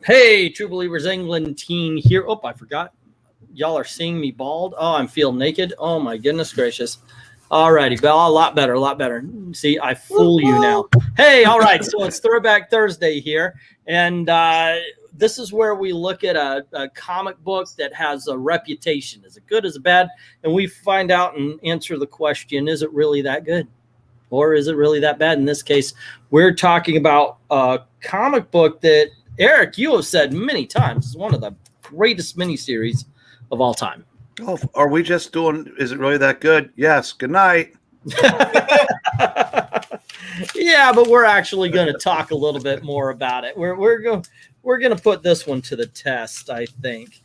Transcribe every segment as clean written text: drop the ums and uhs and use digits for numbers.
Hey, True Believers England teen here. Oh, I forgot. Y'all are seeing me bald. Oh, I'm feeling naked. Oh my goodness gracious. Alrighty, Bell, a lot better, a lot better. See, I fool you now. Hey, all right, so it's Throwback Thursday here, and this is where we look at a comic book that has a reputation. Is it good, is it bad? And we find out and answer the question, is it really that good? Or is it really that bad? In this case, we're talking about a comic book that, Eric, you have said many times, is one of the greatest miniseries of all time. Oh, are we just doing, is it really that good? Yes. Good night. Yeah, but we're actually going to talk a little bit more about it. We're going to put this one to the test, I think.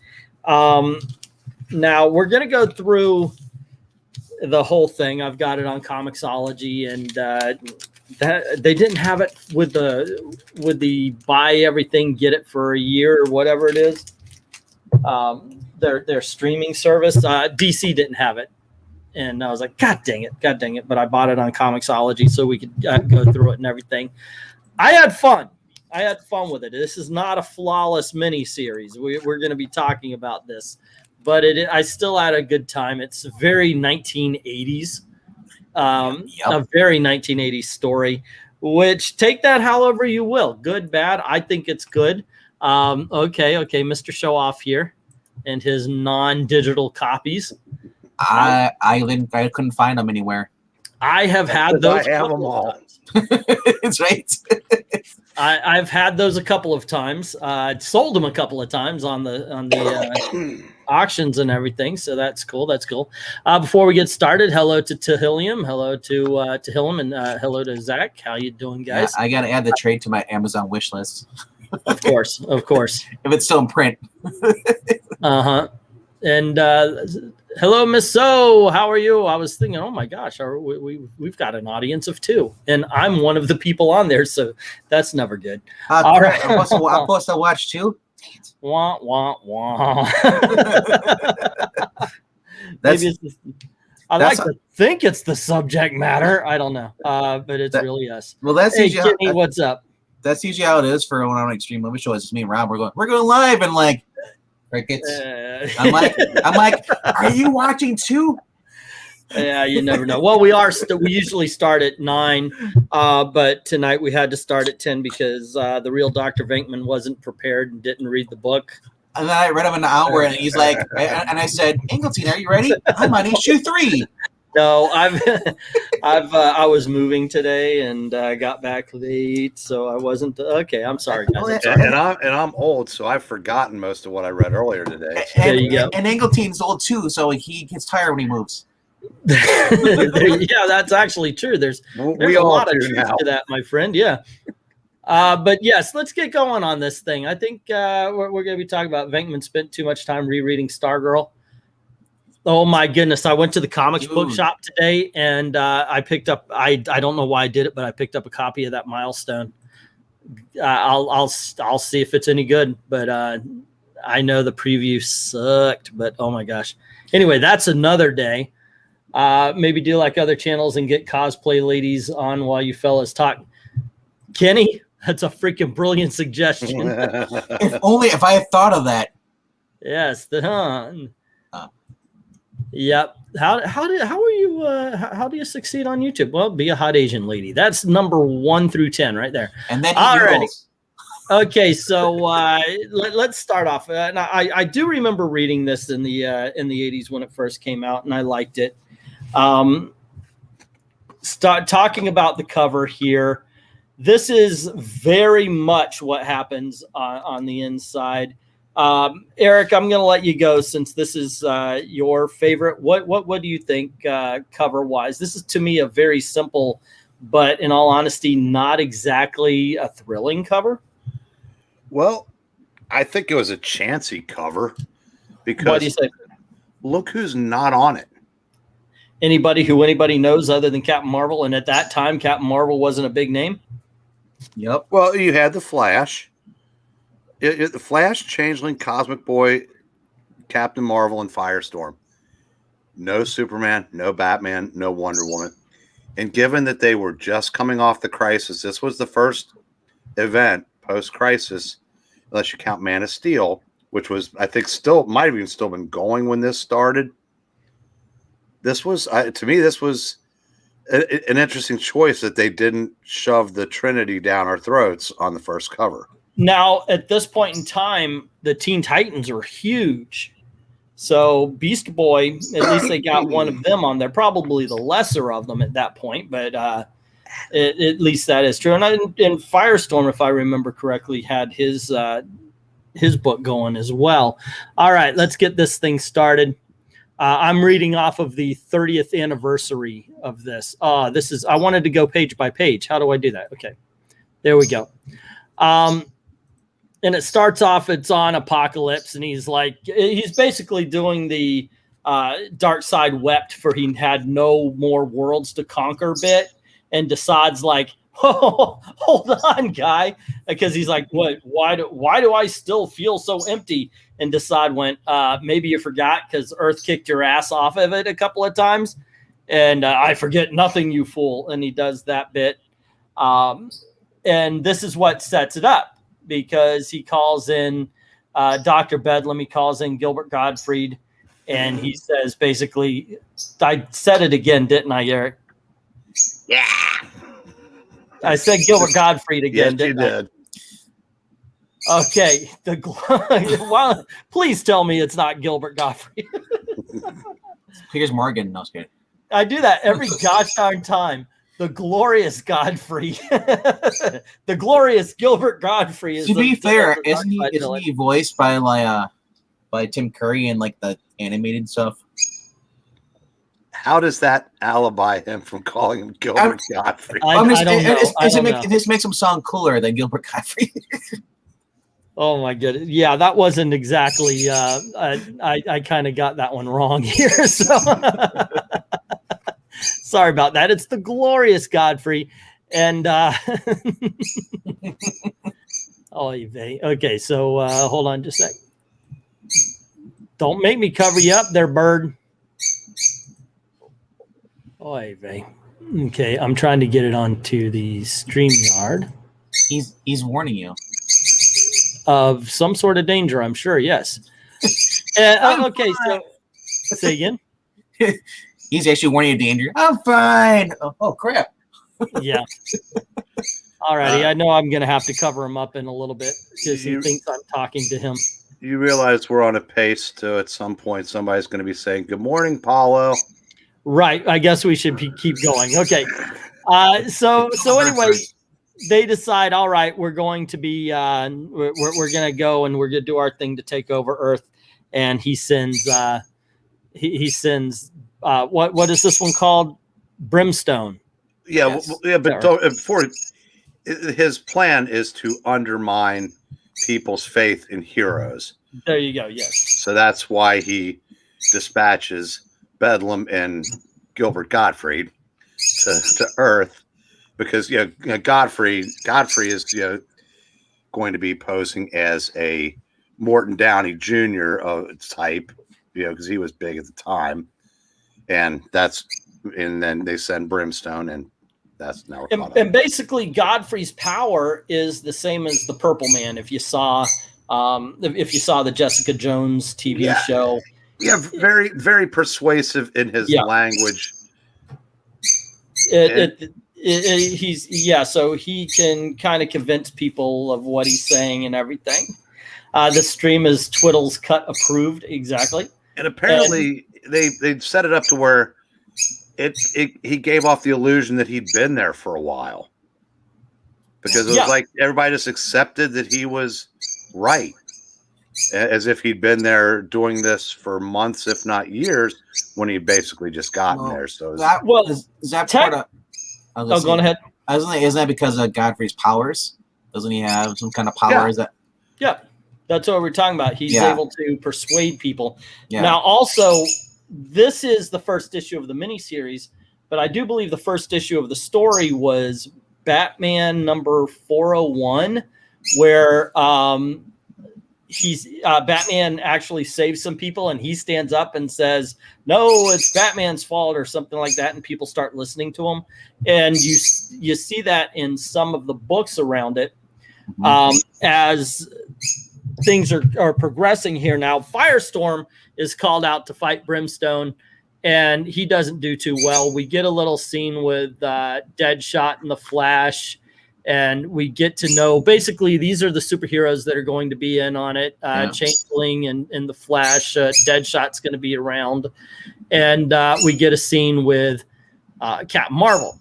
Now we're going to go through the whole thing. I've got it on Comixology, and that they didn't have it with the buy everything, get it for a year or whatever it is. Their streaming service. DC didn't have it, and I was like, God dang it! But I bought it on Comixology so we could go through it and everything. I had fun with it. This is not a flawless mini series. We're going to be talking about this, but I still had a good time. It's very 1980s, a very 1980s story. Which take that however you will, good, bad. I think it's good. Okay, Mr. Show Off here. And his non-digital copies. I couldn't find them anywhere. I have had those. I have them all. It's right. I've had those a couple of times. Sold them a couple of times on the auctions and everything. So that's cool. That's cool. Before we get started, hello to Tehillium. Hello to Tehillium, and hello to Zach. How you doing, guys? Yeah, I gotta add the trade to my Amazon wish list. Of course. If it's still in print. And hello, Miss So. How are you? I was thinking, oh my gosh, we've got an audience of 2, and I'm one of the people on there, so that's never good. All right, I'm supposed to watch too. Wah wah wah. I like to think it's the subject matter. I don't know, but it's really us. Well, that's hey, Kenny, what's up? That's usually how it is for when I'm on Extreme Movie Show. It's just me and Rob. We're going live, and like, crickets. I'm like, are you watching too? Yeah, you never know. Well, we usually start at 9, but tonight we had to start at 10 because the real Dr. VENKMAN wasn't prepared and didn't read the book. And then I read him in an hour, and he's like, and I said, Angleton, are you ready? I'm on issue 3. No, I was moving today and got back late, so I wasn't. Okay, I'm sorry, guys. And I'm old, so I've forgotten most of what I read earlier today. There you go. And Angleton's old too, so he gets tired when he moves. Yeah, that's actually true. There's a lot of truth to that, my friend. Yeah. But yes, let's get going on this thing. I think we're going to be talking about VENKMAN spent too much time rereading Stargirl. Oh my goodness! I went to the comics book shop today, and I picked up. I don't know why I did it, but I picked up a copy of that Milestone. I'll see if it's any good, but I know the preview sucked. But oh my gosh! Anyway, that's another day. Maybe do like other channels and get cosplay ladies on while you fellas talk. Kenny, that's a freaking brilliant suggestion. if I had thought of that. Yes, Yep. How do you succeed on YouTube? Well, be a hot Asian lady. That's number 1 through 10 right there. And then alrighty. Okay, so let's start off. Now, I do remember reading this in the 80s when it first came out, and I liked it. Start talking about the cover here. This is very much what happens on the inside. Eric, I'm going to let you go since this is your favorite. What do you think cover wise? This is to me a very simple, but in all honesty, not exactly a thrilling cover. Well, I think it was a chancy cover because what do you say? Look who's not on it. Anybody knows other than Captain Marvel, and at that time, Captain Marvel wasn't a big name. Yep. Well, you had the Flash. The Flash, Changeling, Cosmic Boy, Captain Marvel, and Firestorm. No Superman, no Batman, no Wonder Woman. And given that they were just coming off the Crisis, this was the first event post-Crisis unless you count Man of Steel, which was, I think, might have even still been going when this started. This was, to me, this was an interesting choice that they didn't shove the Trinity down our throats on the first cover. Now, at this point in time, the Teen Titans were huge. So Beast Boy, at least they got one of them on there, probably the lesser of them at that point, but at least that is true. And Firestorm, if I remember correctly, had his book going as well. All right, let's get this thing started. I'm reading off of the 30th anniversary of this. I wanted to go page by page. How do I do that? Okay, there we go. And it starts off, it's on Apocalypse, and he's basically doing the Darkseid wept for he had no more worlds to conquer bit, and Desaad's like, oh, hold on, guy, because he's like, what? Why do I still feel so empty? And Desaad went, maybe you forgot because Earth kicked your ass off of it a couple of times, and I forget nothing, you fool. And he does that bit, and this is what sets it up, because he calls in Dr. Bedlam, he calls in Gilbert Gottfried, and he says basically, I said it again, didn't I, Eric? Yeah. I said Gilbert Gottfried again, yes, you did. Okay. Well, please tell me it's not Gilbert Gottfried. Here's Morgan. No, I was kidding. I do that every gosh darn time. The glorious Godfrey. The glorious Gilbert Godfrey. Is to be fair, isn't he voiced by Tim Curry in like the animated stuff? How does that alibi him from calling him Gilbert Godfrey? This makes him sound cooler than Gilbert Godfrey. Oh my goodness. Yeah, that wasn't exactly I kind of got that one wrong here. So sorry about that. It's the glorious Godfrey. And okay, so hold on just a sec. Don't make me cover you up there, bird. Oy vey. Okay, I'm trying to get it onto the StreamYard. He's warning you of some sort of danger, I'm sure. Yes. Okay, so say again. He's actually warning you of danger. I'm fine. Oh crap. Yeah. All righty. I know I'm going to have to cover him up in a little bit because he thinks I'm talking to him. You realize we're on a pace to, at some point, somebody's going to be saying, "Good morning, Paulo." Right. I guess we should keep going. Okay. So anyway, they decide, all right, we're going to be, we're going to go and we're going to do our thing to take over Earth. And he sends, he sends, what is this one called? Brimstone. Yeah. Yes. Yeah. But before, his plan is to undermine people's faith in heroes. There you go. Yes. So that's why he dispatches Bedlam and Gilbert Gottfried to Earth, because Godfrey is going to be posing as a Morton Downey Jr. type, because he was big at the time, and then they send Brimstone, and that's now. And basically, Godfrey's power is the same as the Purple Man. If you saw the Jessica Jones TV show. Yeah, very, very persuasive in his language. So he can kind of convince people of what he's saying and everything. The stream is Twiddle's Cut approved, exactly. And apparently they set it up to where he gave off the illusion that he'd been there for a while, because it was like everybody just accepted that he was right. As if he'd been there doing this for months, if not years, when he basically just gotten there. So is that part of? Go ahead. Isn't that because of Godfrey's powers? Doesn't he have some kind of powers that? Yeah, that's what we're talking about. He's able to persuade people. Yeah. Now, also, this is the first issue of the miniseries, but I do believe the first issue of the story was Batman number 401, where Batman actually saves some people, and he stands up and says, "No, it's Batman's fault," or something like that, and people start listening to him. And you see that in some of the books around it, as things are progressing here now. Firestorm is called out to fight Brimstone, and he doesn't do too well. We get a little scene with Deadshot and the Flash, and we get to know basically these are the superheroes that are going to be in on it. Changeling and the Flash. Deadshot's going to be around, and we get a scene with Captain Marvel,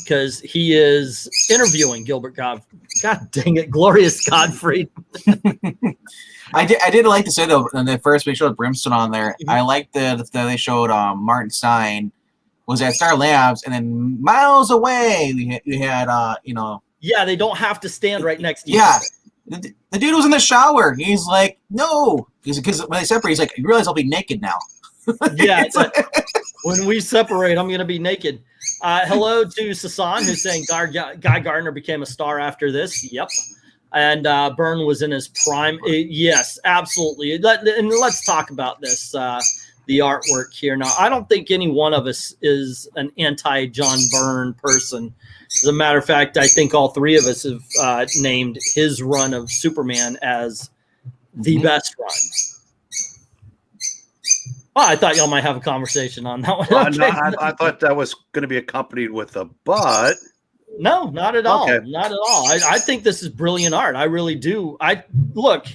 because he is interviewing Gilbert Gottfried. God dang it, Glorious Gottfried. I did like to say though, when they first we showed Brimstone on there, I liked that they showed Martin Stein was at Star Labs, and then miles away we had you know. Yeah, they don't have to stand right next to you. Yeah, the dude was in the shower. He's like, no, because when they separate, he's like, you realize I'll be naked now. Yeah, it's like, when we separate, I'm gonna be naked. Hello to Sasan, who's saying Guy Gardner became a star after this. Yep. And Byrne was in his prime. Yes, absolutely. And let's talk about this, the artwork here. Now, I don't think any one of us is an anti-John Byrne person. As a matter of fact, I think all three of us have named his run of Superman as the best run. Oh, I thought y'all might have a conversation on that one. No, I thought that was going to be accompanied with a but. No, not at all. Okay. Not at all. I think this is brilliant art. I really do. Look,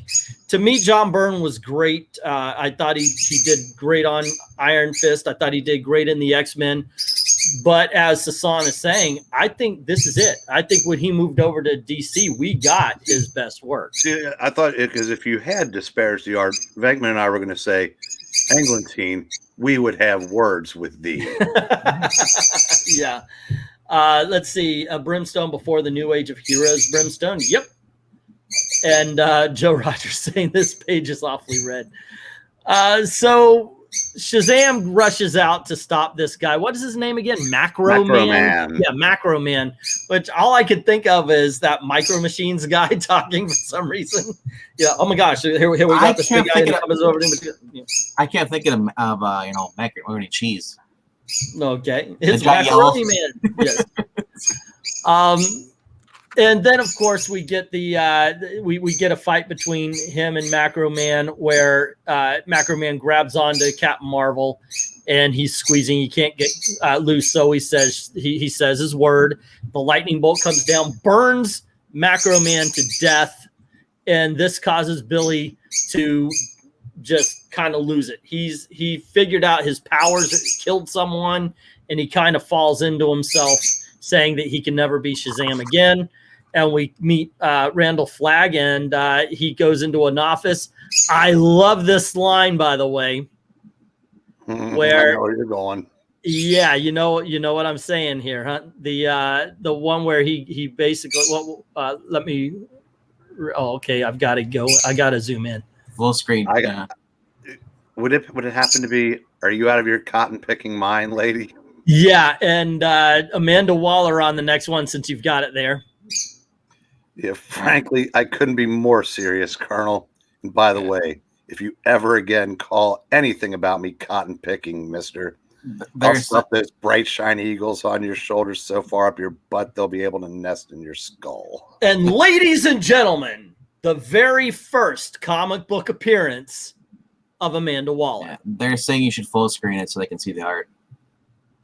to me, John Byrne was great. I thought he did great on Iron Fist. I thought he did great in the X-Men. But as Sasan is saying, I think this is it. I think when he moved over to DC, we got his best work. See, I thought because if you had disparaged the art, Venkman and I were going to say, Englentine, we would have words with thee. Yeah. Let's see. Brimstone before the new age of heroes. Brimstone. Yep. And Joe Rogers saying this page is awfully red. So Shazam rushes out to stop this guy. What is his name again? Macro Man. Yeah, Macro Man. Which all I could think of is that Micro Machines guy talking for some reason. Yeah. Oh my gosh. Here we got this big guy that comes over. I can't think of you know, macaroni cheese. Okay, it's Macaroni Man. Yes. And then of course we get the we get a fight between him and Macro Man, where Macro Man grabs onto Captain Marvel, and he's squeezing. He can't get loose, so he says his word. The lightning bolt comes down, burns Macro Man to death, and this causes Billy to just kind of lose it. He figured out his powers, killed someone, and he kind of falls into himself, saying that he can never be Shazam again. And we meet Randall Flagg, and he goes into an office. I love this line, by the way, where I know where you're going. Yeah, you know what I'm saying here, huh? The one where he basically let me. Oh, okay, I've got to go. I got to zoom in. Full screen. Would it happen to be, are you out of your cotton picking mind, lady? Yeah, and Amanda Waller on the next one, since you've got it there. Yeah, frankly, I couldn't be more serious, Colonel. And by the way, if you ever again call anything about me cotton picking, mister, I'll stuff those bright, shiny eagles on your shoulders so far up your butt, they'll be able to nest in your skull. And ladies and gentlemen, the very first comic book appearance of Amanda Waller. Yeah, they're saying you should full screen it so they can see the art.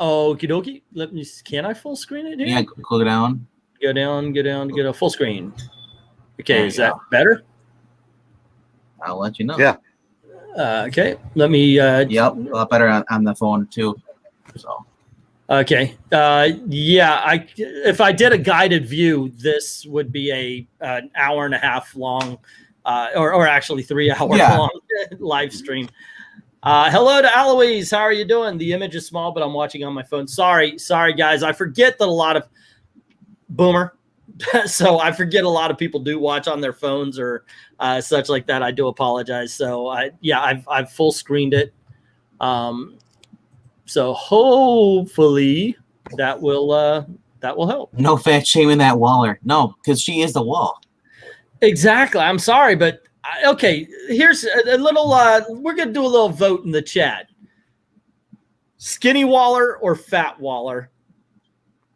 Okie dokie. Let me. Can I full screen it here? Yeah, go down. Go down to get a full screen. Okay, is that better? I'll let you know. Yeah. Okay. Let me. Yep, a lot better on the phone too. So. Okay. Yeah. If I did a guided view, this would be an hour and a half long, or actually 3 hour long live stream. Hello to Eloise. How are you doing? The image is small, but I'm watching on my phone. Sorry, guys. I forget that a lot of boomer. So I forget a lot of people do watch on their phones or such like that. I do apologize. So I've full screened it. So hopefully that will help. No fat shaming that Waller. No, because she is the wall. Exactly. I'm sorry, but okay. Here's a little. We're gonna do a little vote in the chat. Skinny Waller or fat Waller?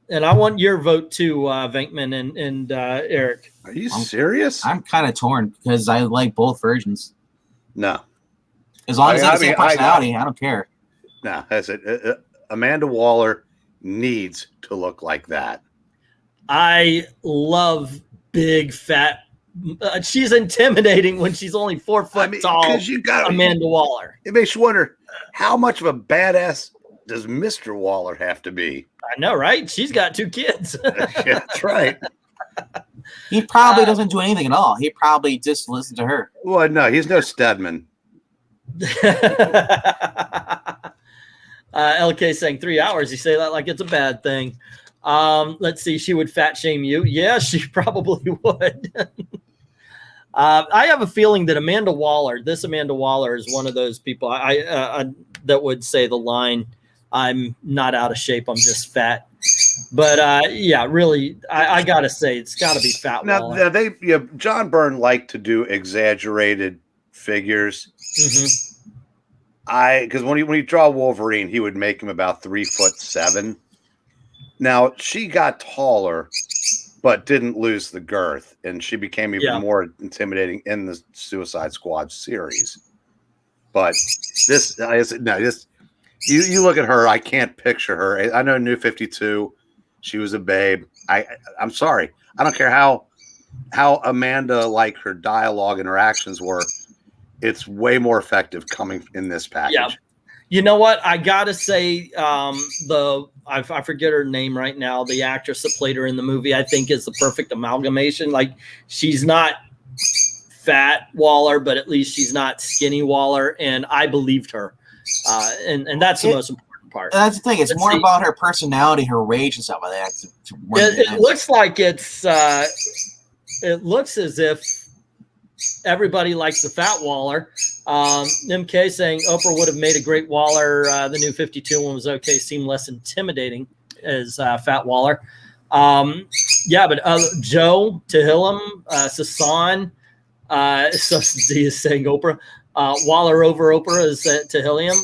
And I want your vote too, Venkman and Eric. Are you serious? I'm kind of torn because I like both versions. No. As long as they have the same personality, I don't care. No, that's it. Amanda Waller needs to look like that. I love big, fat. She's intimidating when she's only 4 foot tall. Amanda Waller. It makes you wonder, how much of a badass does Mr. Waller have to be? I know, right? She's got 2 kids. Yeah, that's right. He probably doesn't do anything at all. He probably just listens to her. Well, no, he's no Stedman. LK saying 3 hours. You say that like it's a bad thing. Let's see. She would fat shame you. Yeah, she probably would. I have a feeling that Amanda Waller is one of those people that would say the line, "I'm not out of shape. I'm just fat." But yeah, really, I gotta say it's got to be Fat Waller. Now John Byrne liked to do exaggerated figures. Because when he draw Wolverine, he would make him about 3'7". Now she got taller, but didn't lose the girth, and she became even more intimidating in the Suicide Squad series. But you look at her, I can't picture her. I know New 52, she was a babe. I'm sorry, I don't care how Amanda, like, her dialogue and her actions were. It's way more effective coming in this package. Yeah. You know what? I gotta say, I forget her name right now. The actress that played her in the movie, I think, is the perfect amalgamation. Like, she's not fat Waller, but at least she's not skinny Waller, and I believed her. And that's the most important part. That's the thing. It's more about her personality, her rage, and stuff like that. It looks like it's. It looks as if everybody likes the fat Waller. MK saying Oprah would have made a great Waller. The New 52 one was okay. Seemed less intimidating as Fat Waller. Yeah, but Joe Tehillim, Sasan, is saying Oprah. Waller over Oprah is Tehillim.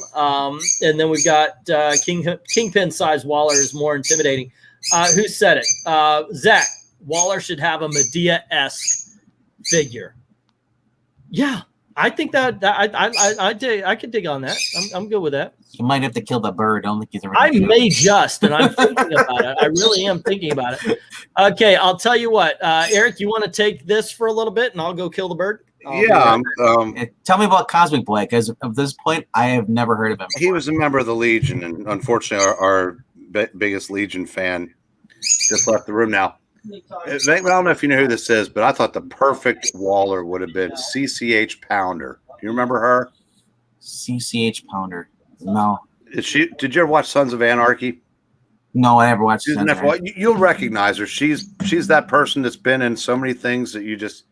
And then we've got Kingpin size Waller is more intimidating. Who said it? Zach, Waller should have a Medea-esque figure. Yeah, I think that I could dig on that. I'm good with that. You might have to kill the bird. I don't think he's I may just, and I'm thinking about it. I really am thinking about it. Okay, I'll tell you what, Eric, you want to take this for a little bit, and I'll go kill the bird. Tell me about Cosmic Boy, because at this point, I have never heard of him before. He was a member of the Legion, and unfortunately, our biggest Legion fan just left the room now. I don't know if you know who this is, but I thought the perfect Waller would have been CCH Pounder. Do you remember her? CCH Pounder. No. Did you ever watch Sons of Anarchy? No, I never watched. You'll recognize her. She's that person that's been in so many things that you just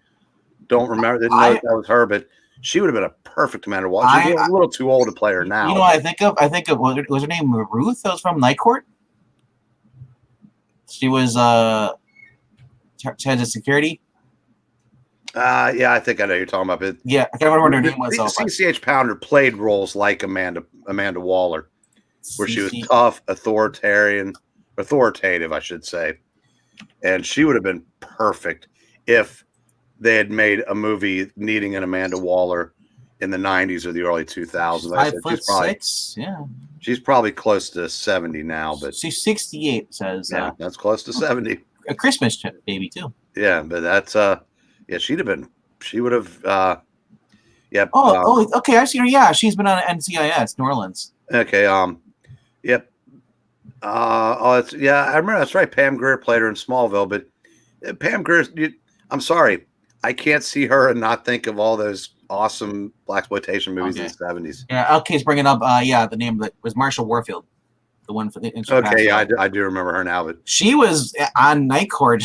don't remember. Didn't know that was her, but she would have been a perfect Amanda Waller. She's a little too old to play her now. You know what I think of? I think of was her name Ruth? That was from Night Court. She was head of security. Yeah, I think I know you're talking about it. Yeah, I can't remember what her name was. CCH Pounder played roles like Amanda Waller, where she was tough, authoritative, I should say, and she would have been perfect if they had made a movie needing an Amanda Waller in the 90s or the early 2000s. 5'6", yeah. She's probably close to 70 now, but she's 68. Says that's close to 70. A Christmas baby too. Yeah, but that's she would have okay, I've seen her. Yeah, she's been on NCIS New Orleans. Okay, yep. I remember, that's right. Pam Grier played her in Smallville, but Pam Grier, I'm sorry, I can't see her and not think of all those awesome blaxploitation movies in the 70s. Yeah, LK's bringing up the name of it was Marshall Warfield. The one for the I do remember her now, but she was on Night Court.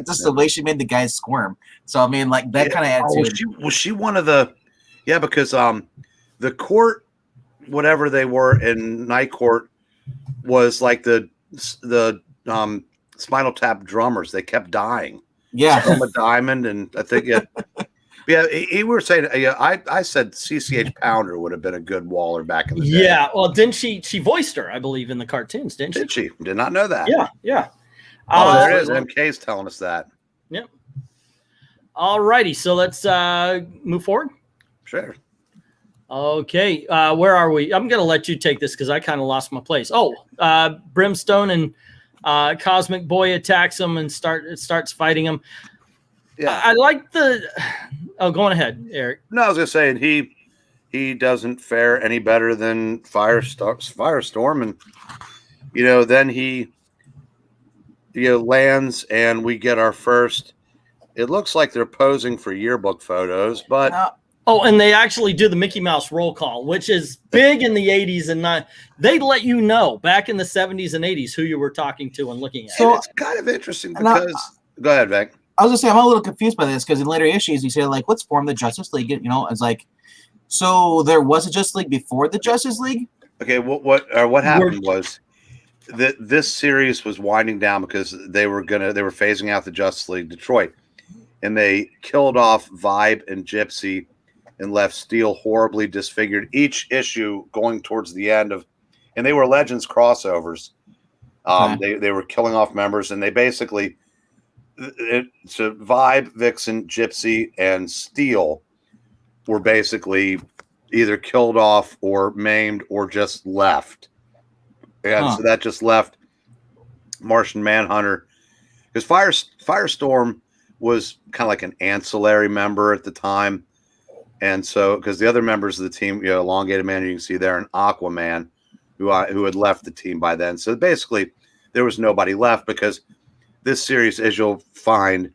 Just the way she made the guys squirm. So I mean, like that kind of attitude. Was she one of the? Yeah, because the court, whatever they were in Night Court, was like the Spinal Tap drummers. They kept dying. Yeah, Selma Diamond, and I think Yeah, he were saying. Yeah, I said CCH Pounder would have been a good Waller back in the day. Yeah, well, didn't she voiced her, I believe, in the cartoons, didn't she? Did she? Did not know that. Yeah, yeah. Oh, there it is. MK's telling us that. Yep. All righty, so let's move forward. Sure. Okay, where are we? I'm going to let you take this because I kind of lost my place. Oh, Brimstone and Cosmic Boy attacks him and starts fighting him. Yeah, I like the. Oh, go on ahead, Eric. No, I was just saying he doesn't fare any better than Firestorm, and then he lands and we get our first. It looks like they're posing for yearbook photos, but oh, and they actually do the Mickey Mouse roll call, which is big in the 80s and not. They let you know back in the 70s and 80s who you were talking to and looking at. So it's kind of interesting because go ahead, Venk. I was gonna say I'm a little confused by this because in later issues you say like, let's form the Justice League. It's like, so there was a Justice League before the Justice League. Okay, what happened was that this series was winding down because they were phasing out the Justice League Detroit, and they killed off Vibe and Gypsy and left Steel horribly disfigured. Each issue going towards the end of, and they were Legends crossovers. They were killing off members, and they basically. So Vibe, Vixen, Gypsy, and Steel were basically either killed off or maimed or just left. And so that just left Martian Manhunter. Because Firestorm was kind of like an ancillary member at the time. And so, because the other members of the team, Elongated Man, you can see there, and Aquaman, who had left the team by then. So basically, there was nobody left because this series, as you'll find,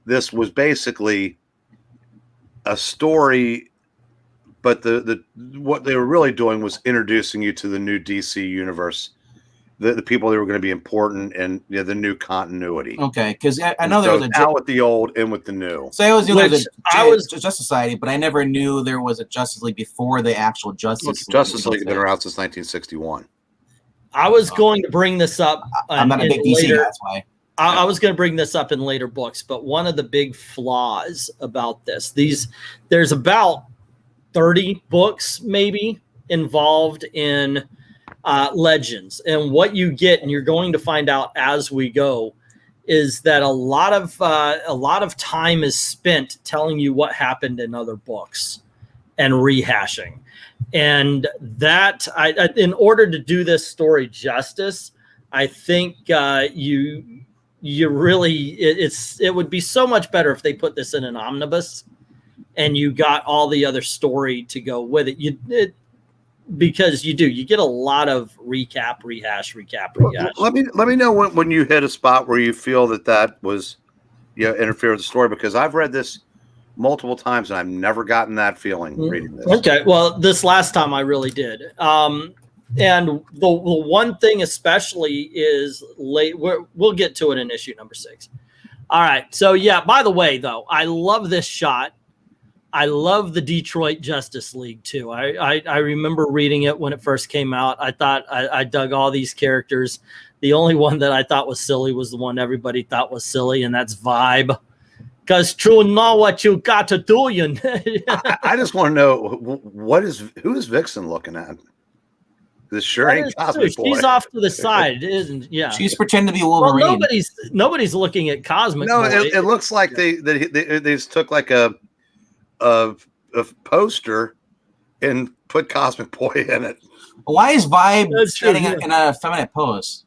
this was basically a story, but the what they were really doing was introducing you to the new DC universe, the people that were going to be important, and the new continuity. Okay, because I know there was out with the old, in with the new. So I always knew there was a Justice Society, but I never knew there was a Justice League before the actual Justice League. Justice League has been around since 1961. I was going to bring this up. I'm not a big DC guy, that's why. I was going to bring this up in later books, but one of the big flaws about there's about 30 books maybe involved in Legends, and what you get, and you're going to find out as we go, is that a lot of time is spent telling you what happened in other books and rehashing, and that in order to do this story justice, I think you really, it would be so much better if they put this in an omnibus and you got all the other story to go with it. Because you get a lot of recap, rehash. Let me know when you hit a spot where you feel that was interfere with the story, because I've read this multiple times and I've never gotten that feeling reading this. Okay, well, this last time I really did. And the one thing especially is late. We'll get to it in issue number 6. All right. So yeah. By the way, though, I love this shot. I love the Detroit Justice League too. I remember reading it when it first came out. I thought I dug all these characters. The only one that I thought was silly was the one everybody thought was silly, and that's Vibe. Because true, know what you got to do. I just want to know who is Vixen looking at? This sure ain't Cosmic Boy. She's off to the side, isn't? Yeah, she's pretending to be Wolverine. Well, nobody's looking at Cosmic Boy. It looks like they just took like a poster and put Cosmic Boy in it. Why is Vibe standing in a feminine pose?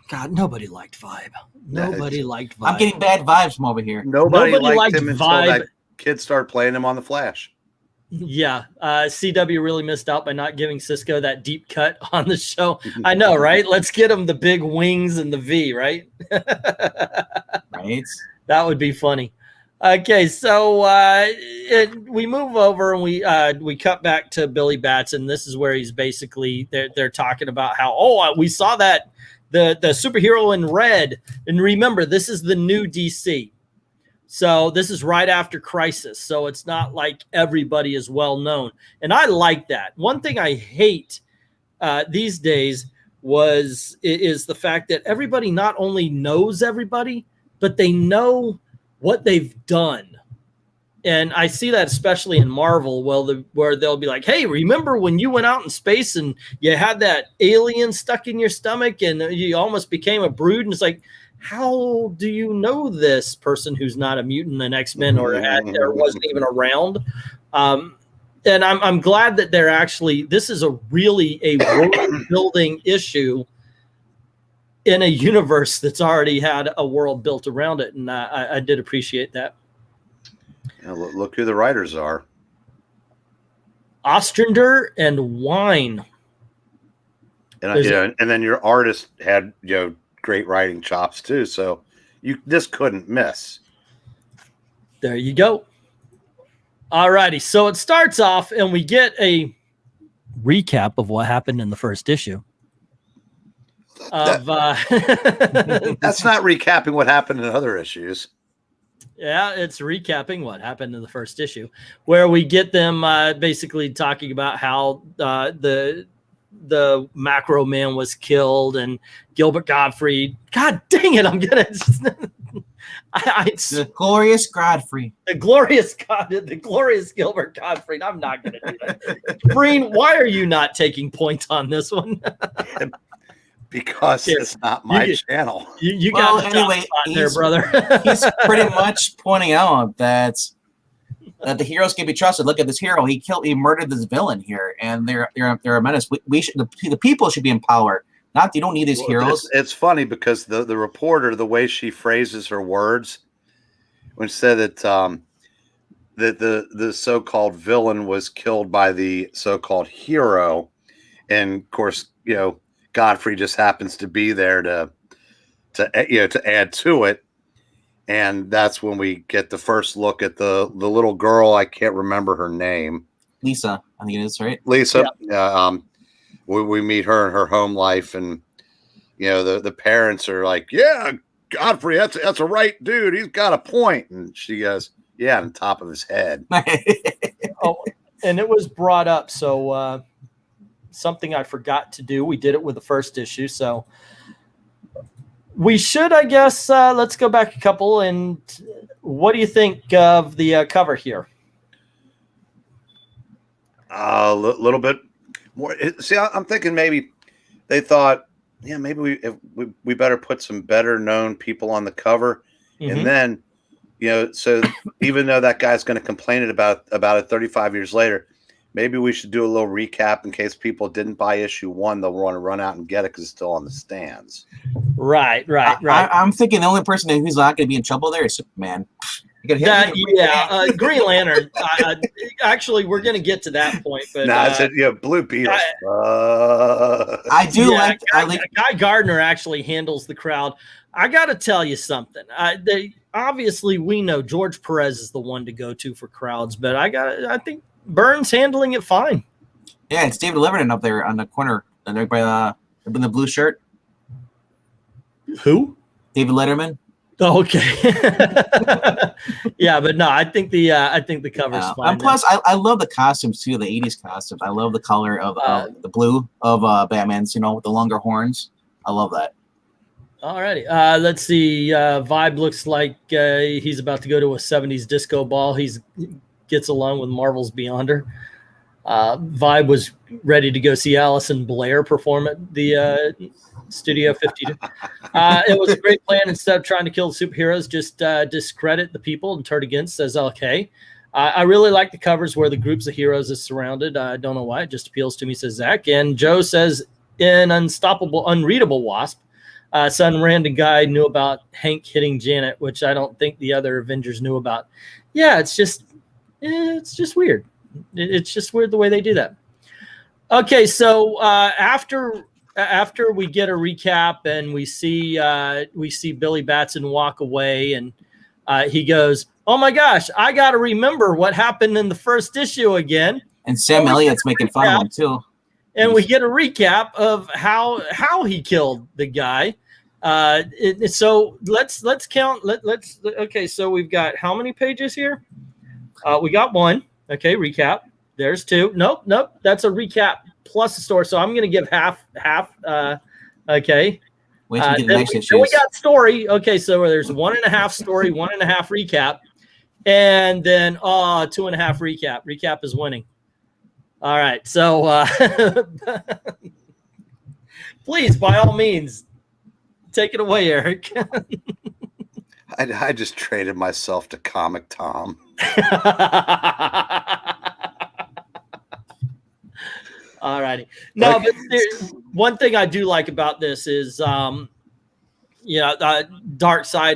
God, nobody liked Vibe. Nobody liked Vibe. I'm getting bad vibes from over here. Nobody liked him until that kid started playing him on the Flash. Yeah, CW really missed out by not giving Cisco that deep cut on the show. I know, right? Let's get him the big wings and the V, right? Right. That would be funny. Okay, so we move over and we cut back to Billy Batson. This is where he's basically they're talking about how we saw that the superhero in red, and remember this is the new DC. So this is right after Crisis. So it's not like everybody is well known. And I like that. One thing I hate these days is the fact that everybody not only knows everybody, but they know what they've done. And I see that especially in Marvel, where they'll be like, hey, remember when you went out in space and you had that alien stuck in your stomach and you almost became a brood? And it's like, how do you know this person who's not a mutant in X-Men or wasn't even around? And I'm glad that they're actually, this is really a world-building issue in a universe that's already had a world built around it. And I did appreciate that. Yeah, look who the writers are. Ostrander and Wine. And and then your artist had great writing chops too. So this couldn't miss. There you go. All righty. So it starts off and we get a recap of what happened in the first issue. That's not recapping what happened in other issues. Yeah, it's recapping what happened in the first issue, where we get them basically talking about how the Macro Man was killed and Gilbert Gottfried. God dang it! I'm gonna. The glorious Godfrey. The glorious Gilbert Gottfried. I'm not gonna do that. Breen, why are you not taking points on this one? Because it's not my channel. You got anyway, there, brother. He's pretty much pointing out that the heroes can be trusted. Look at this hero; he murdered this villain here, and they're a menace. The people should be in power. Not you don't need these heroes. It's funny because the reporter, the way she phrases her words, when she said that the so-called villain was killed by the so-called hero, and of course Godfrey just happens to be there to add to it, and that's when we get the first look at the little girl. I can't remember her name. Lisa, I think it is, right? Lisa. Yeah. We meet her in her home life, and the parents are like, "Yeah, Godfrey, that's a right dude. He's got a point." And she goes, "Yeah, on top of his head." Oh, and it was brought up. So something I forgot to do. We did it with the first issue, so we should, I guess. Let's go back a couple. And what do you think of the cover here? A little bit more. See, I'm thinking maybe they thought, maybe we better put some better known people on the cover, and then so even though that guy's going to complain about it 35 years later, maybe we should do a little recap in case people didn't buy issue 1. They'll want to run out and get it because it's still on the stands. Right. I'm thinking the only person who's not going to be in trouble there is Superman. Green Lantern. Actually, we're going to get to that point, but I said Blue Beetle. I like Guy Gardner actually handles the crowd. I got to tell you something. Obviously we know George Perez is the one to go to for crowds, but I think Burns handling it fine. Yeah, it's David Letterman up there on the corner, and by in the blue shirt. Who? David Letterman. Oh, okay. Yeah, but no, I think the cover's fine. And plus, I love the costumes too, the '80s costumes. I love the color of the blue of Batman's, with the longer horns. I love that. Alrighty. Let's see. Vibe looks like he's about to go to a '70s disco ball. He gets along with Marvel's Beyonder. Vibe was ready to go see Allison Blair perform at the Studio 52. It was a great plan. Instead of trying to kill the superheroes, just discredit the people and turn against, says LK. I really like the covers where the groups of heroes is surrounded. I don't know why. It just appeals to me, says Zach. And Joe says, in Unreadable Wasp, some random guy knew about Hank hitting Janet, which I don't think the other Avengers knew about. Yeah, it's just weird. It's just weird the way they do that. Okay, so after we get a recap and we see Billy Batson walk away, and he goes, "Oh my gosh, I got to remember what happened in the first issue again." And Sam Elliott's making fun of him too. And we get a recap of how he killed the guy. So let's count. Okay, so we've got how many pages here? We got 1. Okay, recap. There's 2. Nope. That's a recap plus a story. So I'm going to give half. Okay. Wait till we get the next issues. Then we got story. Okay, so there's 1.5 story, 1.5 recap, and then 2.5 recap. Recap is winning. All right, so please, by all means, take it away, Eric. I just traded myself to Comic Tom. All righty. No, but one thing I do like about this is, Darkseid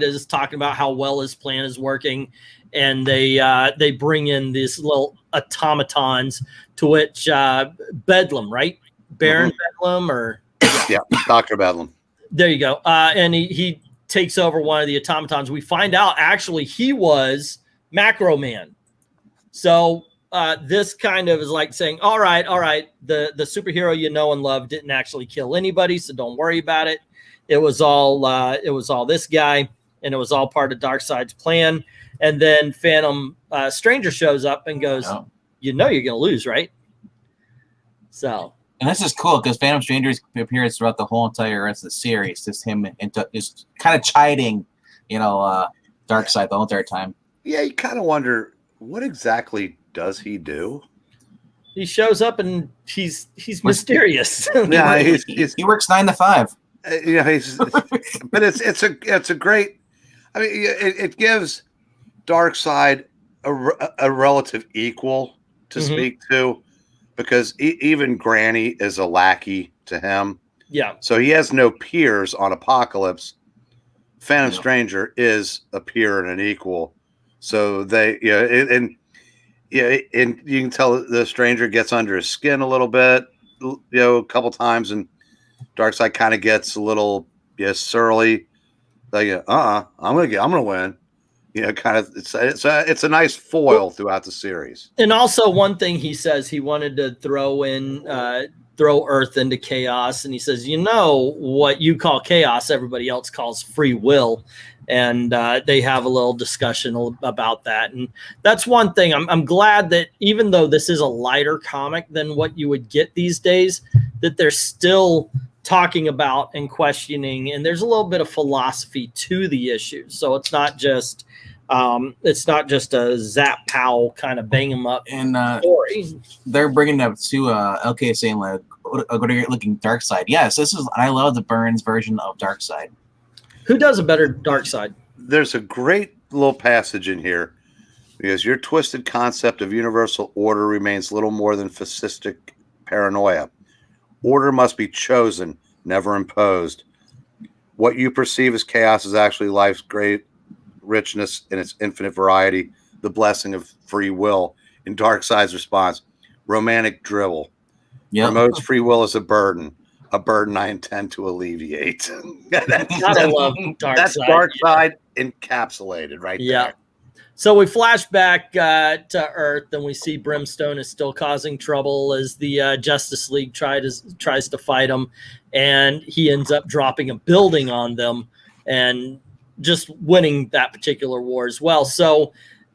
is talking about how well his plan is working, and they bring in these little automatons, to which Bedlam, right? Baron Bedlam, or yeah, Dr. Bedlam. There you go. And he takes over one of the automatons. We find out actually he was Macro Man. So this kind of is like saying, all right, the superhero you know and love didn't actually kill anybody, so don't worry about it. It was all this guy, and it was all part of Darkseid's plan. And then Phantom Stranger shows up and goes, you know you're gonna lose, right? So, and this is cool because Phantom Stranger appears throughout the whole entire rest of the series. Just him just kind of chiding, Darkseid the whole entire time. Yeah, you kind of wonder what exactly does he do? He shows up and he's mysterious. Yeah, he works 9 to 5. But it's a great. I mean, it gives Darkseid a relative equal to speak to, because even Granny is a lackey to him. Yeah. So he has no peers on Apocalypse. Phantom Stranger is a peer and an equal. So they, and you can tell the Stranger gets under his skin a little bit, a couple times, and Darkseid kind of gets a little surly. Like, I'm gonna win. Kind of. It's a nice foil throughout the series. And also, one thing he says, he wanted to throw Earth into chaos, and he says, what you call chaos, everybody else calls free will. And they have a little discussion about that. And that's one thing. I'm glad that even though this is a lighter comic than what you would get these days, that they're still talking about and questioning, and there's a little bit of philosophy to the issues. So it's not just a zap pow kind of bang 'em up and story. They're bringing it up to LK saying like a great looking Darkseid. Yes, I love the Burns version of Darkseid. Who does a better Darkseid? There's a great little passage in here, because your twisted concept of universal order remains little more than fascistic paranoia. Order must be chosen, never imposed. What you perceive as chaos is actually life's great richness in its infinite variety, the blessing of free will. In Darkseid's response, romantic drivel. Promotes free will as a burden I intend to alleviate. Gotta love Darkseid. That's Darkseid encapsulated right there. So we flash back to Earth, and we see Brimstone is still causing trouble as the Justice League tries to fight him, and he ends up dropping a building on them and just winning that particular war as well. So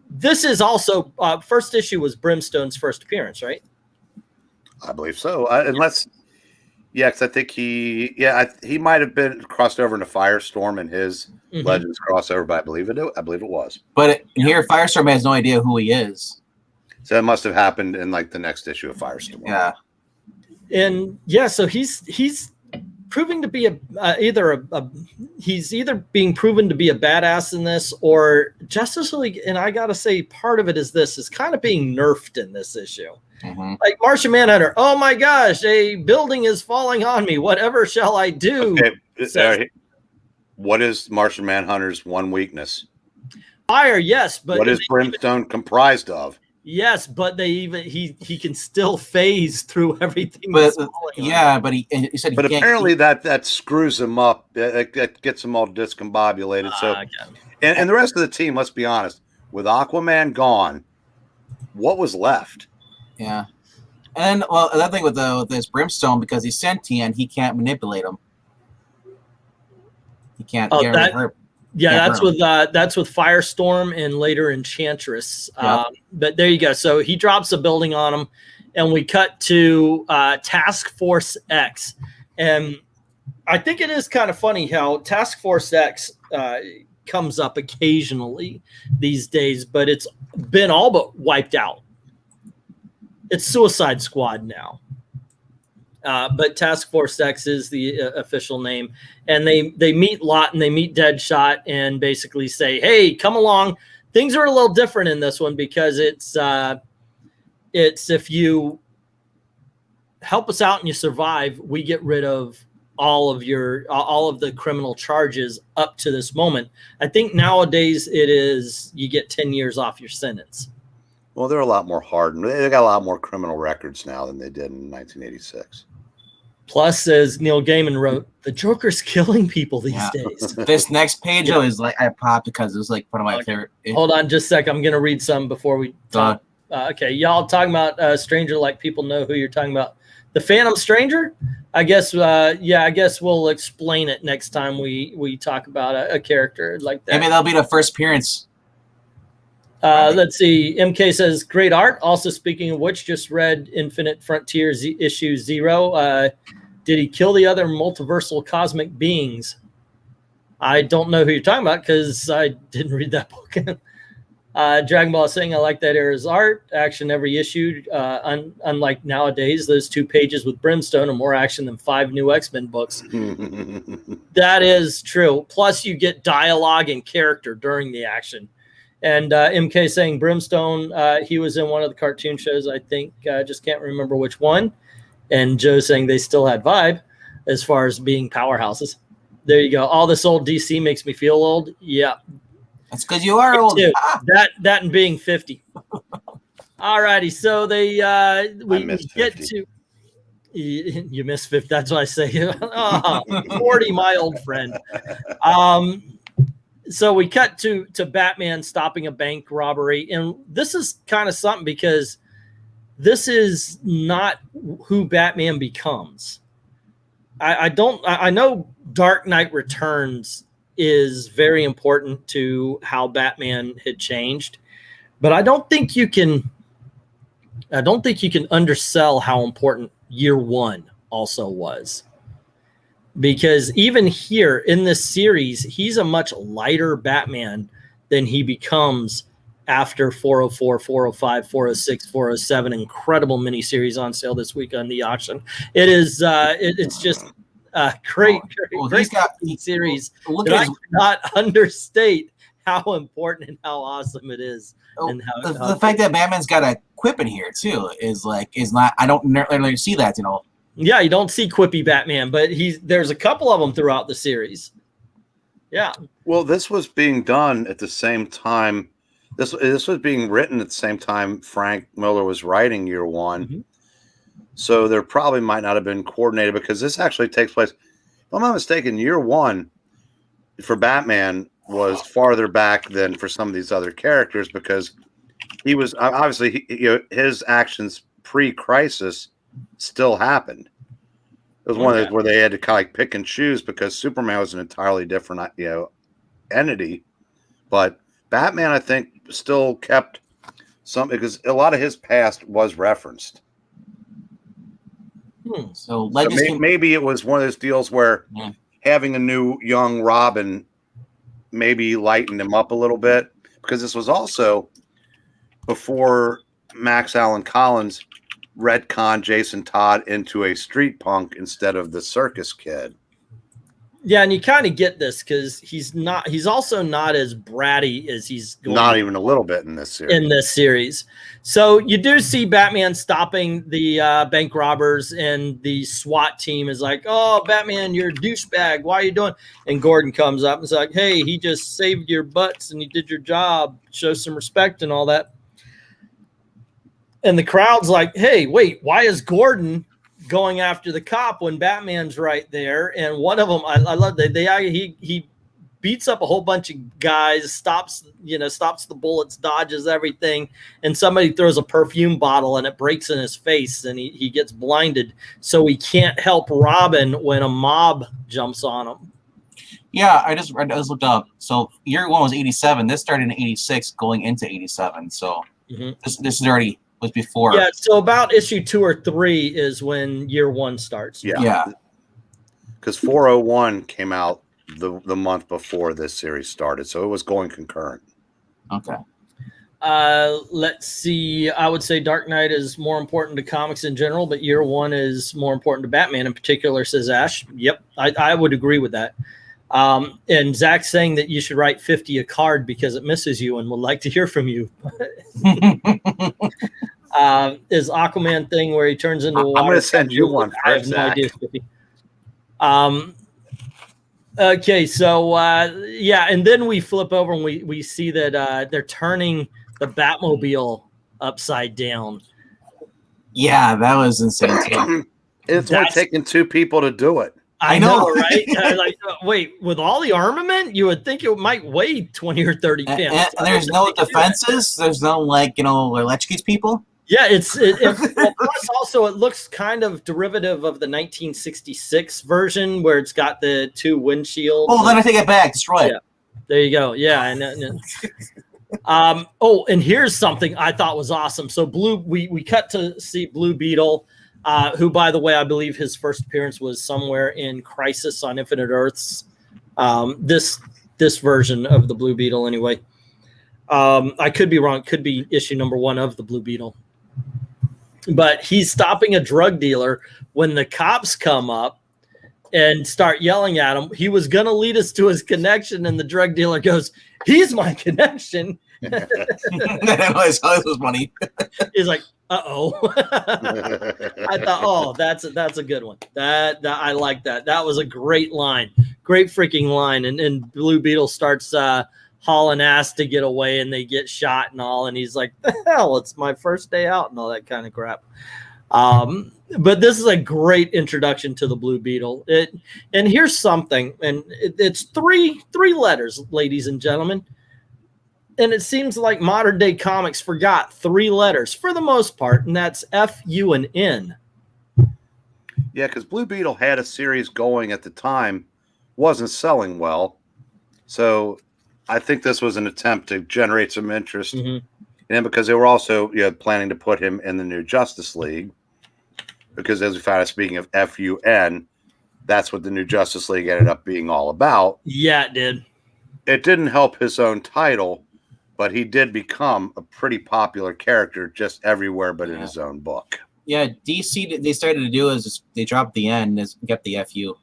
this is also first issue was Brimstone's first appearance, right? I believe so, unless. Yeah, because I think he might have been crossed over into Firestorm in his Legends crossover, but I believe it was. But here, Firestorm has no idea who he is. So it must have happened in like the next issue of Firestorm. Yeah, and so he's proving to be he's either being proven to be a badass in this, or Justice League. And I gotta say, part of it is kind of being nerfed in this issue. Like Martian Manhunter, oh my gosh, a building is falling on me. Whatever shall I do? Okay. What is Martian Manhunter's one weakness? Fire, yes, but what is Brimstone comprised of? Yes, but he can still phase through everything. But he said. But apparently that screws him up. That gets him all discombobulated. And the rest of the team, let's be honest, with Aquaman gone, what was left? Yeah, and well, another thing with this Brimstone, because he's sentient, he can't manipulate him. He can't. That's with Firestorm and later Enchantress. But there you go. So he drops a building on him, and we cut to Task Force X, and I think it is kind of funny how Task Force X comes up occasionally these days, but it's been all but wiped out. It's Suicide Squad now. But Task Force X is the official name. And they meet Lot and they meet Deadshot and basically say, hey, come along. Things are a little different in this one because it's if you help us out and you survive, we get rid of all of the criminal charges up to this moment. I think nowadays it is you get 10 years off your sentence. Well, they're a lot more hardened. They got a lot more criminal records now than they did in 1986. Plus, as Neil Gaiman wrote, the Joker's killing people these days. This next page is like I popped because it was like one of my favorite. Hold on just a sec. I'm going to read some before we talk. Okay, y'all talking about Stranger like people know who you're talking about. The Phantom Stranger? I guess, I guess we'll explain it next time we talk about a character like that. Maybe that'll be the first appearance. Let's see. MK says, great art. Also, speaking of which, just read Infinite Frontiers issue 0. Did he kill the other multiversal cosmic beings? I don't know who you're talking about because I didn't read that book. Dragon Ball is saying, I like that era's art. Action every issue. Unlike nowadays, those 2 pages with Brimstone are more action than 5 new X-Men books. That is true. Plus, you get dialogue and character during the action. And MK saying Brimstone, he was in one of the cartoon shows, I think. Just can't remember which one. And Joe saying they still had vibe as far as being powerhouses. There you go. All this old DC makes me feel old. Yeah. That's because you are old. That and being 50. All righty. So we get 50. To you miss 50. That's what I say. 40, my old friend. So we cut to Batman stopping a bank robbery, and this is kind of something because this is not who Batman becomes. I know Dark Knight Returns is very important to how Batman had changed, but I don't think you can undersell how important Year One also was. Because even here in this series, he's a much lighter Batman than he becomes after 404, 405, 406, 407. Incredible miniseries on sale this week on the auction. It is it's just a great series. That I cannot understate how important and how awesome it is. And how the fact that Batman's got a quip in here too is not. I don't really see that, Yeah, you don't see quippy Batman, but there's a couple of them throughout the series. Yeah. Well, this was being done at the same time. This was being written at the same time Frank Miller was writing Year One. Mm-hmm. So there probably might not have been coordinated because this actually takes place. If I'm not mistaken, Year One for Batman was farther back than for some of these other characters because he was obviously his actions pre-crisis still happened. It was one of those where they had to kind of pick and choose because Superman was an entirely different entity, but Batman I think still kept some because a lot of his past was referenced. So maybe it was one of those deals where having a new young Robin maybe lightened him up a little bit because this was also before Max Allan Collins retcon Jason Todd into a street punk instead of the circus kid. Yeah, and you kind of get this because he's also not as bratty as he's going not even a little bit in this series. So you do see Batman stopping the bank robbers, and the SWAT team is like, "Oh, Batman, you're a douchebag. Why are you doing?" And Gordon comes up and is like, "Hey, he just saved your butts and you did your job. Show some respect and all that." And the crowd's like, "Hey, wait, why is Gordon going after the cop when Batman's right there?" And one of them, I love that he beats up a whole bunch of guys, stops the bullets, dodges everything, and somebody throws a perfume bottle and it breaks in his face, and he gets blinded, so he can't help Robin when a mob jumps on him. Yeah, I just looked up. So Year One was 87. This started in 86, going into 87. So this is already. Was before. Yeah, so about issue 2 or 3 is when Year One starts. Yeah. because 401 came out the month before this series started, so it was going concurrent. Okay. Let's see. I would say Dark Knight is more important to comics in general, but Year One is more important to Batman in particular, says Ash. Yep, I would agree with that. And Zach's saying that you should write 50 a card because it misses you and would like to hear from you. Is Aquaman thing where he turns into a water. I'm going to send you one first, I have no Zach. idea, 50. Okay, so yeah, and then we flip over and we see that they're turning the Batmobile upside down. Yeah, that was insane too. It's only taking 2 people to do it. I know, right? Like, wait, with all the armament, you would think it might weigh 20 or 30 pounds. And there's no defenses. There's no electrocutes people. Yeah, well, plus also it looks kind of derivative of the 1966 version where it's got the 2 windshields. Oh, then I take it back. Destroy it. Yeah. There you go. Yeah, and oh, and here's something I thought was awesome. So we cut to see Blue Beetle, who, by the way, I believe his first appearance was somewhere in Crisis on Infinite Earths. This version of the Blue Beetle, anyway. I could be wrong. Could be issue number 1 of the Blue Beetle. But he's stopping a drug dealer when the cops come up and start yelling at him. He was going to lead us to his connection, and the drug dealer goes, "He's my connection." That was funny. He's like, "Uh-oh." I thought, oh, that's a good one. That I like that. That was a great line. Great freaking line. And Blue Beetle starts hauling ass to get away, and they get shot and all, and he's like, "The hell, it's my first day out," and all that kind of crap. But this is a great introduction to the Blue Beetle. And here's something, and it's three letters, ladies and gentlemen. And it seems like modern day comics forgot 3 letters for the most part, and that's F, U, and N. Yeah, because Blue Beetle had a series going at the time, wasn't selling well, so I think this was an attempt to generate some interest, and because they were also planning to put him in the new Justice League, because as we found out, speaking of FUN, that's what the new Justice League ended up being all about. Yeah, it did. It didn't help his own title, but he did become a pretty popular character just everywhere but in his own book. Yeah, DC, they started to do is just, they dropped the N and kept the FU.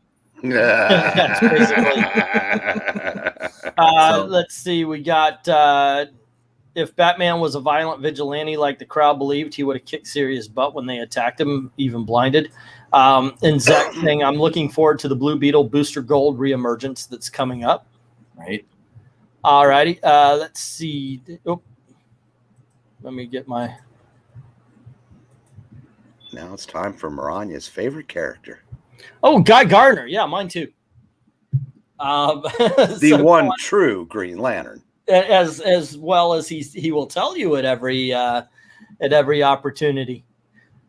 That's basically. Let's see. We got if Batman was a violent vigilante like the crowd believed, he would have kicked Sirius' butt when they attacked him, even blinded. And Zach saying, "I'm looking forward to the Blue Beetle Booster Gold reemergence that's coming up." Right. All righty. Let's see. Oh, let me get my. Now it's time for Miranya's favorite character. Oh, Guy Gardner. Yeah, mine too. The one true Green Lantern. As well as he will tell you at every opportunity.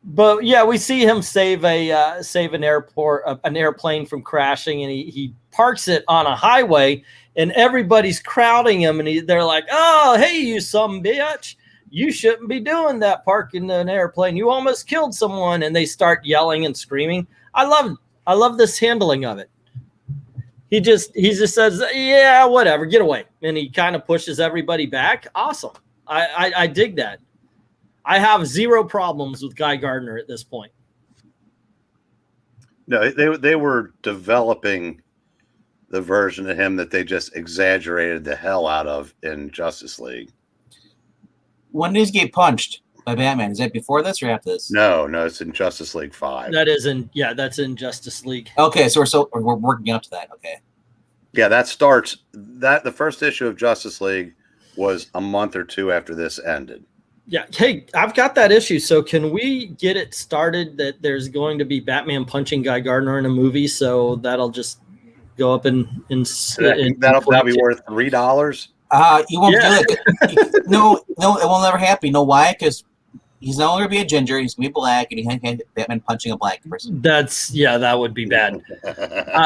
But yeah, we see him save an airplane from crashing, and he parks it on a highway, and everybody's crowding him, and they're like, "Oh, hey, you some bitch. You shouldn't be doing that, parking an airplane. You almost killed someone." And they start yelling and screaming. I love this handling of it. He just says, "Yeah, whatever, get away." And he kind of pushes everybody back. Awesome. I dig that. I have 0 problems with Guy Gardner at this point. No, they were developing the version of him that they just exaggerated the hell out of in Justice League. When did he get punched by Batman? Is that before this or after this? No, it's in Justice League 5. That's in Justice League. Okay, so we're working up to that. Okay. Yeah, the first issue of Justice League was a month or 2 after this ended. Yeah. Hey, I've got that issue. So can we get it started that there's going to be Batman punching Guy Gardner in a movie? So that'll just go up that'll be worth $3. You won't do it. No, it will never happen. You know why? Because he's no longer be a ginger. He's gonna be black, and he had Batman punching a black person. That would be bad.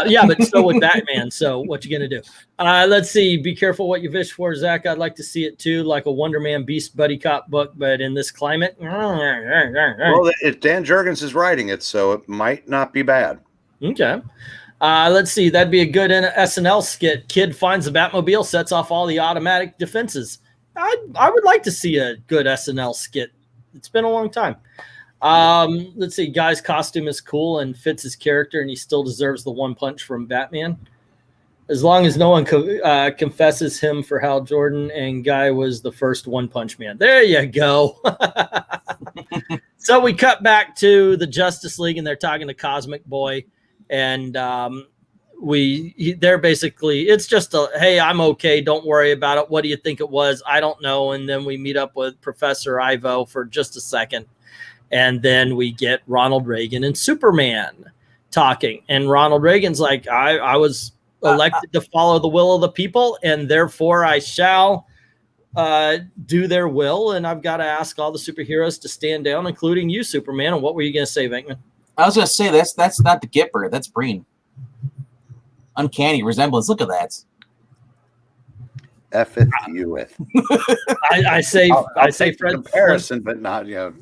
Yeah, but so would Batman. So what you gonna do? Let's see. Be careful what you wish for, Zach. I'd like to see it too, like a Wonder Man Beast buddy cop book, but in this climate. Well, Dan Jurgens is writing it, so it might not be bad. Okay. Let's see. That'd be a good SNL skit. Kid finds the Batmobile, sets off all the automatic defenses. I would like to see a good SNL skit. It's been a long time. Let's see. Guy's costume is cool and fits his character, and he still deserves the one punch from Batman. As long as no one confesses him for Hal Jordan, and Guy was the first One Punch Man. There you go. So we cut back to the Justice League, and they're talking to Cosmic Boy, and they're basically, it's just a, hey, I'm okay, don't worry about it. What do you think it was? I don't know. And then we meet up with Professor Ivo for just a second, and then we get Ronald Reagan and Superman talking, and Ronald Reagan's like, I was elected to follow the will of the people, and therefore I shall do their will, and I've got to ask all the superheroes to stand down, including you, Superman. And what were you going to say, Venkman? I was going to say that's not the Gipper, that's Breen. Uncanny resemblance. Look at that. F-eth you with. I say Fred comparison, but not, you know.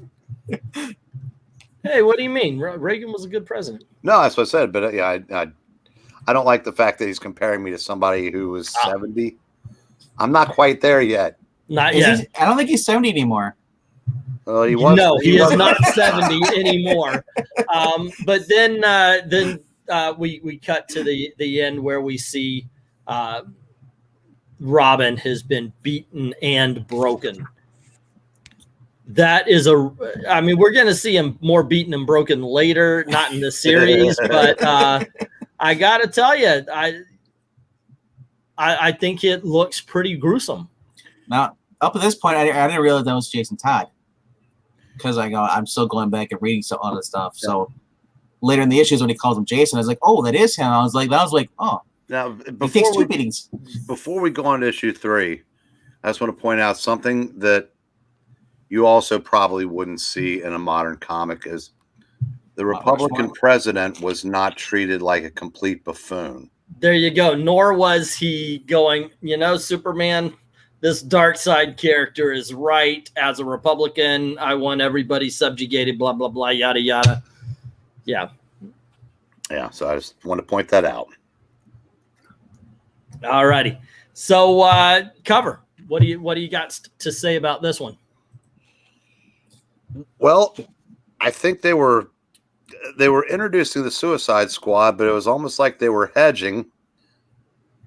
Hey, what do you mean? Reagan was a good president. No, that's what I said. But yeah, I don't like the fact that he's comparing me to somebody who was 70. I'm not quite there yet. Not yet. I don't think he's 70 anymore. Well, he was. No, he is not 70 anymore. But then we cut to the end where we see Robin has been beaten and broken. That is I mean, we're going to see him more beaten and broken later, not in the series, but I got to tell you, I think it looks pretty gruesome. Now, up at this point, I didn't realize that was Jason Todd, because I'm still going back and reading all this stuff. Yeah. So later in the issues, when he calls him Jason, I was like, oh, that is him. I was like, oh. Now, he takes two beatings. Before we go on to issue 3, I just want to point out something that you also probably wouldn't see in a modern comic is the Republican president was not treated like a complete buffoon. There you go. Nor was he going, Superman, this Darkseid character is right. As a Republican, I want everybody subjugated, blah, blah, blah, yada, yada. Yeah. Yeah, so I just want to point that out. All righty. So cover. What do you got to say about this one? Well, I think they were introducing the Suicide Squad, but it was almost like they were hedging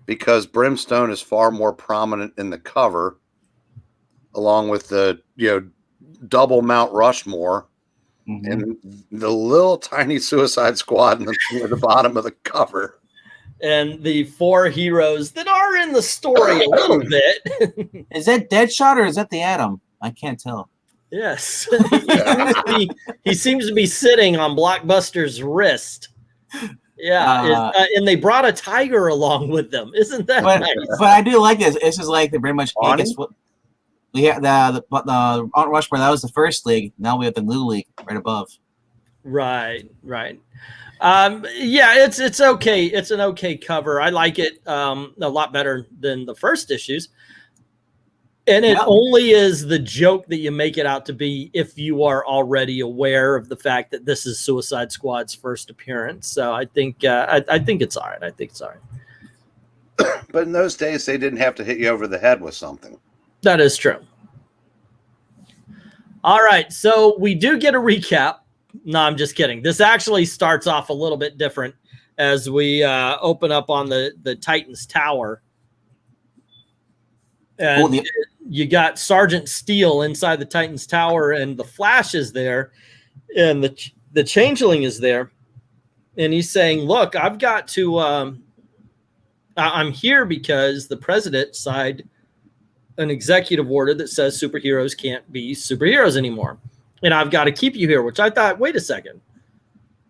because Brimstone is far more prominent in the cover, along with the double Mount Rushmore and the little tiny Suicide Squad in the bottom of the cover. And the 4 heroes that are in the story a little bit. Is that Deadshot or is that the Atom? I can't tell. Yes. he seems to be sitting on Blockbuster's wrist. Yeah. And they brought a tiger along with them. Isn't that nice? But I do like this. This is like they pretty much we have the Mount Rushmore. That was the first league. Now we have the new league right above. Right. Yeah, it's okay. It's an okay cover. I like it a lot better than the first issues. And it only is the joke that you make it out to be if you are already aware of the fact that this is Suicide Squad's first appearance. So I think I think it's all right. I think it's all right. But in those days, they didn't have to hit you over the head with something. That is true. All right, so we do get a recap. No, I'm just kidding. This actually starts off a little bit different as we open up on the Titans Tower. And you got Sergeant Steel inside the Titans Tower, and the Flash is there, and the Changeling is there, and he's saying, "Look, I've got to. I'm here because the president signed an executive order that says superheroes can't be superheroes anymore, and I've got to keep you here." Which I thought, wait a second,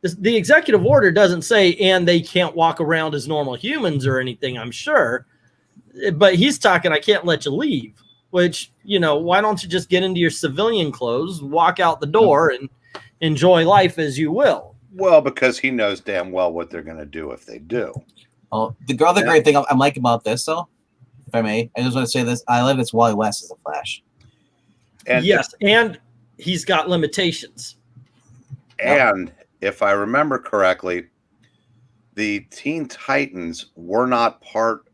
the executive order doesn't say, and they can't walk around as normal humans or anything. I'm sure. But he's talking, I can't let you leave, which, why don't you just get into your civilian clothes, walk out the door, and enjoy life as you will? Well, because he knows damn well what they're going to do if they do. Oh, the other great thing I like about this, though, if I may, I just want to say this. I love this Wally West as a Flash. And yes, and he's got limitations. And if I remember correctly, the Teen Titans were not part.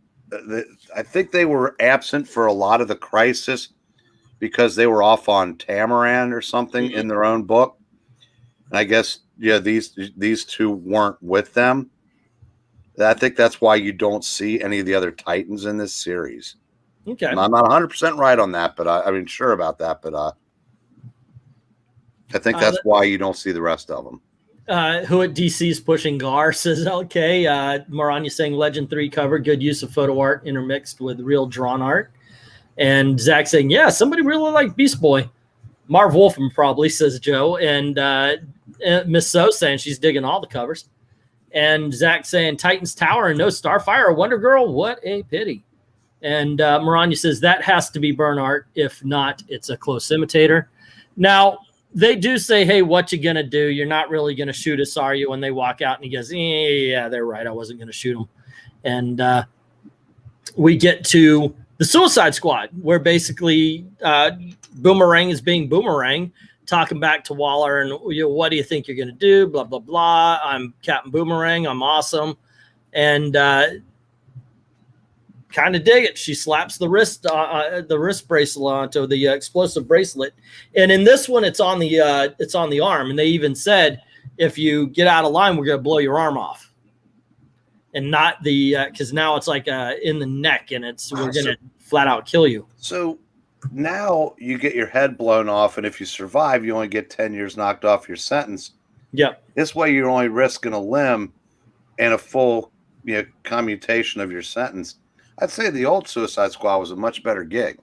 I think they were absent for a lot of the Crisis because they were off on Tamaran or something in their own book. And I guess these two weren't with them. I think that's why you don't see any of the other Titans in this series. Okay, and I'm not 100% right on that, but I mean sure about that, but I think that's why you don't see the rest of them. Who at DC's pushing GAR says, okay. Maranya saying Legend 3 cover, good use of photo art intermixed with real drawn art. And Zach saying, yeah, somebody really liked Beast Boy. Marv Wolfman probably, says Joe. And Miss So saying she's digging all the covers. And Zach saying Titans Tower and no Starfire or Wonder Girl. What a pity. And Maranya says that has to be burn art. If not, it's a close imitator. Now, they do say, hey, what you going to do? You're not really going to shoot us, are you? When they walk out and he goes, yeah, they're right. I wasn't going to shoot them. And we get to the Suicide Squad, where basically Boomerang is being Boomerang, talking back to Waller and, what do you think you're going to do? Blah, blah, blah. I'm Captain Boomerang. I'm awesome. And kind of dig it. She slaps the wrist bracelet onto the explosive bracelet, and in this one, it's on the arm. And they even said, if you get out of line, we're going to blow your arm off, and not the because now it's like in the neck, and we're going to flat out kill you. So now you get your head blown off, and if you survive, you only get 10 years knocked off your sentence. Yep. This way, you're only risking a limb and a full commutation of your sentence. I'd say the old Suicide Squad was a much better gig.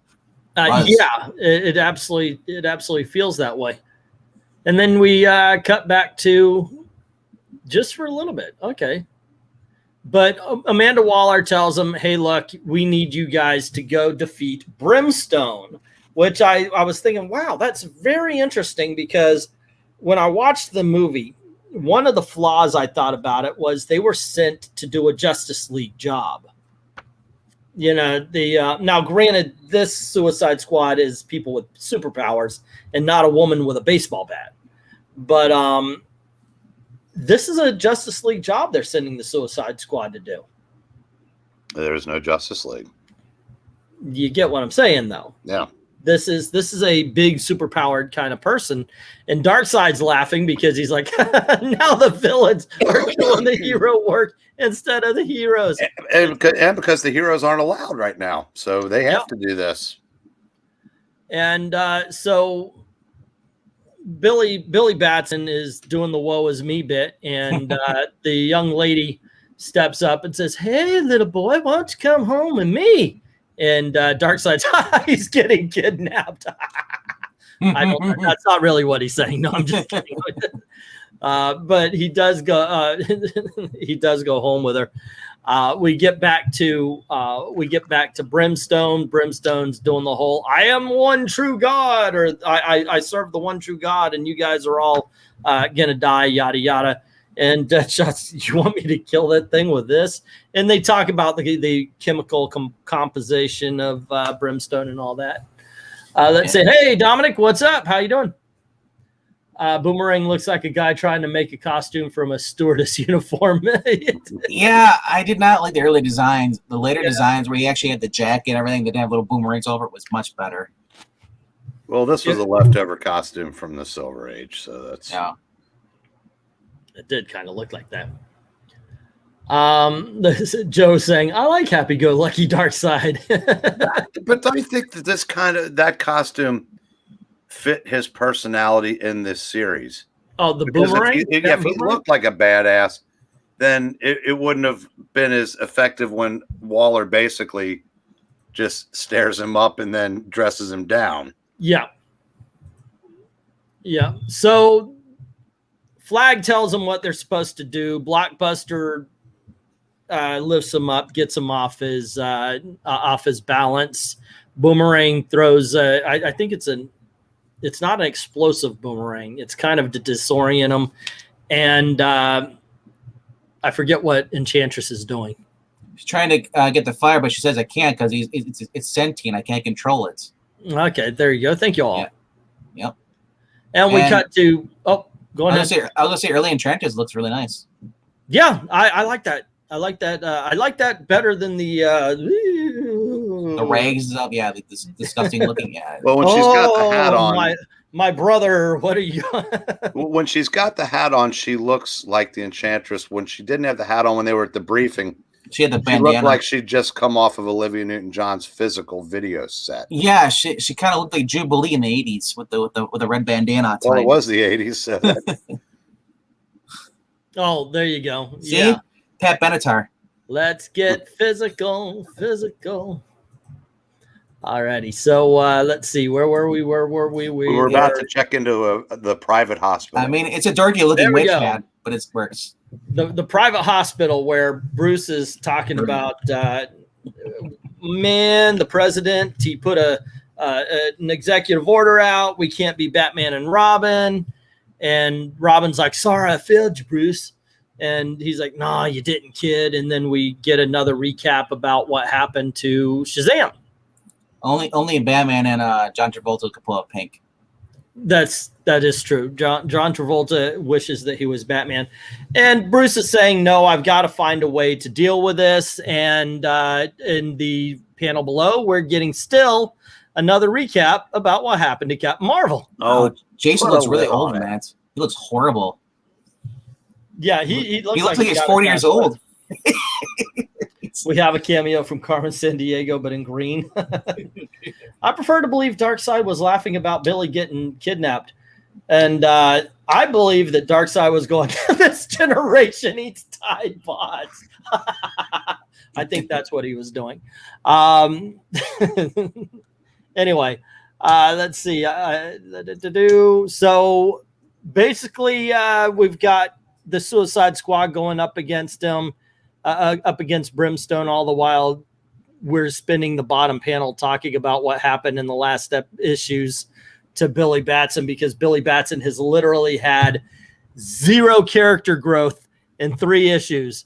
Yeah, it absolutely feels that way. And then we cut back to just for a little bit. Okay. But Amanda Waller tells them, hey, look, we need you guys to go defeat Brimstone, which I was thinking, wow, that's very interesting, because when I watched the movie, one of the flaws I thought about it was they were sent to do a Justice League job. Now granted, this Suicide Squad is people with superpowers and not a woman with a baseball bat. But this is a Justice League job they're sending the Suicide Squad to do. There is no Justice League. You get what I'm saying, though. Yeah. This is a big superpowered kind of person, and Darkseid's laughing because he's like, now the villains are doing the hero work instead of the heroes, and because the heroes aren't allowed right now, so they have to do this. And so Billy Batson is doing the woe is me bit, and the young lady steps up and says, hey, little boy, why don't you come home with me? And Darkseid's, he's getting kidnapped. That's not really what he's saying. No, I'm just kidding. But he does go. He does go home with her. We get back to Brimstone. Brimstone's doing the whole "I am one true God" or "I serve the one true God," and you guys are all gonna die. Yada yada. And Deathshot, you want me to kill that thing with this? And they talk about the chemical composition of Brimstone and all that. Let's say, hey, Dominic, what's up? How you doing? Boomerang looks like a guy trying to make a costume from a stewardess uniform. Yeah, I did not like the early designs. The later designs where he actually had the jacket and everything that didn't have little boomerangs over it was much better. Well, this was a leftover costume from the Silver Age, so that's... Yeah. It did kind of look like that. Joe saying, I like happy-go-lucky Darkseid. But don't you think that that costume fit his personality in this series? Oh, the Boomerang? If he looked like a badass, then it wouldn't have been as effective when Waller basically just stares him up and then dresses him down. Yeah. Yeah. So Flag tells them what they're supposed to do. Blockbuster lifts him up, gets him off his balance. Boomerang throws. I think it's not an explosive boomerang. It's kind of to disorient him. And I forget what Enchantress is doing. She's trying to get the fire, but she says I can't because it's sentient. I can't control it. Okay, there you go. Thank you all. Yeah. Yep. And we cut to. Oh. Go ahead. I was gonna say early Enchantress looks really nice. Yeah, I like that. I like that. I like that better than the rags and stuff. Yeah, this disgusting looking. Yeah. Well, when she's got the hat on, my brother, what are you? when she's got the hat on, she looks like the Enchantress. When she didn't have the hat on, when they were at the briefing, she had the bandana. She looked like she'd just come off of Olivia Newton-John's physical video set. Yeah, she kind of looked like Jubilee in the '80s with the red bandana. Well, it was the '80s. So oh, there you go. See? Yeah. Pat Benatar. Let's get physical. Alrighty, so let's see. Where were we? We were about to check into the private hospital. I mean, it's a dorky looking witch hat, but it works. The private hospital where Bruce is talking about, man, the president, he put an executive order out. We can't be Batman and Robin. And Robin's like, sorry, I failed you, Bruce. And he's like, nah, you didn't, kid. And then we get another recap about what happened to Shazam. Only Batman and John Travolta could pull up pink. That is true. John Travolta wishes that he was Batman, and Bruce is saying, "No, I've got to find a way to deal with this." And in the panel below, we're getting still another recap about what happened to Captain Marvel. Oh, Jason looks really old, man. He looks horrible. Yeah, he looks like he's 40 years old. We have a cameo from Carmen Sandiego, but in green. I prefer to believe Darkseid was laughing about Billy getting kidnapped. And I believe that Darkseid was going, this generation eats Tide Pods. I think that's what he was doing. Anyway, let's see. So basically, we've got the Suicide Squad going up against him. Up against Brimstone, all the while we're spinning the bottom panel talking about what happened in the last issues to Billy Batson, because Billy Batson has literally had 0 character growth in 3 issues.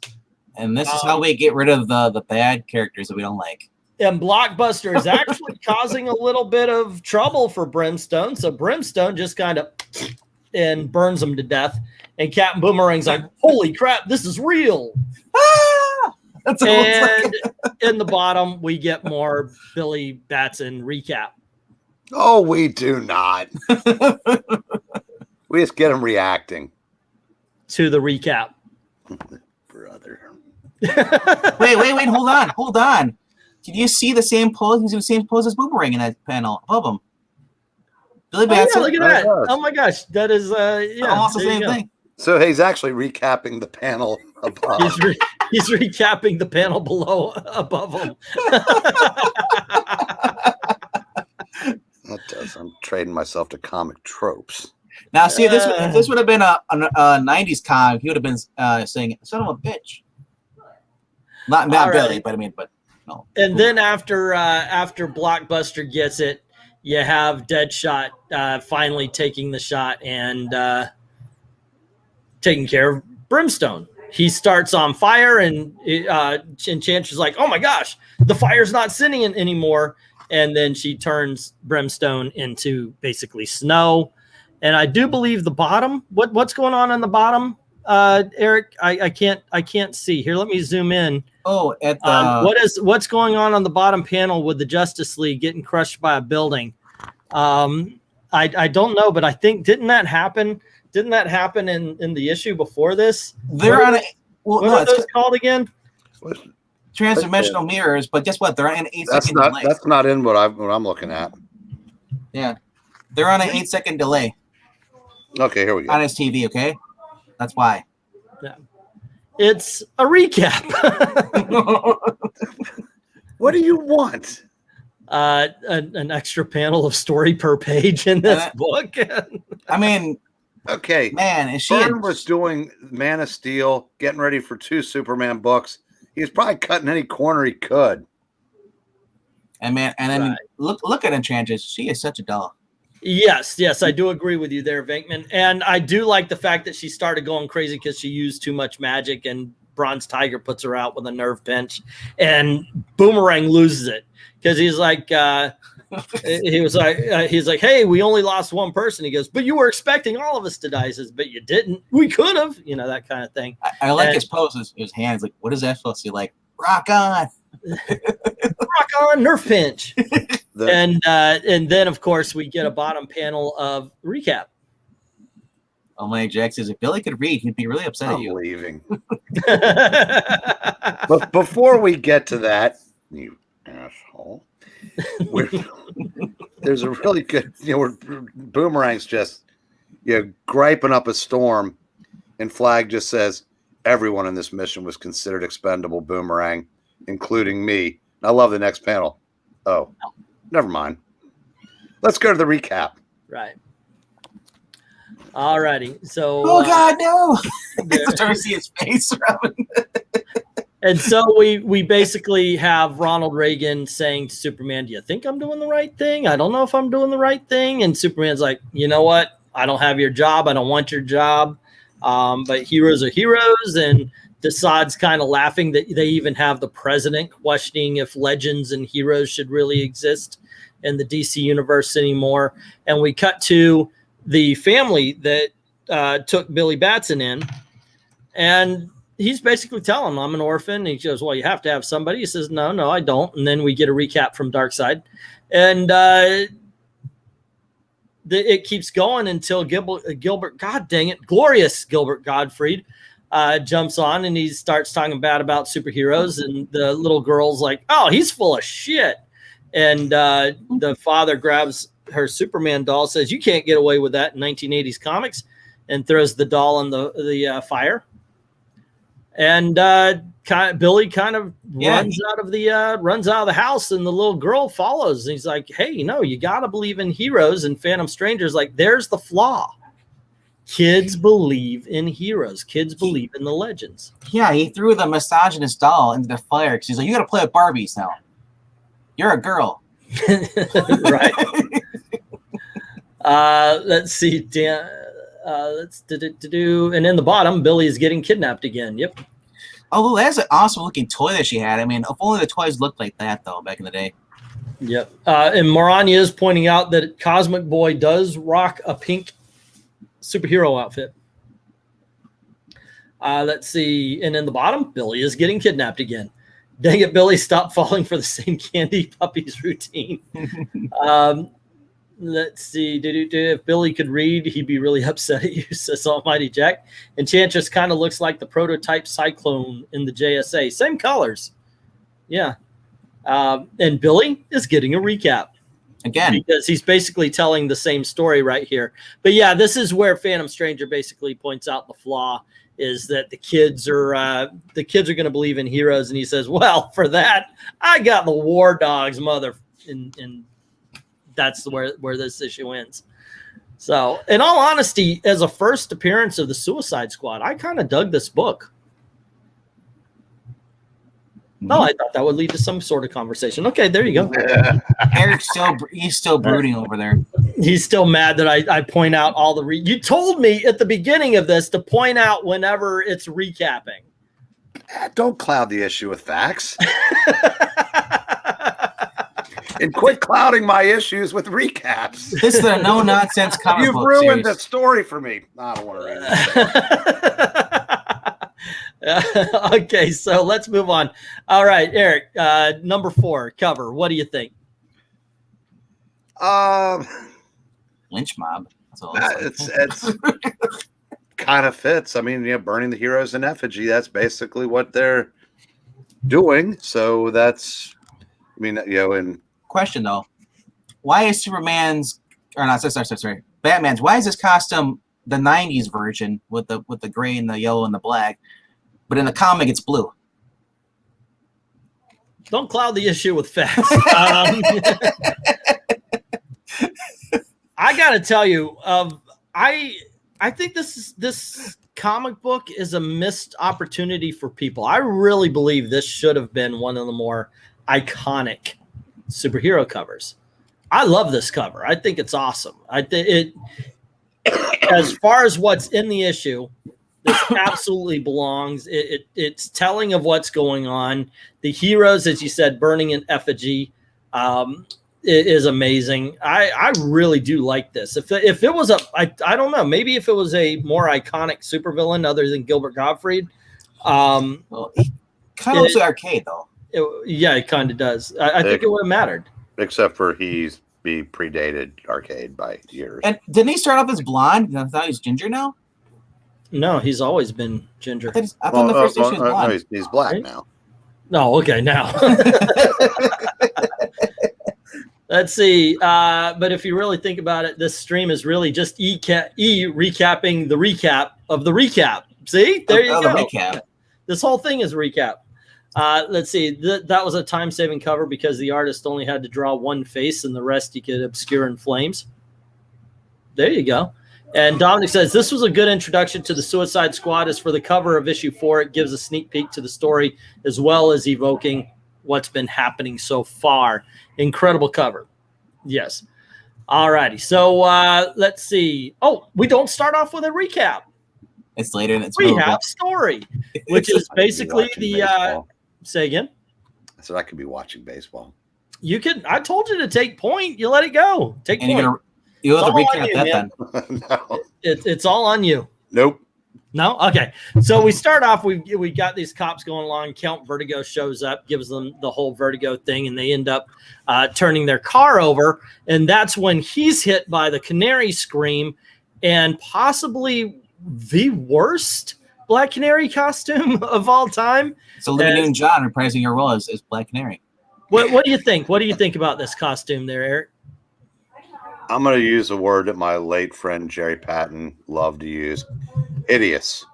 And this is how we get rid of the bad characters that we don't like. And Blockbuster is actually causing a little bit of trouble for Brimstone. So Brimstone just kind of and burns him to death. And Captain Boomerang's like, holy crap, this is real. And in the bottom, we get more Billy Batson recap. Oh, we do not. We just get him reacting to the recap. Brother. Wait, hold on. Did you see the same pose? He's the same pose as Boomerang in that panel above him. Billy Batson. Yeah, look at that. Oh my gosh. That is almost the same thing. So he's actually recapping the panel above. He's recapping the panel below, above him. That does. I'm trading myself to comic tropes. Now, see, if this would have been a 90s comic, he would have been saying, son of a bitch. Not Billy, but no. And then after Blockbuster gets it, you have Deadshot finally taking the shot and taking care of Brimstone. He starts on fire, and Enchantress's like, oh my gosh, the fire's not sitting anymore. And then she turns Brimstone into basically snow. And I do believe the bottom, what's going on the bottom, Eric? I can't see. Here, let me zoom in. Oh, at the what's going on the bottom panel with the Justice League getting crushed by a building? I don't know, but I think didn't that happen in the issue before this? They're on what are those called again? Transdimensional mirrors, but guess what? They're on an 8-second delay. That's not in what I'm looking at. Yeah, they're on an 8-second delay. Okay, here we go. On his TV, okay? That's why. Yeah. It's a recap. What do you want? An extra panel of story per page in this book. I mean, okay, man, is she was doing Man of Steel, getting ready for 2 Superman books. He was probably cutting any corner he could. And then look at Enchantress. She is such a doll. Yes, I do agree with you there, Venkman. And I do like the fact that she started going crazy because she used too much magic, and Bronze Tiger puts her out with a nerve pinch, and Boomerang loses it because he's like, He was like, he's like, hey, we only lost one person. He goes, but you were expecting all of us to die. He says, but you didn't. We could have, that kind of thing. I like his pose. His hands, like, what is that supposed to be like? Rock on. Rock on, nerf pinch. And then, of course, we get a bottom panel of recap. Oh my, Jack says, if Billy could read, he'd be really upset at you. Leaving. But before we get to that, you asshole, there's a really good, Boomerang's just, griping up a storm, and Flag just says, everyone in this mission was considered expendable, Boomerang, including me. I love the next panel. Oh, never mind. Let's go to the recap. Right. All righty. So. Oh God, no! I'm trying to see his face, Robin. And so we basically have Ronald Reagan saying to Superman, "Do you think I'm doing the right thing? I don't know if I'm doing the right thing." And Superman's like, "You know what? I don't have your job. I don't want your job. But heroes are heroes." And Dassad's kind of laughing that they even have the president questioning if legends and heroes should really exist in the DC universe anymore. And we cut to the family that took Billy Batson in, and he's basically telling them, I'm an orphan. And he goes, well, you have to have somebody. He says, no, I don't. And then we get a recap from Darkseid. And it keeps going until Gilbert, God dang it, glorious Gilbert Gottfried jumps on, and he starts talking bad about superheroes. And the little girl's like, oh, he's full of shit. And the father grabs her Superman doll, says, you can't get away with that in 1980s comics, and throws the doll in the fire. And Billy kind of runs out of the house, and the little girl follows. And he's like, hey, you got to believe in heroes. And Phantom Stranger's like, there's the flaw. Kids believe in heroes. Kids believe in the legends. Yeah, he threw the misogynist doll into the fire because he's like, you got to play with Barbies now. You're a girl. Right. Let's see. Let's do. And in the bottom, Billy is getting kidnapped again. Yep. Oh, that's an awesome looking toy that she had. I mean, if only the toys looked like that though back in the day. Yep. And Morania is pointing out that Cosmic Boy does rock a pink superhero outfit. Let's see. And in the bottom, Billy is getting kidnapped again. Dang it, Billy, stop falling for the same candy puppies routine. Let's see. If Billy could read, he'd be really upset at you, says Almighty Jack. Enchantress kind of looks like the prototype Cyclone in the JSA. Same colors. Yeah. And Billy is getting a recap. Again. Because he's basically telling the same story right here. But yeah, this is where Phantom Stranger basically points out the flaw, is that the kids are going to believe in heroes. And he says, well, for that, I got the War Dogs, mother. And that's where this issue ends. So, in all honesty, as a first appearance of the Suicide Squad, I kind of dug this book. No, I thought that would lead to some sort of conversation. Okay, there you go. Eric's still brooding over there. He's still mad that I point out all the you told me at the beginning of this to point out whenever it's recapping. Don't cloud the issue with facts. And quit clouding my issues with recaps. This is a no-nonsense comic You've book ruined series. the story for me. I don't want to read it. Okay, so let's move on. All right, Eric, number 4, cover. What do you think? Lynch mob. That's all it's kind of fits. I mean, burning the heroes in effigy. That's basically what they're doing. So that's, and question though, why is Batman's, why is his costume the 90s version with the gray and the yellow and the black, but in the comic it's blue? Don't cloud the issue with facts. I gotta tell you, I think this comic book is a missed opportunity for people. I really believe this should have been one of the more iconic superhero covers. I love this cover. I think it's awesome. I think it, as far as what's in the issue, this absolutely belongs. It's telling of what's going on. The heroes, as you said, burning in effigy. is amazing. I really do like this. If it was I don't know, maybe if it was a more iconic supervillain other than Gilbert Gottfried. Well, he kind of looks like Arcade though. Yeah, it kind of does. I think it would have mattered. Except for he predated Arcade by years. And didn't he start off as blonde? I thought he's ginger now. No, he's always been ginger. I thought in the first issue he was blonde. No, he's black right? now. No, okay, now. Let's see. But if you really think about it, this stream is really just recapping the recap of the recap. See? There you go. The recap. This whole thing is a recap. Let's see. That was a time-saving cover because the artist only had to draw one face and the rest he could obscure in flames. There you go. And Dominic says, this was a good introduction to the Suicide Squad. As for the cover of issue 4, it gives a sneak peek to the story as well as evoking what's been happening so far. Incredible cover. Yes. All righty. So let's see. Oh, we don't start off with a recap. It's later and it's we have story, which is basically the say again. I said I could be watching baseball. You can. I told you to take point. You let it go. Take and point. You have to recap that then. No. It's all on you. Nope. No? Okay. So we start off, we got these cops going along. Count Vertigo shows up, gives them the whole Vertigo thing, and they end up turning their car over. And that's when he's hit by the Canary Scream and possibly the worst Black Canary costume of all time. So Olivia Newton-John reprising your role as Black Canary. What do you think? What do you think about this costume there, Eric? I'm going to use a word that my late friend Jerry Patton loved to use. Hideous.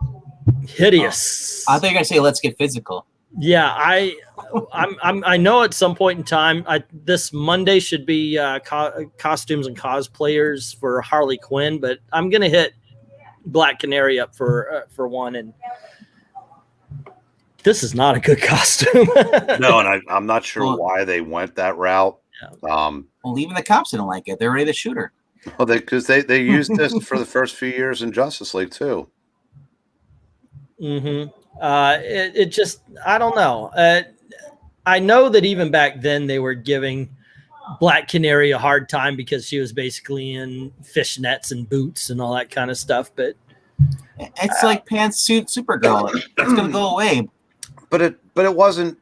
Hideous. I think you're going to say, let's get physical. Yeah, I know at some point in time, this Monday should be costumes and cosplayers for Harley Quinn, but I'm going to hit Black Canary up for one. And this is not a good costume. No, and I'm not sure why they went that route. Well, even the cops didn't like it. They're ready to shoot her. Well, because they used this for the first few years in Justice League too. Mm-hmm. It just, I don't know. I know that even back then they were giving Black Canary a hard time because she was basically in fishnets and boots and all that kind of stuff. But it's like pantsuit Supergirl. It's gonna go away. But it wasn't.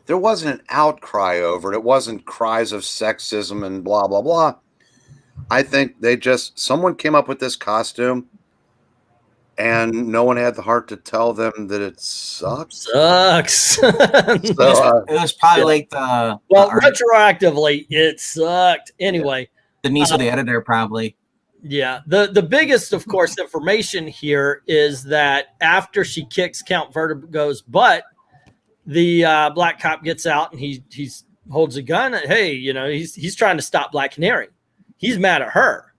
There wasn't an outcry over it. It wasn't cries of sexism and blah, blah, blah. I think someone came up with this costume and no one had the heart to tell them that it sucks. Sucks. It was probably like the... Well, retroactively, it sucked. Anyway. The niece of the editor, probably. Yeah. The biggest, of course, information here is that after she kicks Count Vertigo's butt, the black cop gets out and he holds a gun. Hey, he's trying to stop Black Canary. He's mad at her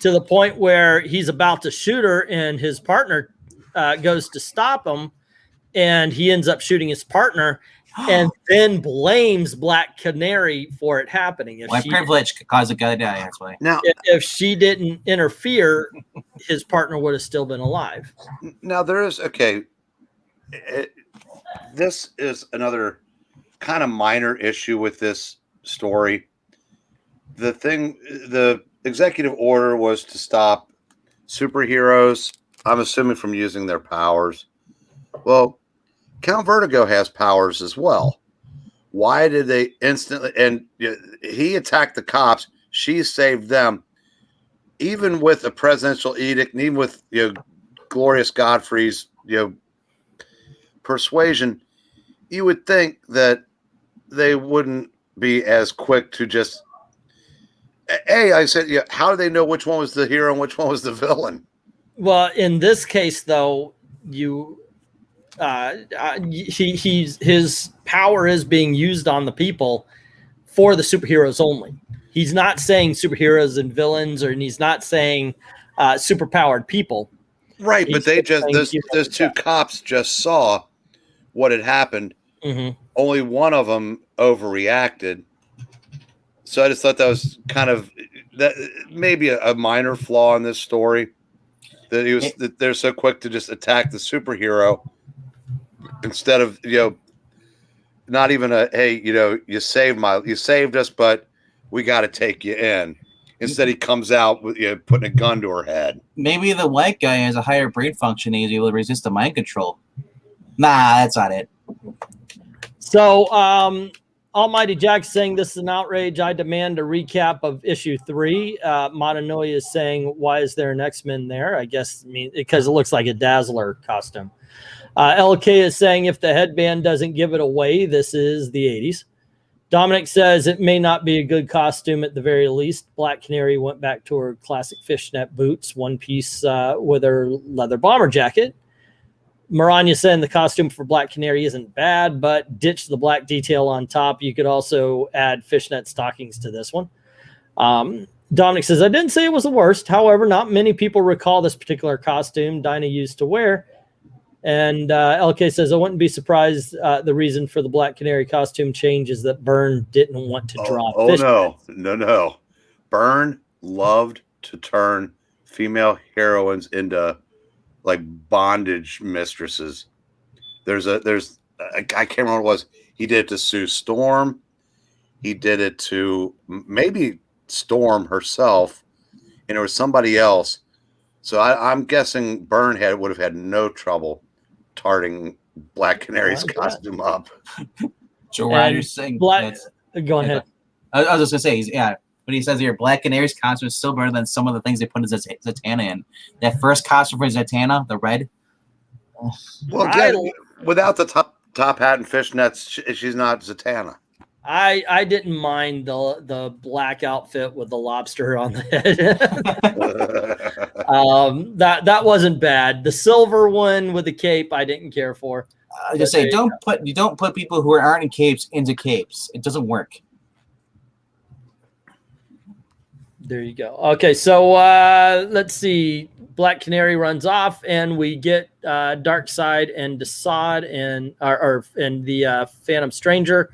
to the point where he's about to shoot her, and his partner goes to stop him, and he ends up shooting his partner, and then blames Black Canary for it happening. My privilege caused a guy to die. That's why. Now, if she didn't interfere, his partner would have still been alive. Now there is this is another kind of minor issue with this story. The executive order was to stop superheroes, I'm assuming, from using their powers. Well, Count Vertigo has powers as well. Why did they instantly? And he attacked the cops. She saved them. Even with a presidential edict, and even with Glorious Godfrey's persuasion, you would think that they wouldn't be as quick to just. I said, how do they know which one was the hero and which one was the villain? Well, in this case, though, his power is being used on the people for the superheroes only. He's not saying superheroes and villains, and he's not saying superpowered people. Right, but those two cops just saw what had happened. Mm-hmm. Only one of them overreacted. So I just thought that was kind of maybe a minor flaw in this story, that they're so quick to just attack the superhero instead of not even you saved us, but we got to take you in. Instead, he comes out with putting a gun to her head. Maybe the white guy has a higher brain function. He's able to resist the mind control. Nah, that's not it. So, Almighty Jack saying this is an outrage. I demand a recap of issue 3. Mononoy is saying, why is there an X-Men there? I guess because it looks like a Dazzler costume. LK is saying if the headband doesn't give it away, this is the 80s. Dominic says it may not be a good costume at the very least. Black Canary went back to her classic fishnet boots, one piece with her leather bomber jacket. Maranya saying the costume for Black Canary isn't bad, but ditch the black detail on top. You could also add fishnet stockings to this one. Dominic says, I didn't say it was the worst. However, not many people recall this particular costume Dinah used to wear. And LK says, I wouldn't be surprised the reason for the Black Canary costume change is that Byrne didn't want to draw no. Byrne loved to turn female heroines into like bondage mistresses. I can't remember what it was. He did it to Sue Storm. He did it to maybe Storm herself, and there was somebody else. So I'm guessing Byrne would have had no trouble tarting Black Canary's costume up. Joe Ryder's saying, go ahead. I was just gonna say, but he says here, Black Canary's costume is still better than some of the things they put Zatanna in. That first costume for Zatanna, the red. Well, again, without the top hat and fishnets, she's not Zatanna. I didn't mind the black outfit with the lobster on the head. That wasn't bad. The silver one with the cape I didn't care for. I just say don't put people who aren't in capes into capes. It doesn't work. There you go. Okay, so let's see. Black Canary runs off, and we get Darkseid and Desaad and the Phantom Stranger.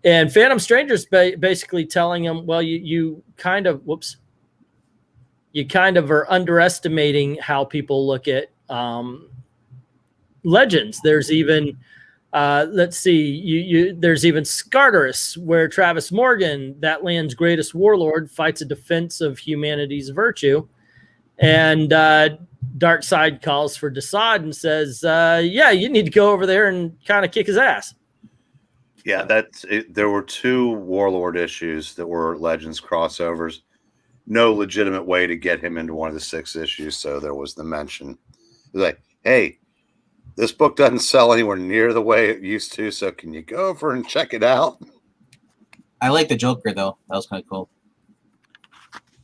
And Phantom Stranger's basically telling him, well, you kind of are underestimating how people look at legends. There's even let's see, there's even Scarterus, where Travis Morgan, that land's greatest warlord, fights a defense of humanity's virtue. And Darkseid calls for Desaad and says, yeah, you need to go over there and kind of kick his ass. Yeah, that's it. There were 2 Warlord issues that were Legends crossovers. No legitimate way to get him into one of the 6 issues, so there was the mention. It was like, hey, this book doesn't sell anywhere near the way it used to, so can you go over and check it out? I like the Joker, though. That was kind of cool.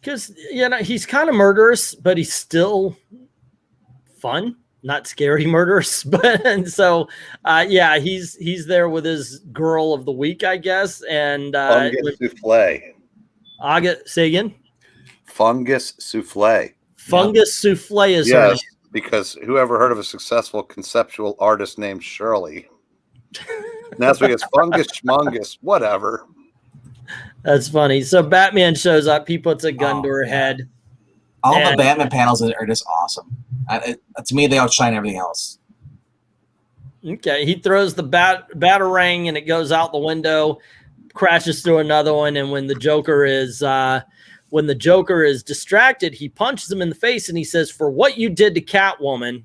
Because, he's kind of murderous, but he's still fun. Not scary murderous, and so he's there with his girl of the week, I guess. And Fungus Souffle. Say again. Fungus Souffle. Fungus Souffle is yes, because whoever heard of a successful conceptual artist named Shirley? And that's because Fungus Schmungus, whatever. That's funny. So Batman shows up. He puts a gun to her head. All the Batman panels are just awesome. To me, they outshine everything else. Okay, he throws the batarang and it goes out the window, crashes through another one, and when the Joker is distracted, he punches him in the face and he says, "For what you did to Catwoman."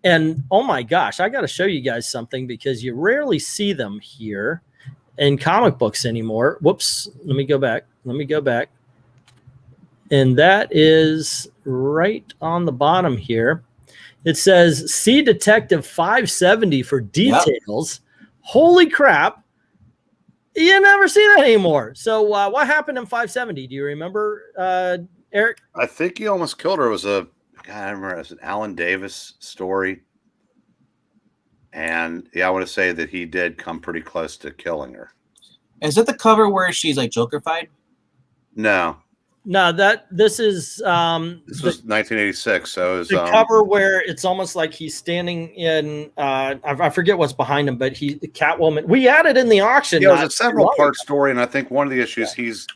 And oh my gosh, I got to show you guys something because you rarely see them here in comic books anymore. Whoops, let me go back. And that is right on the bottom here. It says, see Detective 570 for details. Yep. Holy crap. You never see that anymore. So what happened in 570? Do you remember, Eric? I think he almost killed her. It was I remember it was an Alan Davis story. And I want to say that he did come pretty close to killing her. Is it the cover where she's like Joker-fied? No. No, this is this was 1986. So it was the cover where it's almost like he's standing in I forget what's behind him, but the Catwoman. We had it in the auction. Yeah, it was a several part story, and I think one of the issues he's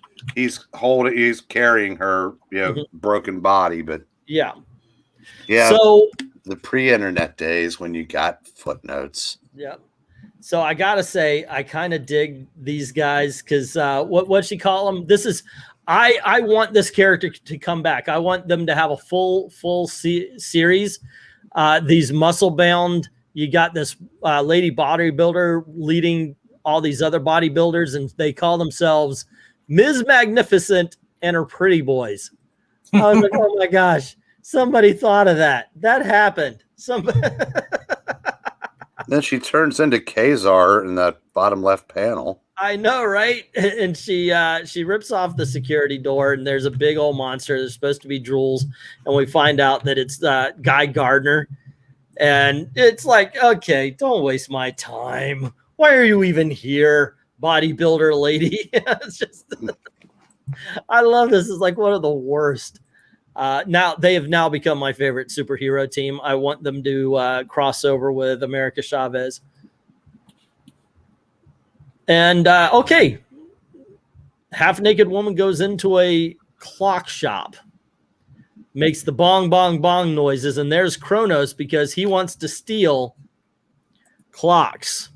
carrying her broken body, but yeah. So the pre-internet days when you got footnotes. Yeah. So I gotta say, I kind of dig these guys because what she call them? This is I want this character to come back. I want them to have a full series. These muscle bound. You got this lady bodybuilder leading all these other bodybuilders, and they call themselves Ms. Magnificent and her pretty boys. I was like, oh my gosh, somebody thought of that. That happened. Somebody. Then she turns into Kazar in that bottom left panel. I know, right? And she rips off the security door, and there's a big old monster. There's supposed to be Jules, and we find out that it's Guy Gardner. And it's like, okay, don't waste my time. Why are you even here, bodybuilder lady? It's just, I love this. It's like one of the worst. Now they have now become my favorite superhero team. I want them to cross over with America Chavez. And okay, half-naked woman goes into a clock shop, makes the bong bong bong noises, and there's Kronos because he wants to steal clocks.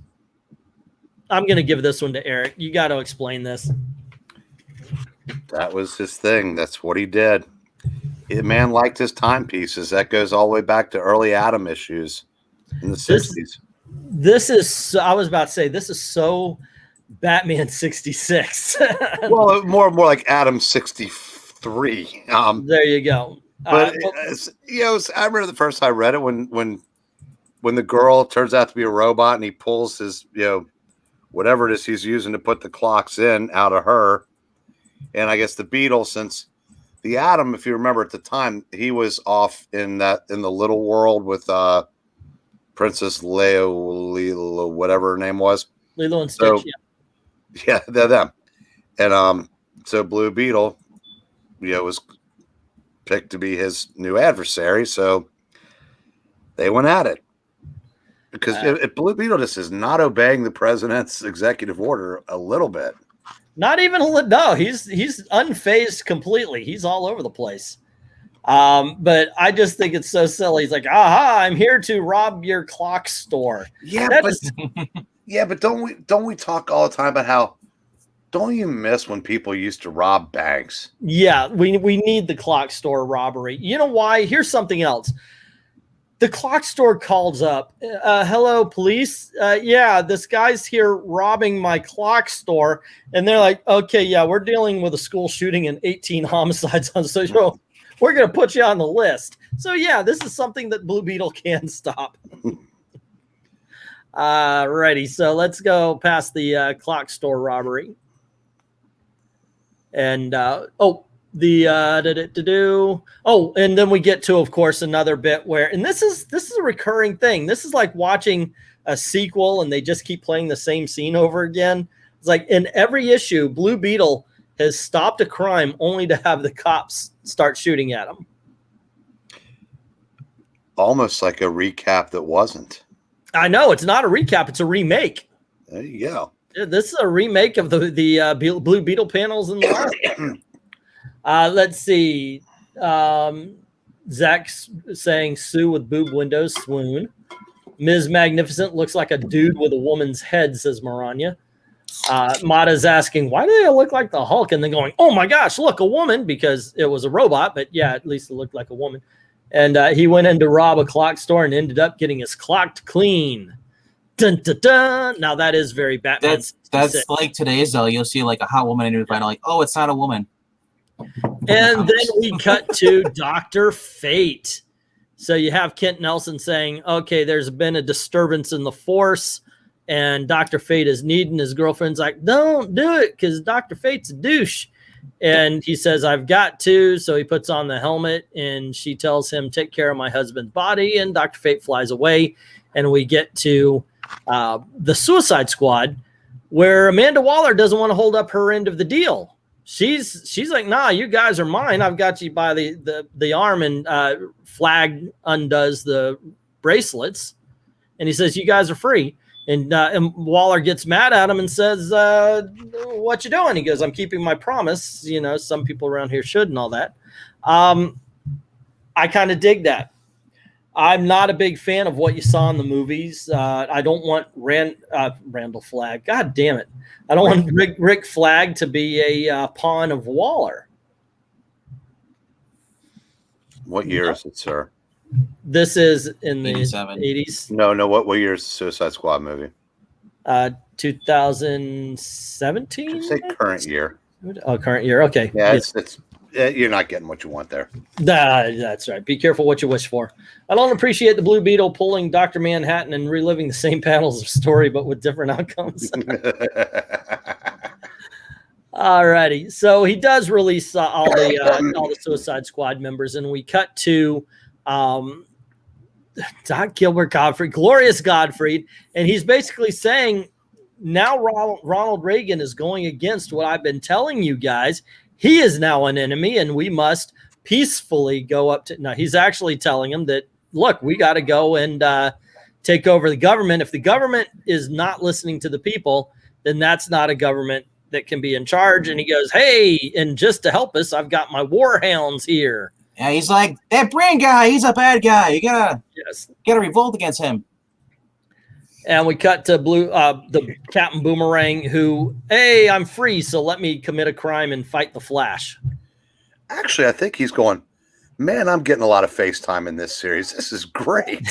I'm gonna give this one to Eric. You got to explain this. That was his thing. That's what he did. The man liked his timepieces. That goes all the way back to early Atom issues in the 60s. This is, I was about to say, this is so Batman 66. Well, more like Atom 63. There you go. But you know, I remember the first time I read it when the girl turns out to be a robot and he pulls his, you know, whatever it is he's using to put the clocks in out of her. And I guess the Beetle, since the Atom, if you remember at the time, he was off in the little world with Princess Lilo, whatever her name was. Lilo and Stitch, so, yeah, they're them. And so Blue Beetle, you know, was picked to be his new adversary. So they went at it. Because if Blue Beetle just is not obeying the president's executive order a little bit. Not even no, he's unfazed completely. He's all over the place. But I just think it's so silly. He's like, aha, I'm here to rob your clock store. Yeah, but don't we talk all the time about how don't you miss when people used to rob banks? Yeah, we need the clock store robbery. You know why? Here's something else. The clock store calls up. Hello, police. Yeah, this guy's here robbing my clock store. And they're like, okay, yeah, we're dealing with a school shooting and 18 homicides on social. We're going to put you on the list. So, yeah, this is something that Blue Beetle can stop. Righty. So let's go past the clock store robbery. And, and then we get to, of course, another bit where, and this is a recurring thing. This is like watching a sequel and they just keep playing the same scene over again. It's like in every issue, Blue Beetle has stopped a crime only to have the cops start shooting at him. Almost like a recap that wasn't. I know, it's not a recap, it's a remake. There you go. This is a remake of the Blue Beetle panels in the last. Let's see. Zach's saying Sue with boob windows, swoon. Ms. Magnificent looks like a dude with a woman's head, says Maranya. Mata's asking, why do they look like the Hulk? And then going, oh my gosh, look, a woman, because it was a robot, but yeah, at least it looked like a woman. And he went in to rob a clock store and ended up getting his clocked clean. Dun, dun, dun. Now that is very Batman. That's like today's, though. You'll see like a hot woman and you find out like, oh, it's not a woman. And then we cut to Dr. Fate. So you have Kent Nelson saying, okay, there's been a disturbance in the force, and Dr. Fate is needing his girlfriend's like, don't do it because Dr. Fate's a douche. And he says, I've got to. So he puts on the helmet and she tells him, take care of my husband's body. And Dr. Fate flies away. And we get to the Suicide Squad, where Amanda Waller doesn't want to hold up her end of the deal. She's like, nah, you guys are mine. I've got you by the arm, and Flag undoes the bracelets. And he says, you guys are free. And Waller gets mad at him and says, what you doing? He goes, I'm keeping my promise. You know, some people around here should and all that. I kind of dig that. I'm not a big fan of what you saw in the movies. I don't want Randall Flagg. God damn it. I don't want Rick Flagg to be a pawn of Waller. What year is it, sir? This is in the 87. 80s. No. What year is the Suicide Squad movie? 2017. Say current year. Oh, current year. Okay. Yeah, it's you're not getting what you want there. That's right. Be careful what you wish for. I don't appreciate the Blue Beetle pulling Dr. Manhattan and reliving the same panels of story, but with different outcomes. Alrighty. So he does release all the Suicide Squad members, and we cut to Doc Gilbert Gottfried, Glorious Gottfried, and he's basically saying, now Ronald Reagan is going against what I've been telling you guys. He is now an enemy, and we must peacefully go up to. Now, he's actually telling him that, look, we got to go and take over the government. If the government is not listening to the people, then that's not a government that can be in charge. And he goes, hey, and just to help us, I've got my war hounds here. Yeah, he's like, that Brain guy, he's a bad guy. You gotta revolt against him. And we cut to the Captain Boomerang, who, hey, I'm free, so let me commit a crime and fight the Flash. Actually, I think he's going, man, I'm getting a lot of FaceTime in this series. This is great.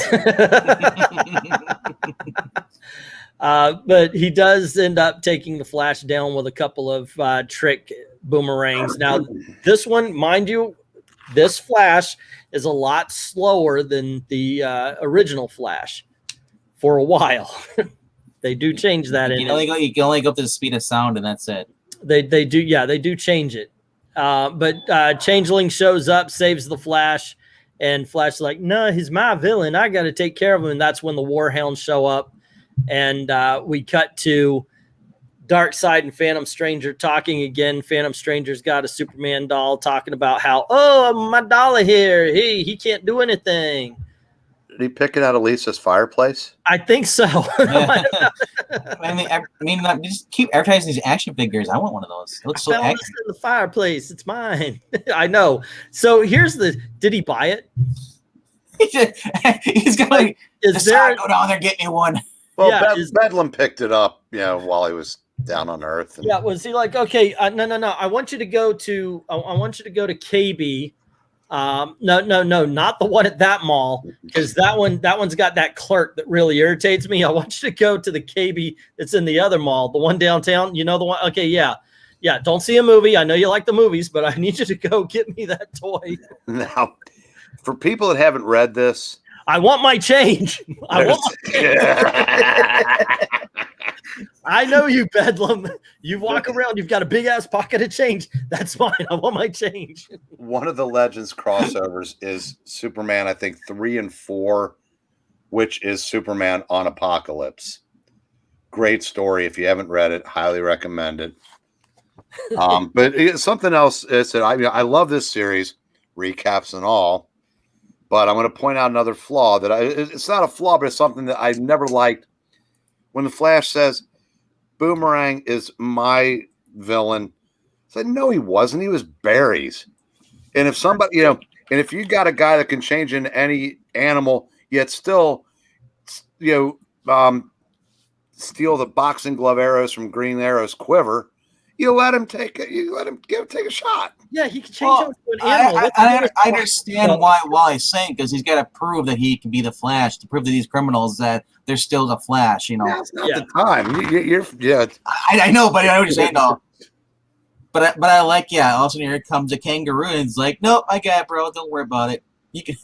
But he does end up taking the Flash down with a couple of trick boomerangs. Now, this one, mind you, this Flash is a lot slower than the original Flash. For a while. They do change that. You can only go up to the speed of sound, and that's it. They do change it. But Changeling shows up, saves the Flash, and Flash's like, no, he's my villain. I got to take care of him. And that's when the Warhounds show up. And we cut to Darkseid and Phantom Stranger talking again. Phantom Stranger's got a Superman doll talking about how, oh, my dollar here. He can't do anything. Did he pick it out of Lisa's fireplace? I think so. I mean, just keep advertising these action figures. I want one of those. It looks so in the fireplace. It's mine. I know. So here's did he buy it? He's got like, go down there, get me one. Well, yeah, Bedlam picked it up, while he was down on Earth. Yeah, was he like, okay, no. I want you to go to KB. No, not the one at that mall, because that one's got that clerk that really irritates me. I want you to go to the KB that's in the other mall, the one downtown. You know the one? Okay, yeah. Don't see a movie. I know you like the movies, but I need you to go get me that toy. Now, for people that haven't read this, I want my change. I know you, Bedlam. You walk around, you've got a big ass pocket of change. That's fine. I want my change. One of the Legends crossovers is Superman, I think 3 and 4, which is Superman on Apocalypse. Great story. If you haven't read it, highly recommend it. But something else is that I love this series, recaps and all, but I'm going to point out another flaw that it's not a flaw, but it's something that I never liked. When the Flash says, Boomerang is my villain, I said, no, he wasn't. He was Barry's. And if somebody, and if you got a guy that can change into any animal, yet still, steal the boxing glove arrows from Green Arrow's quiver, you let him take a shot. Yeah, he can change into an animal. I understand why he's saying, because he's got to prove that he can be the Flash, to prove to these criminals that they're still the Flash. Yeah, it's not the time. I know, but I know what you're saying, though. But I like, all of a sudden here comes a kangaroo, and it's like, nope, I got it, bro. Don't worry about it. You can.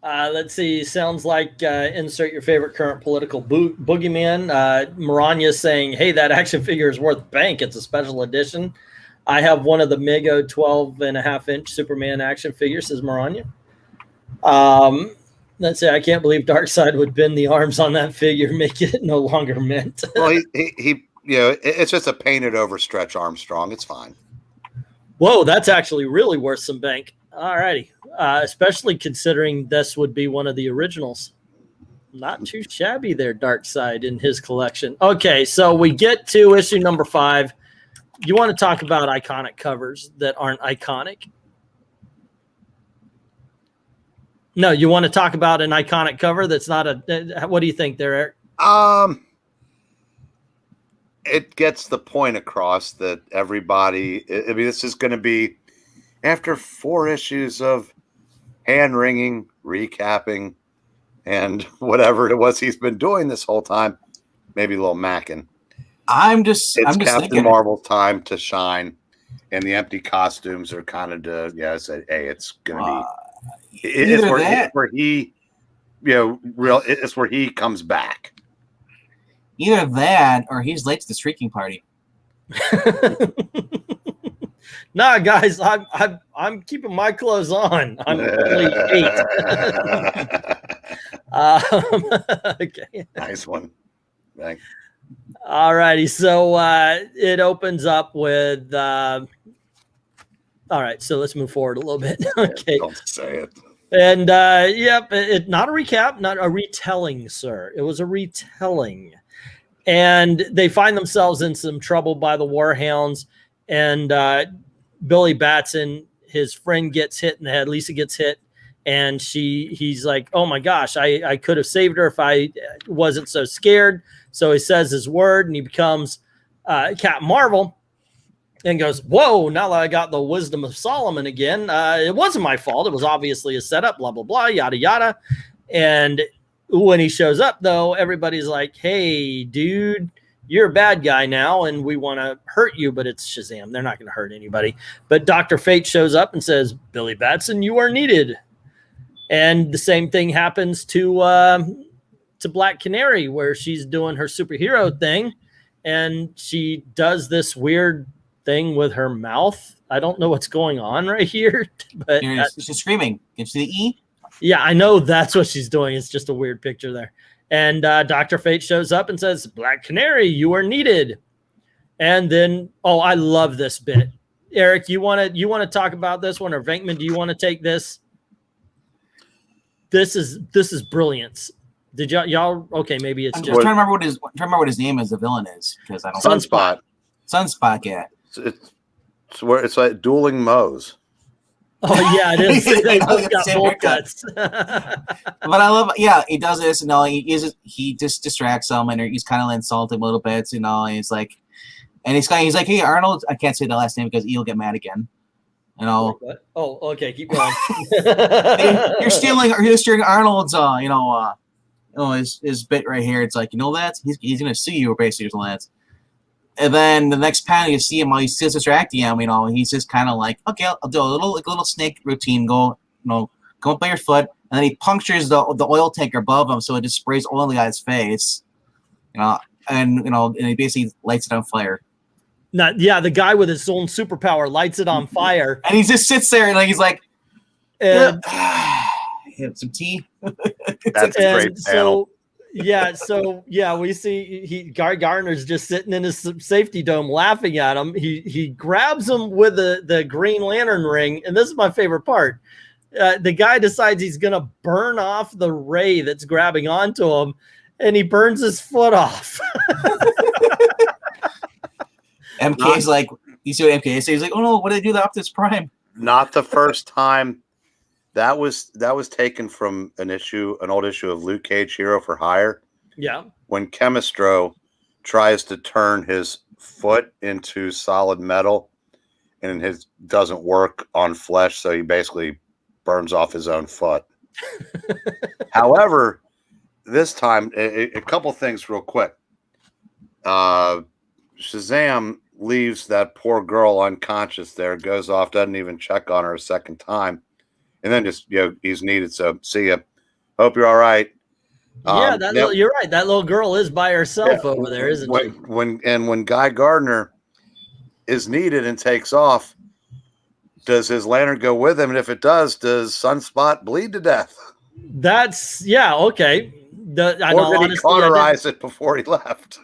Let's see. Sounds like insert your favorite current political boogeyman. Maranya saying, hey, that action figure is worth bank. It's a special edition. I have one of the Mego 12.5-inch Superman action figures, says Maranya. Let's say I can't believe Darkseid would bend the arms on that figure, make it no longer mint. Well, he it's just a painted over Stretch Armstrong. It's fine. Whoa, that's actually really worth some bank. All righty. Especially considering this would be one of the originals. Not too shabby there, Darkseid, in his collection. Okay, so we get to issue number 5. You want to talk about iconic covers that aren't iconic? No, you want to talk about an iconic cover that's not a. What do you think there, Eric? It gets the point across that everybody. I mean, this is going to be after 4 issues of hand wringing, recapping, and whatever it was he's been doing this whole time. Maybe a little macking. It's Captain thinking. Marvel's time to shine, and the empty costumes are kind of say, hey, it's gonna be. It's where he, it's where he comes back. Either that, or he's late to the streaking party. Nah, guys, I'm keeping my clothes on. I'm only 8. Okay. Nice one. Thanks. All righty. So it opens up with. All right. So let's move forward a little bit. Okay. Don't say it. And yep, not a recap, not a retelling, sir. It was a retelling. And they find themselves in some trouble by the Warhounds. And Billy Batson, his friend, gets hit in the head. Lisa gets hit. And he's like, oh my gosh, I could have saved her if I wasn't so scared. So he says his word and he becomes Captain Marvel and goes, whoa, now that I got the wisdom of Solomon again, it wasn't my fault. It was obviously a setup, blah, blah, blah, yada, yada. And when he shows up, though, everybody's like, hey, dude, you're a bad guy now, and we want to hurt you, but it's Shazam. They're not going to hurt anybody. But Dr. Fate shows up and says, Billy Batson, you are needed. And the same thing happens to Black Canary, where she's doing her superhero thing, and she does this weird thing with her mouth. I don't know what's going on right here, but she's screaming. Can you see the E? Yeah, I know that's what she's doing. It's just a weird picture there. And Dr. Fate shows up and says, Black Canary, you are needed. And then, oh, I love this bit. Eric, you want to talk about this one, or Venkman, do you want to take this? This is brilliance. Did y'all? Okay, maybe it's I'm just trying to remember what his name as the villain is, because I don't. Sunspot. Sunspot, yeah. It's where it's like dueling Moes. Oh yeah, it is. They both got bowl cuts. But I love, yeah, he does this, and he just distracts them, and he's kind of insulting him a little bit, and he's like, he's like, hey Arnold, I can't say the last name because he'll get mad again. What? Oh, okay, keep going. You're stealing Arnold's, his bit right here. It's like, that he's gonna sue you, basically, or something like that. And then the next panel, you see him while he's still distracting him. He's just kind of like, okay, I'll do a little snake routine. Go up by your foot, and then he punctures the oil tanker above him, so it just sprays oil in the guy's face. And he basically lights it on fire. The guy with his own superpower lights it on fire, and he just sits there and he's like, have some tea. That's a great panel. We see Gardner's just sitting in his safety dome laughing at him. He grabs him with the Green Lantern ring, and this is my favorite part. The guy decides he's gonna burn off the ray that's grabbing onto him, and he burns his foot off. MK's like, you see what MK says? He's like, oh no, what did I do to Optimus Prime? Not the first time. That was taken from an old issue of Luke Cage Hero for Hire. Yeah. When Chemistro tries to turn his foot into solid metal, and his doesn't work on flesh, so he basically burns off his own foot. However, this time, a couple things real quick. Shazam leaves that poor girl unconscious there, goes off, doesn't even check on her a second time, and then just, he's needed, so see ya. Hope you're all right. Yeah, you're right. That little girl is by herself over there, isn't she? When Guy Gardner is needed and takes off, does his lantern go with him? And if it does Sunspot bleed to death? That's, okay. Or did he cauterize it before he left?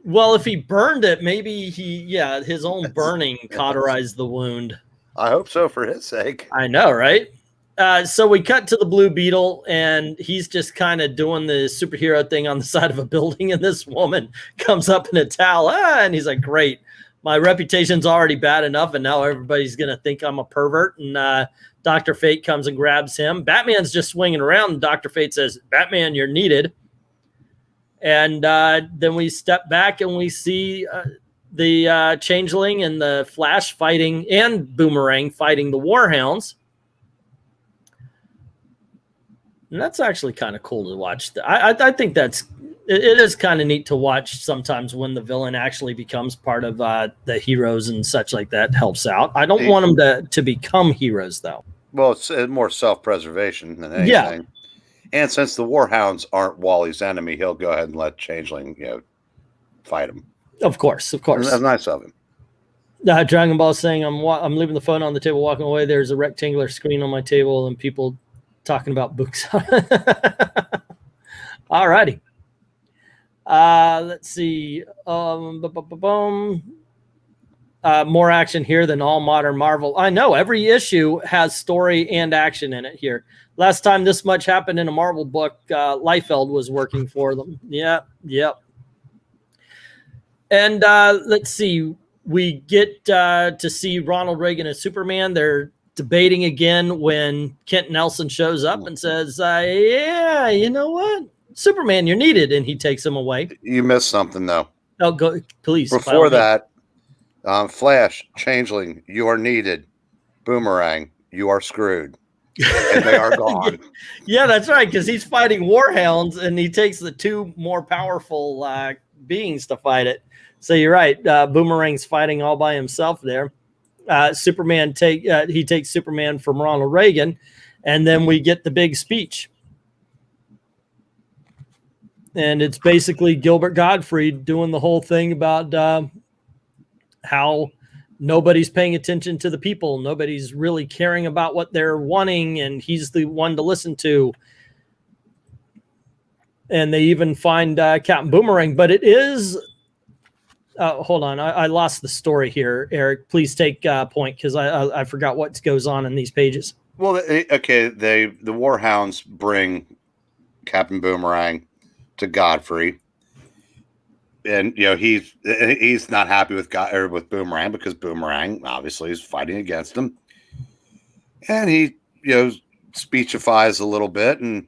Well, if he burned it, maybe his own burning cauterized the wound. I hope so for his sake. I know, right? So we cut to the Blue Beetle, and he's just kind of doing the superhero thing on the side of a building, and this woman comes up in a towel, and he's like, great. my reputation's already bad enough, and now everybody's going to think I'm a pervert. And Dr. Fate comes and grabs him. Batman's just swinging around, and Dr. Fate says, Batman, you're needed. And then we step back and we see the Changeling and the Flash fighting, and Boomerang fighting the Warhounds. And that's actually kind of cool to watch. I think it is kind of neat to watch sometimes when the villain actually becomes part of the heroes and such like that. Helps out. I don't want them to become heroes, though. Well, it's more self-preservation than anything. Yeah. And since the Warhounds aren't Wally's enemy, he'll go ahead and let Changeling, fight him. Of course. That's nice of him. Dragon Ball is saying, I'm leaving the phone on the table, walking away. There's a rectangular screen on my table and people talking about books. All righty. Let's see. More action here than all modern Marvel. I know every issue has story and action in it here. Last time this much happened in a Marvel book, Liefeld was working for them. Yep. And let's see. We get to see Ronald Reagan as Superman. They're debating again when Kent Nelson shows up and says, yeah, you know what? Superman, you're needed. And he takes him away. You missed something, though. Oh, go, please. Before that, Flash, Changeling, you are needed. Boomerang, you are screwed. And they are gone. Yeah, that's right, because he's fighting Warhounds, and he takes the two more powerful beings to fight it. So you're right. Boomerang's fighting all by himself there. Superman takes Superman from Ronald Reagan, and then we get the big speech. And it's basically Gilbert Gottfried doing the whole thing about how nobody's paying attention to the people. Nobody's really caring about what they're wanting, and he's the one to listen to. And they even find Captain Boomerang. But it is... hold on. I lost the story here, Eric. Please take point, because I forgot what goes on in these pages. Well, the Warhounds bring Captain Boomerang to Godfrey, and he's not happy with Boomerang, because Boomerang obviously is fighting against him, and he speechifies a little bit and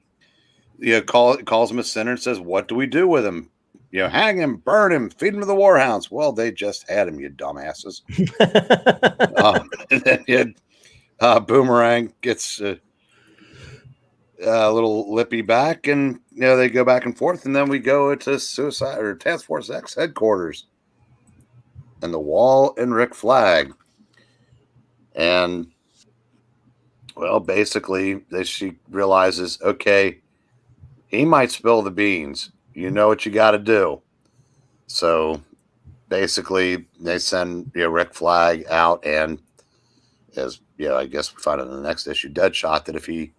calls him a sinner and says, "What do we do with him? Hang him, burn him, feed him to the Warhounds." Well, they just had him, you dumbasses. And then Boomerang gets a little lippy back, and they go back and forth, and then we go to Task Force X headquarters, and the Wall and Rick Flag, and basically she realizes, okay, he might spill the beans. You know what you got to do. So basically they send Rick Flag out, and as I guess we find in the next issue, Deadshot, that if he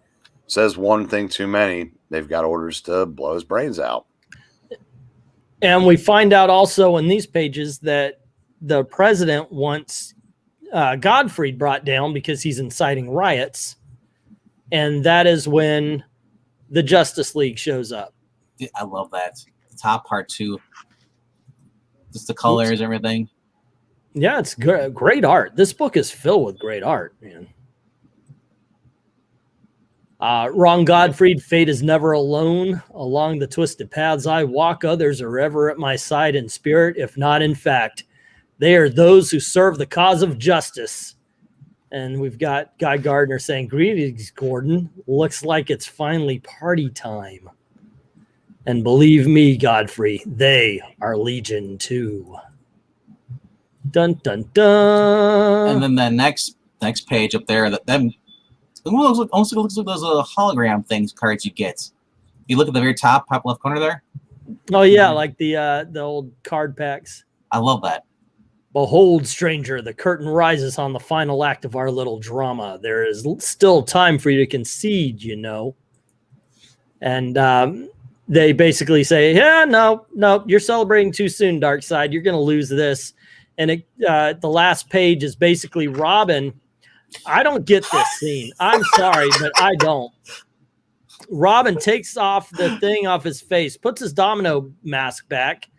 says one thing too many, they've got orders to blow his brains out. And we find out also in these pages that the president wants Godfrey brought down because he's inciting riots. And that is when the Justice League shows up. I love that. The top part too. Just the colors, everything. Yeah, it's great art. This book is filled with great art, man. Ron Godfried, fate is never alone. Along the twisted paths I walk, others are ever at my side in spirit, if not in fact. They are those who serve the cause of justice. And we've got Guy Gardner saying, "Greetings, Gordon. Looks like it's finally party time. And believe me, Godfrey, they are Legion too." Dun, dun, dun. And then the next page up there, almost looks like those hologram cards you get. You look at the very top left corner there. Oh yeah, like the old card packs. I love that. Behold, stranger, the curtain rises on the final act of our little drama. There is still time for you to concede, And they basically say, yeah, no, you're celebrating too soon, Darkseid. You're going to lose this. And the last page is basically Robin. I don't get this scene. I'm sorry, but I don't. Robin takes off the thing off his face, puts his domino mask back,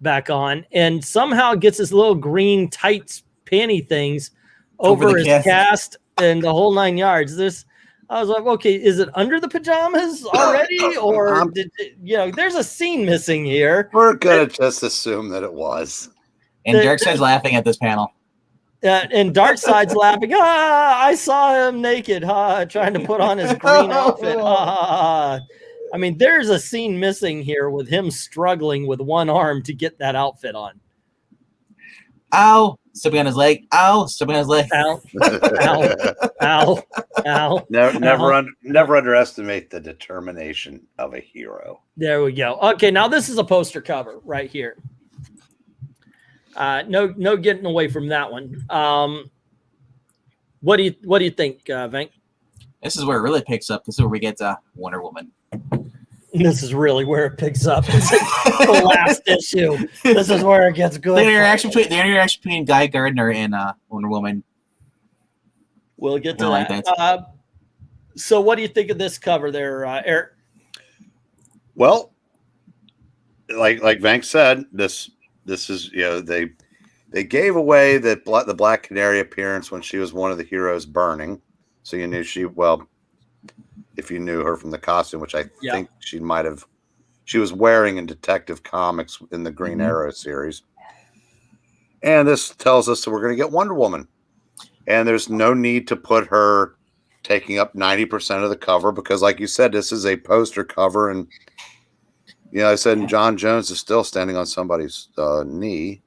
back on and somehow gets his little green tights panty things over his cast and the whole 9 yards. I was like, okay, is it under the pajamas already? Or there's a scene missing here. We're going to just assume that it was. And Darkseid's laughing at this panel. And Darkseid's laughing. I saw him naked, trying to put on his green outfit. I mean, there's a scene missing here with him struggling with one arm to get that outfit on. Ow, stepping on his leg. Ow, stepping on his leg. Ow, ow, ow. Never underestimate the determination of a hero. There we go. Okay, now this is a poster cover right here. No getting away from that one. What do you think, Venk? This is where it really picks up. This is where we get Wonder Woman. This is really where it picks up. It's like the last issue. This is where it gets good. The interaction between Guy Gardner and Wonder Woman. We'll get to that. So what do you think of this cover there, Eric? Well, like Vank said, this is, they gave away the Black Canary appearance when she was one of the heroes burning. So you knew if you knew her from the costume, which I think she was wearing in Detective Comics in the Green Arrow series. And this tells us that we're going to get Wonder Woman. And there's no need to put her taking up 90% of the cover because, like you said, this is a poster cover. And, I said John Jones is still standing on somebody's knee.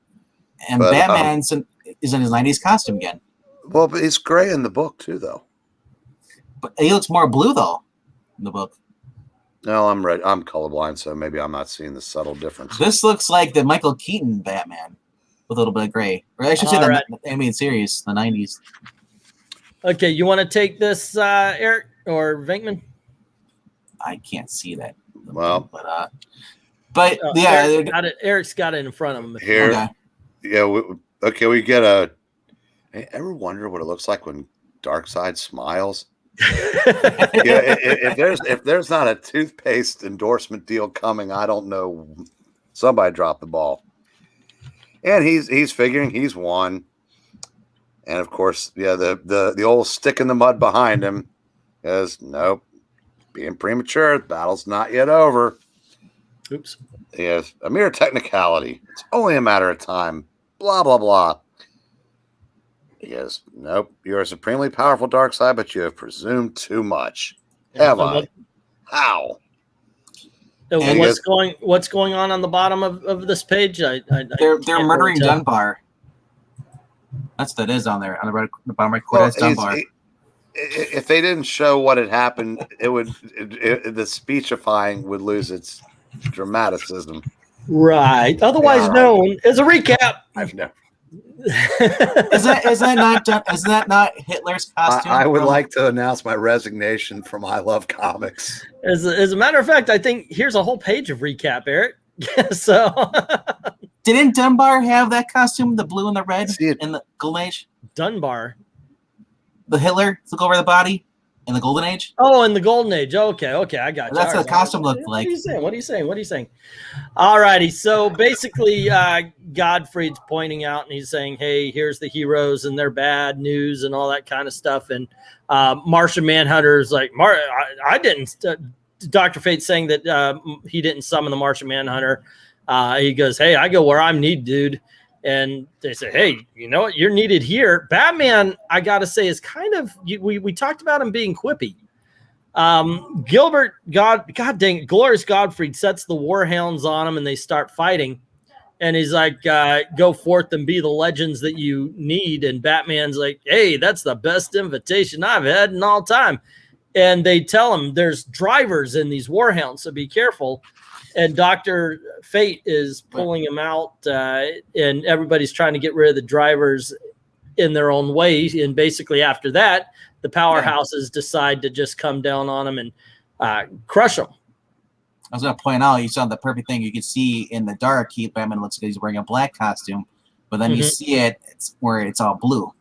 And Batman is in his 90s costume again. Well, but he's gray in the book, too, though. But he looks more blue, though, in the book. No, I'm red. I'm colorblind, so maybe I'm not seeing the subtle difference. This looks like the Michael Keaton Batman with a little bit of gray. Or I should say the animated series, the 90s. Okay, you want to take this, Eric or Venkman? I can't see that. Well, but yeah, Eric's got it in front of him. Here, okay. Yeah, we get a. Ever wonder what it looks like when Darkseid smiles? If there's not a toothpaste endorsement deal coming, I don't know. Somebody dropped the ball, and he's figuring he's won. And of course, the old stick in the mud behind him is nope, being premature. The battle's not yet over. Oops. Yes, a mere technicality. It's only a matter of time. Blah blah blah. He goes, nope, you're a supremely powerful Darkseid, but you have presumed too much. Have I? How? What's going on the bottom of this page? They're murdering Dunbar. That's what that is on there on the bottom right corner. That's Dunbar. If they didn't show what had happened, the speechifying would lose its dramaticism. Right. Otherwise known as a recap. I've never. Is that not Hitler's costume? I would like to announce my resignation from I Love Comics. As a matter of fact, I think here's a whole page of recap, Eric. So didn't Dunbar have that costume, the blue and the red in the Golden Age? Dunbar, the Hitler took over the body in the Golden Age. Oh, in the Golden Age. Okay, I got you. That's what the costume looked like. What are you saying? All righty. So basically, Godfrey's pointing out and he's saying, "Hey, here's the heroes and their bad news and all that kind of stuff." And Martian Manhunter's like, "I didn't." Dr. Fate's saying that he didn't summon the Martian Manhunter. He goes, "Hey, I go where I'm needed, dude." And they say, "Hey, you know what? You're needed here." Batman, I got to say, is kind of, we talked about him being quippy. God dang it, Glorious Godfrey sets the warhounds on him and they start fighting. And he's like, go forth and be the legends that you need. And Batman's like, "Hey, that's the best invitation I've had in all time." And they tell him there's drivers in these warhounds, so be careful. And Dr. Fate is pulling him out, and everybody's trying to get rid of the drivers in their own way. And basically after that, the powerhouses decide to just come down on them and crush them. I was going to point out, you saw the perfect thing. You could see in the dark, Batman looks like he's wearing a black costume, but then you see it's where it's all blue.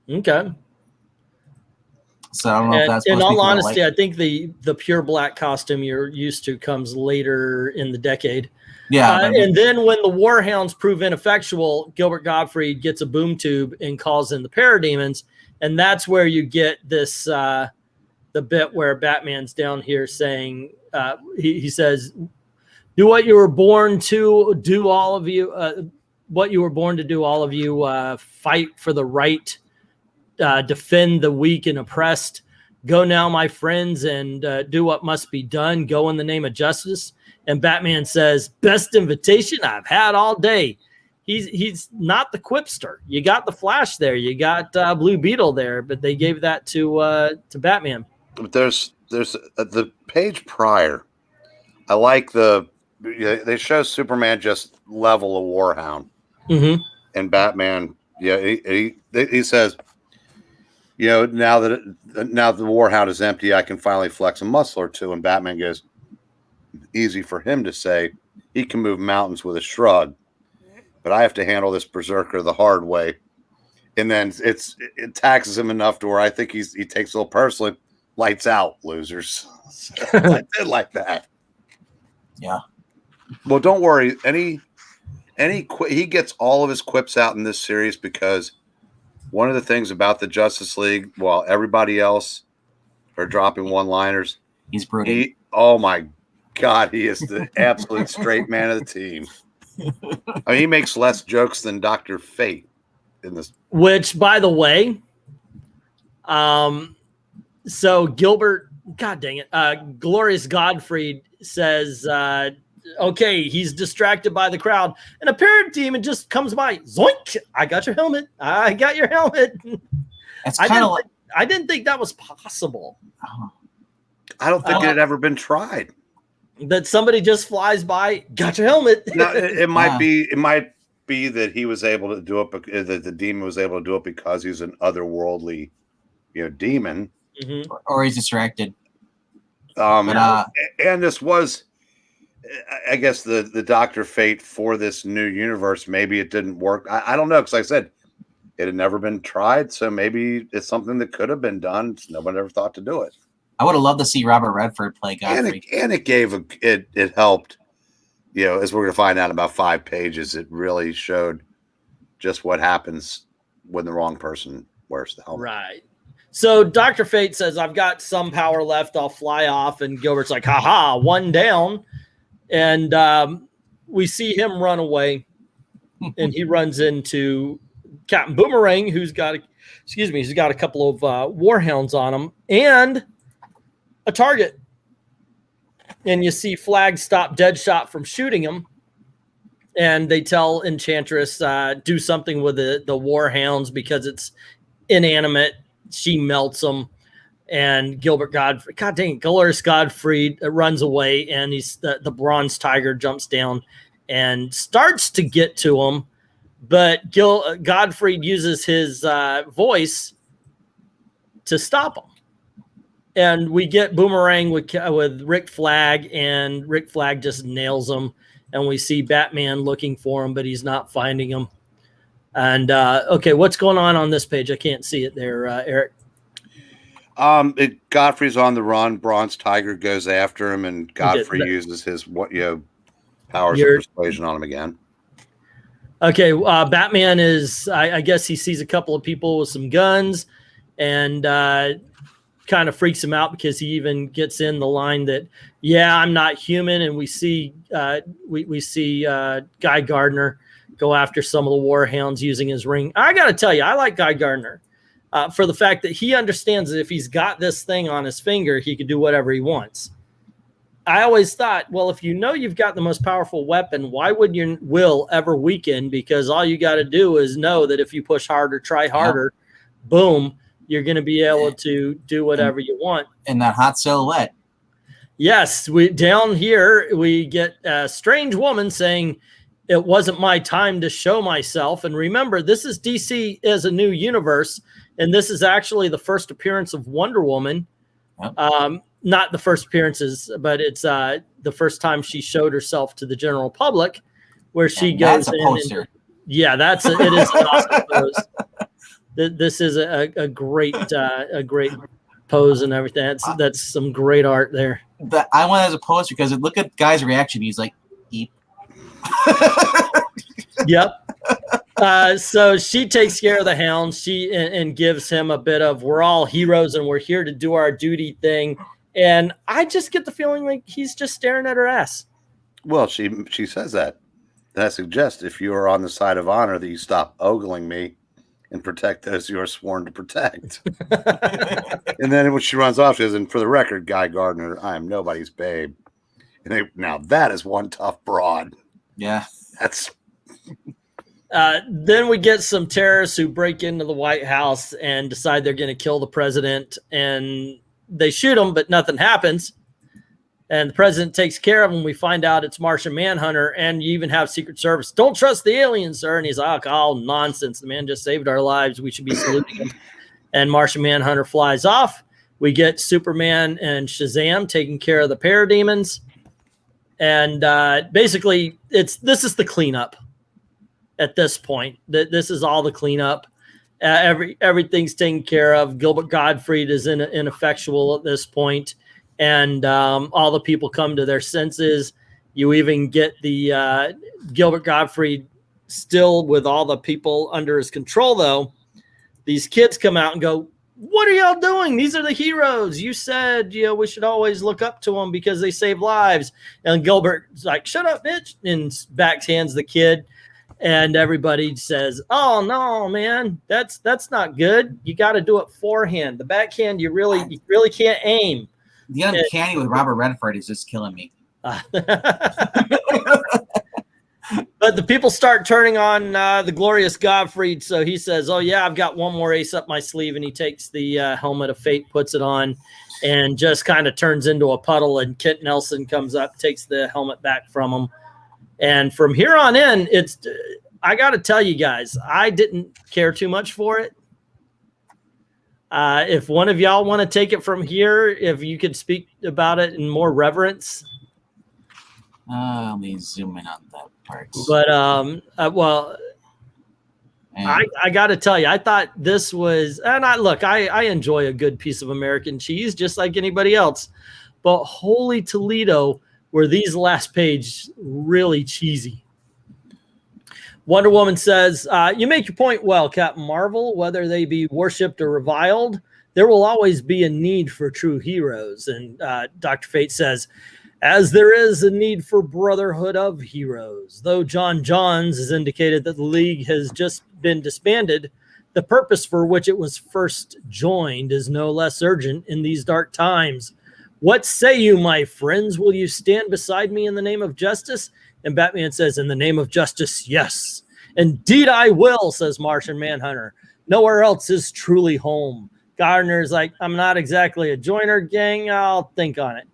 Okay. So I don't know if that's in all honesty, I think the pure black costume you're used to comes later in the decade. Yeah. And then when the Warhounds prove ineffectual, Gilbert Gottfried gets a boom tube and calls in the parademons. And that's where you get this, the bit where Batman's down here saying, he says, do what you were born to do, all of you, what you were born to do, all of you, fight for the right, defend the weak and oppressed. Go now, my friends, and do what must be done. Go in the name of justice. And Batman says, best invitation I've had all day. He's not the quipster. You got the Flash there. You got Blue Beetle there, but they gave that to Batman. There's the page prior. I like they show Superman just level a Warhound, and Batman. Yeah, he says, you know, now that the Warhound is empty, I can finally flex a muscle or two. And Batman goes, easy for him to say. He can move mountains with a shrug, but I have to handle this berserker the hard way. And then it taxes him enough to where I think he takes a little personally. Lights out, losers. I did like that. Yeah. Well, don't worry. He gets all of his quips out in this series because one of the things about the Justice League, while everybody else are dropping one-liners, he's brutal. Oh my God, he is the absolute straight man of the team. I mean, he makes less jokes than Dr. Fate in this. Which, by the way, so Gilbert, God dang it, Glorious Godfrey says, okay, he's distracted by the crowd, and a parademon just comes by. Zoink! I got your helmet. I got your helmet. It's kind of like, I didn't think that was possible. I don't think it had ever been tried. That somebody just flies by, got your helmet. No, it might be. It might be that he was able to do it. That the demon was able to do it because he's an otherworldly, demon, or he's distracted. And this was, I guess, the Dr. Fate for this new universe. Maybe it didn't work. I don't know, because like I said, it had never been tried. So maybe it's something that could have been done. No one ever thought to do it. I would have loved to see Robert Redford play Godfrey. And it gave it helped, as we're going to find out in about 5 pages. It really showed just what happens when the wrong person wears the helmet. Right. So Dr. Fate says, I've got some power left. I'll fly off. And Gilbert's like, haha, one down. And we see him run away. And he runs into Captain Boomerang, who's got a couple of warhounds on him and a target. And you see Flag stop Deadshot from shooting him. And they tell Enchantress, do something with the warhounds because it's inanimate. She melts them. And Gilbert Godfrey, God dang it, Glorious Godfrey runs away. And he's the Bronze Tiger jumps down and starts to get to him. But Godfrey uses his voice to stop him. And we get Boomerang with Rick Flag, and Rick Flag just nails him. And we see Batman looking for him, but he's not finding him. And, okay, what's going on this page? I can't see it there, Eric. Godfrey's on the run. Bronze Tiger goes after him, and Godfrey uses his powers of persuasion on him again. Okay, Batman is, I guess he sees a couple of people with some guns, and kind of freaks him out because he even gets in the line that, yeah, I'm not human. And we see we see Guy Gardner go after some of the warhounds using his ring. I got to tell you, I like Guy Gardner for the fact that he understands that if he's got this thing on his finger, he can do whatever he wants. I always thought, well, if you've got the most powerful weapon, why would your will ever weaken? Because all you got to do is know that if you push harder, try harder, boom, you're going to be able to do whatever you want. In that hot silhouette. Yes, down here we get a strange woman saying, it wasn't my time to show myself. And remember, this is DC as a new universe, and this is actually the first appearance of Wonder Woman. Yep. Not the first appearances, but it's the first time she showed herself to the general public, where she goes in. That's a poster. It is an awesome pose. This is a great pose and everything. That's some great art there. I want it as a poster because look at Guy's reaction. He's like, eep. Yep. So she takes care of the hound. She and gives him a bit of "we're all heroes and we're here to do our duty" thing. And I just get the feeling like he's just staring at her ass. Well, she says that. That suggests if you are on the side of honor that you stop ogling me and protect those you are sworn to protect. And then when she runs off, she says, "And for the record, Guy Gardner, I am nobody's babe." And now that is one tough broad. Yeah. That's... Then we get some terrorists who break into the White House and decide they're going to kill the president. And they shoot him, but nothing happens. And the president takes care of him. We find out it's Martian Manhunter, and you even have Secret Service. "Don't trust the aliens, sir." And he's like, "Oh, nonsense. The man just saved our lives. We should be saluting him." And Martian Manhunter flies off. We get Superman and Shazam taking care of the parademons. And basically, this is the cleanup at this point. This is all the cleanup. Everything's taken care of. Gilbert Gottfried is ineffectual at this point. And all the people come to their senses. You even get the Gilbert Gottfried still with all the people under his control, though. These kids come out and go, "What are y'all doing? These are the heroes. You said, we should always look up to them because they save lives." And Gilbert's like, "Shut up, bitch," and backhands the kid. And everybody says, "Oh, no, man, that's not good. You got to do it forehand. The backhand, you really can't aim." The uncanny with Robert Redford is just killing me. But the people start turning on the glorious Gottfried. So he says, "Oh, yeah, I've got one more ace up my sleeve." And he takes the helmet of fate, puts it on, and just kind of turns into a puddle. And Kent Nelson comes up, takes the helmet back from him. And from here on in, I got to tell you guys, I didn't care too much for it. If one of y'all want to take it from here, if you could speak about it in more reverence. Let me zoom in on that part. But, I got to tell you, I thought this was, and I enjoy a good piece of American cheese just like anybody else. But holy Toledo, were these last page really cheesy. Wonder Woman says, "You make your point well, Captain Marvel. Whether they be worshipped or reviled, there will always be a need for true heroes." And Dr. Fate says, "As there is a need for brotherhood of heroes. Though John Johns has indicated that the League has just been disbanded, the purpose for which it was first joined is no less urgent in these dark times. What say you, my friends? Will you stand beside me in the name of justice?" And Batman says, "In the name of justice, yes. Indeed I will," says Martian Manhunter. "Nowhere else is truly home." Gardner's like, "I'm not exactly a joiner, gang. I'll think on it."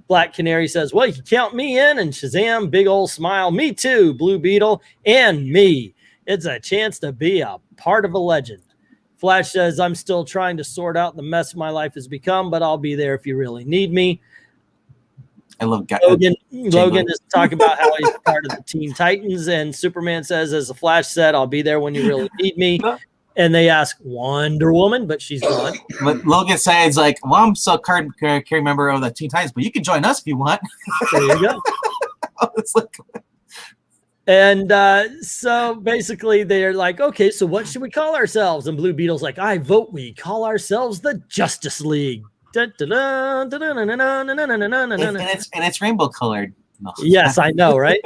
Black Canary says, "Well, you can count me in." And Shazam, big old smile, "Me too, Blue Beetle, and me. It's a chance to be a part of a legend." Flash says, "I'm still trying to sort out the mess my life has become, but I'll be there if you really need me." I love Logan is talking about how he's part of the Teen Titans, and Superman says, "As the Flash said, I'll be there when you really need me." And they ask Wonder Woman, but she's gone. But Logan says, like, "Well, I'm still a carrying member of the Teen Titans, but you can join us if you want." There you go. It's like, and so basically they're like, "Okay, so what should we call ourselves?" And Blue Beetle's like, "I vote we call ourselves the Justice League." And it's rainbow colored. No. Yes, I know, right?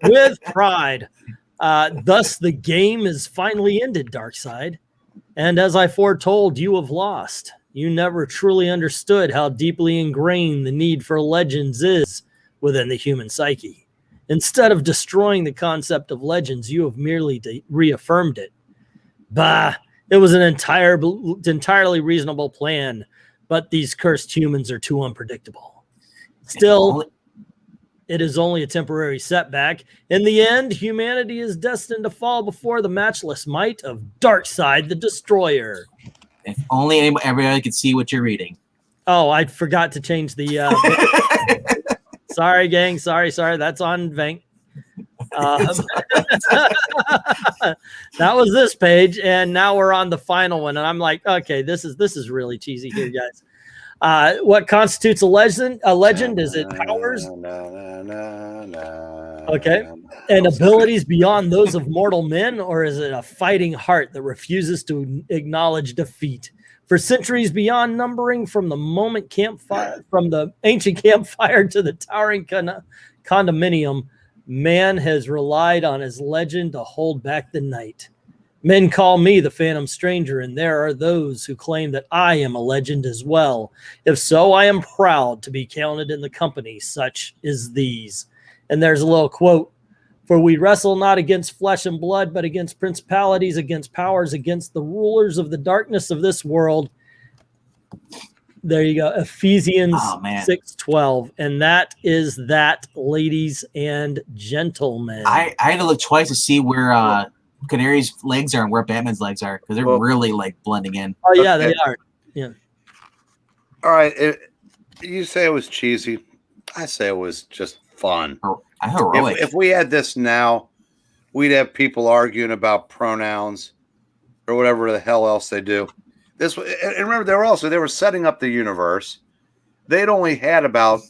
With pride. Thus the game is finally ended, Darkseid. And as I foretold, you have lost. You never truly understood how deeply ingrained the need for legends is within the human psyche. Instead of destroying the concept of legends, you have merely reaffirmed it. Bah, it was an entirely reasonable plan, but these cursed humans are too unpredictable. Still, it is only a temporary setback. In the end, humanity is destined to fall before the matchless might of Darkseid the Destroyer. If only everybody could see what you're reading. Oh, I forgot to change the... Sorry, gang. Sorry. That's on Venk. That was this page, and now we're on the final one. And I'm like, okay, this is really cheesy here, guys. What constitutes a legend? A legend is it powers? Okay. And abilities beyond those of mortal men, or is it a fighting heart that refuses to acknowledge defeat? For centuries beyond numbering, from the ancient campfire to the towering condominium, man has relied on his legend to hold back the night. Men call me the Phantom Stranger, and there are those who claim that I am a legend as well. If so, I am proud to be counted in the company such as these. And there's a little quote, for we wrestle not against flesh and blood, but against principalities, against powers, against the rulers of the darkness of this world. There you go. Ephesians 6:12. And that is that, ladies and gentlemen. I had to look twice to see where Canary's legs are and where Batman's legs are, because they're really like blending in. Oh yeah, they are. Yeah. All right. You say it was cheesy. I say it was just fun. If we had this now, we'd have people arguing about pronouns or whatever the hell else they do. And remember, they were setting up the universe. They'd only had about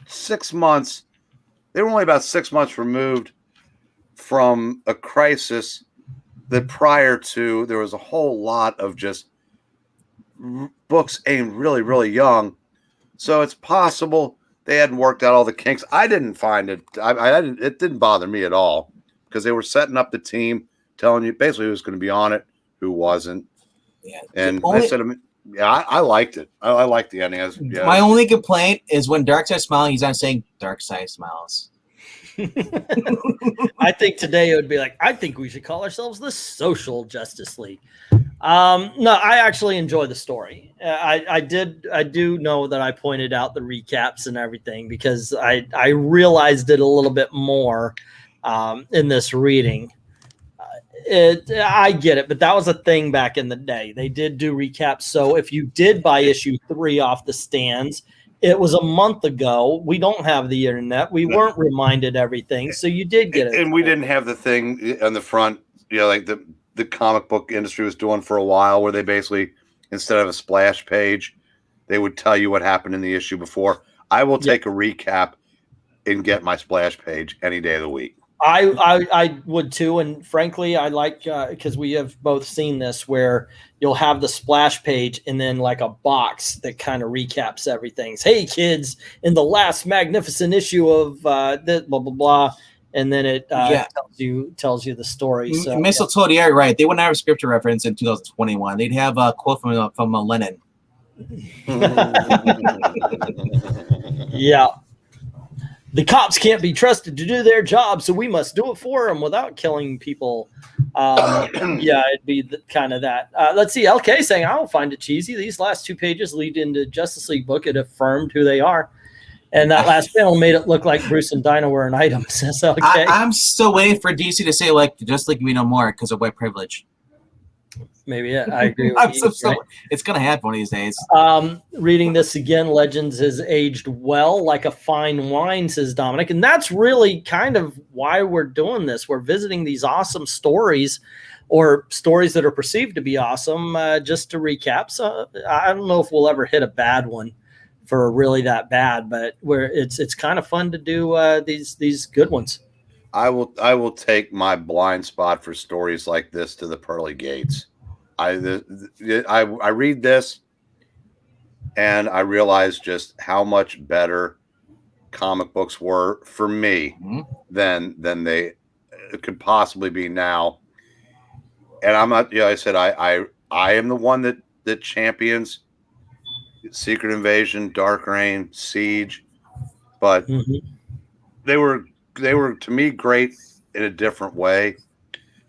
6 months. They were only about 6 months removed from a crisis that prior to, there was a whole lot of just books aimed really, really young. So it's possible they hadn't worked out all the kinks. I didn't find it. It didn't bother me at all, because they were setting up the team, telling you basically who's going to be on it, who wasn't. Yeah. And I said, I liked it. I liked the ending. My only complaint is when Darkseid smiling, he's not saying Darkseid smiles. I think today it would be like, I think we should call ourselves the Social Justice League. No, I actually enjoy the story. I do know that I pointed out the recaps and everything because I realized it a little bit more in this reading. I get it, but that was a thing back in the day. They did do recaps. So if you did buy issue 3 off the stands, it was a month ago. We don't have the internet. We weren't reminded everything. So you did get it. And we didn't have the thing on the front, like the comic book industry was doing for a while, where they basically, instead of a splash page, they would tell you what happened in the issue before. I will take a recap and get my splash page any day of the week. I would too, and frankly, I like because we have both seen this where you'll have the splash page and then like a box that kind of recaps everything. Hey kids, in the last magnificent issue of this blah blah blah, and then it tells you the story. So Mistletoe, yeah, right. They wouldn't have a scripture reference in 2021. They'd have a quote from Lenin. Yeah. The cops can't be trusted to do their job, so we must do it for them without killing people. Yeah, it'd be kind of that. Let's see. LK saying, I don't find it cheesy. These last 2 pages lead into Justice League book. It affirmed who they are. And that last panel made it look like Bruce and Dinah were an item, says LK. I'm still waiting for DC to say, like, just like we know more because of white privilege. Maybe, yeah, I agree with you. Right? It's going to happen one of these days. Reading this again, Legends has aged well like a fine wine, says Dominic. And that's really kind of why we're doing this. We're visiting these awesome stories or stories that are perceived to be awesome just to recap. So I don't know if we'll ever hit a bad one for really that bad, but it's kind of fun to do these good ones. I will take my blind spot for stories like this to the pearly gates. I read this and I realized just how much better comic books were for me than they could possibly be now. And I'm not, I said I am the one that champions Secret Invasion, Dark Reign, Siege, but they were to me great in a different way.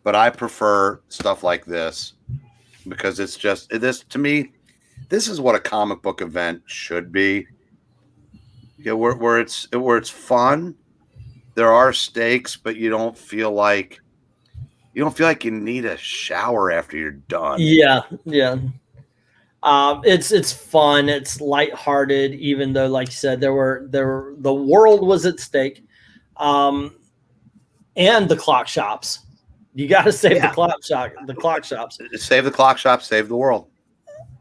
But I prefer stuff like this. Because it's just this to me, this is what a comic book event should be. Where it's fun. There are stakes, but you don't feel like you need a shower after you're done. Yeah. It's fun. It's lighthearted, even though, like you said, the world was at stake, and the clock shops. You got to save the clock shops. Save the clock shops. Save the world.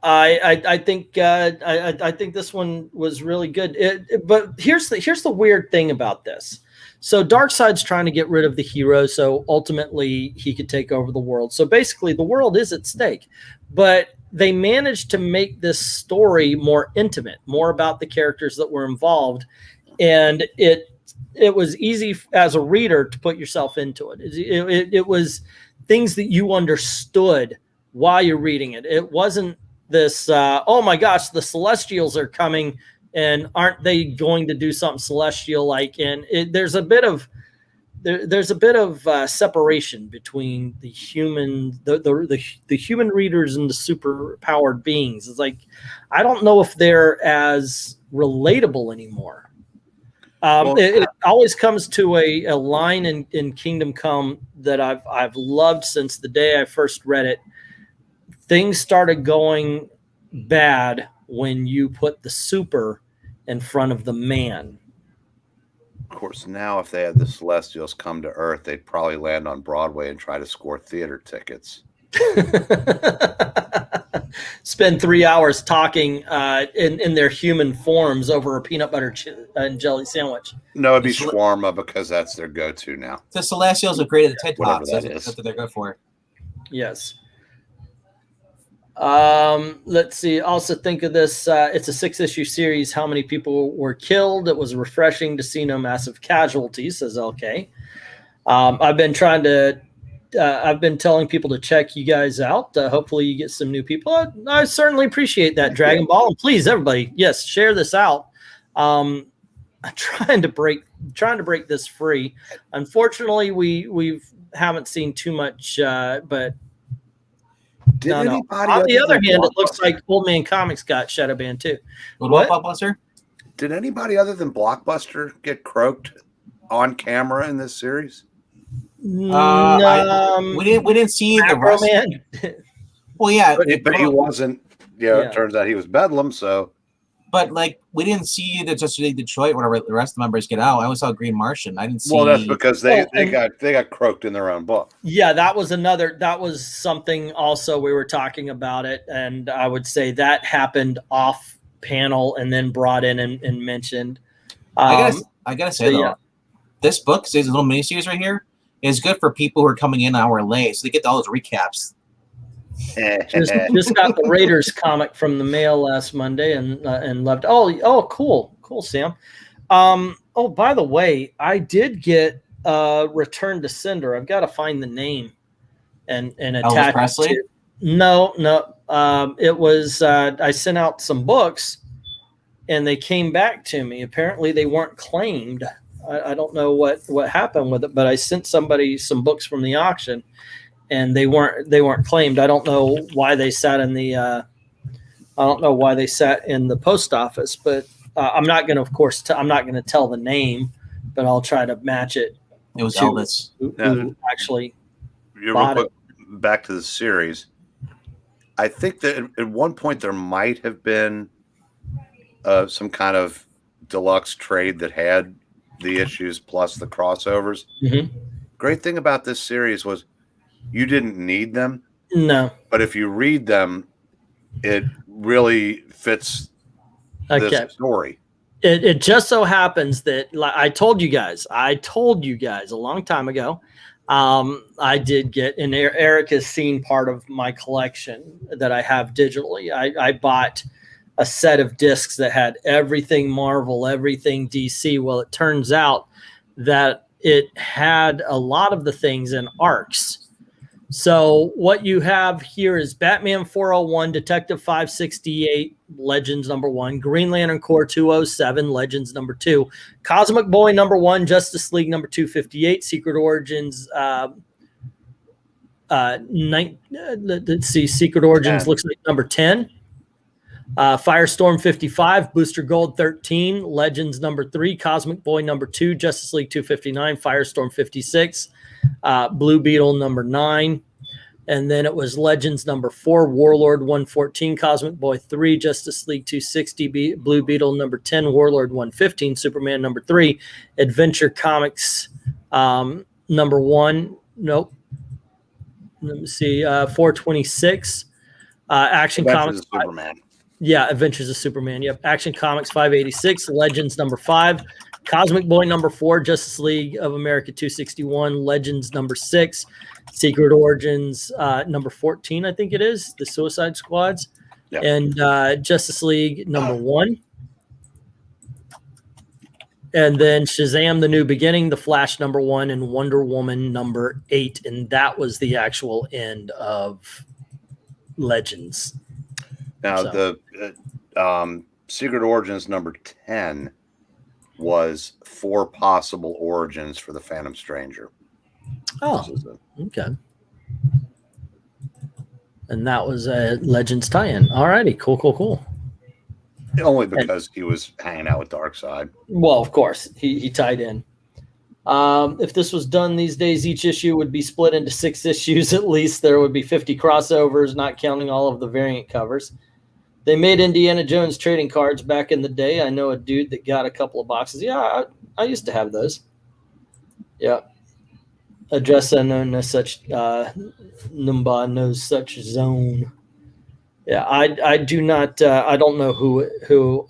I think I think this one was really good. But here's the weird thing about this. So Darkseid's trying to get rid of the hero, so ultimately he could take over the world. So basically, the world is at stake. But they managed to make this story more intimate, more about the characters that were involved, and it was easy as a reader to put yourself into it. It was things that you understood while you're reading it. It wasn't this, oh my gosh, the Celestials are coming, and aren't they going to do something celestial like? And there's a bit of separation between the human, the human readers and the super powered beings. It's like, I don't know if they're as relatable anymore. It always comes to a line in Kingdom Come that I've loved since the day I first read it. Things started going bad when you put the super in front of the man. Of course, now if they had the Celestials come to Earth, they'd probably land on Broadway and try to score theater tickets. Spend 3 hours talking in their human forms over a peanut butter and jelly sandwich. No, it'd be shawarma because that's their go-to now. The Celestials are great at the TikToks. That's what they're good for. Yes. Let's see. Also think of this. It's a 6-issue series. How many people were killed? It was refreshing to see no massive casualties, says LK. I've been telling people to check you guys out. Hopefully you get some new people. I certainly appreciate that, Dragon Ball. And please, everybody, yes, share this out. I'm trying to break this free. Unfortunately, we haven't seen too much, but no. On the other hand, it looks like Old Man Comics got shadow banned too. What, Blockbuster? Did anybody other than Blockbuster get croaked on camera in this series? No, we didn't see the rest. Man. Well, yeah, but he wasn't. It turns out he was Bedlam. So, but like we didn't see the Justice League Detroit, whatever the rest of the members get out. I only saw Green Martian. I didn't see. Well, that's because they got croaked in their own book. Yeah, that was something also we were talking about it, and I would say that happened off panel and then brought in and mentioned. I gotta say though, this book, this little miniseries right here, is good for people who are coming in an hour late, so they get all those recaps. just got the Raiders comic from the mail last Monday and loved. Oh, cool, Sam. Oh, by the way, I did get Return to Cinder. I've got to find the name and attach Presley? it. No. It was I sent out some books, and they came back to me. Apparently, they weren't claimed. I don't know what happened with it, but I sent somebody some books from the auction, and they weren't claimed. I don't know why they sat in the post office, but I'm not going to, of course, I'm not going to tell the name, but I'll try to match it. It was Elvis. Who actually bought it. Back to the series. I think that at one point there might have been some kind of deluxe trade that had the issues plus the crossovers. Mm-hmm. Great thing about this series was you didn't need them. No. But if you read them, it really fits this story. It just so happens that I told you guys a long time ago. I did get, and Eric has seen part of my collection that I have digitally. I bought a set of discs that had everything Marvel, everything DC. Well, it turns out that it had a lot of the things in arcs. So what you have here is Batman 401, Detective 568, Legends #1, Green Lantern Corps 207, Legends #2, Cosmic Boy #1, Justice League #258, Secret Origins. Let's see, Secret Origins looks like #10. Firestorm 55, Booster Gold 13, Legends #3, Cosmic Boy #2, Justice League 259, Firestorm 56, Blue Beetle #9, and then it was Legends #4, Warlord 114, Cosmic Boy 3, Justice League 260, Blue Beetle #10, Warlord 115, Superman #3, Adventure Comics #1. Nope. Let me see. 426. Action Comics. Superman. Yeah, Adventures of Superman. Yep. Action Comics 586, Legends #5, Cosmic Boy #4, Justice League of America 261, Legends #6, Secret Origins #14, I think it is, the Suicide Squads, Yep. and Justice League #1. And then Shazam: The New Beginning, The Flash #1, and Wonder Woman #8. And that was the actual end of Legends. Now, the Secret Origins #10 was 4 possible origins for the Phantom Stranger. Oh, okay. And that was a Legends tie-in. All righty, cool. Only because he was hanging out with Darkseid. Well, of course, he tied in. If this was done these days, each issue would be split into 6 issues at least. There would be 50 crossovers, not counting all of the variant covers. They made Indiana Jones trading cards back in the day. I know a dude that got a couple of boxes. Yeah, I used to have those. Yeah. Address unknown, no such Numba, no such zone. Yeah, I do not. I don't know who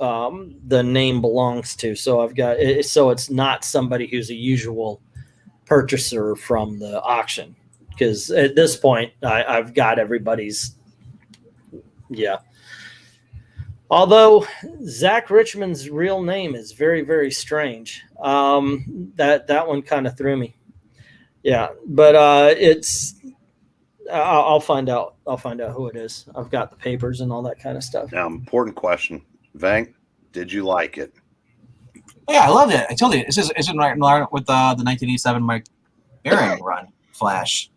the name belongs to. So I've got it. So it's not somebody who's a usual purchaser from the auction, because at this point I've got everybody's. Yeah. Although Zach Richmond's real name is very, very strange. That one kind of threw me. Yeah, but it's. I'll find out. I'll find out who it is. I've got the papers and all that kind of stuff. Now, important question, Vank, did you like it? Yeah, I loved it. I told you, it's right in line with the 1987 Mike Baron run Flash.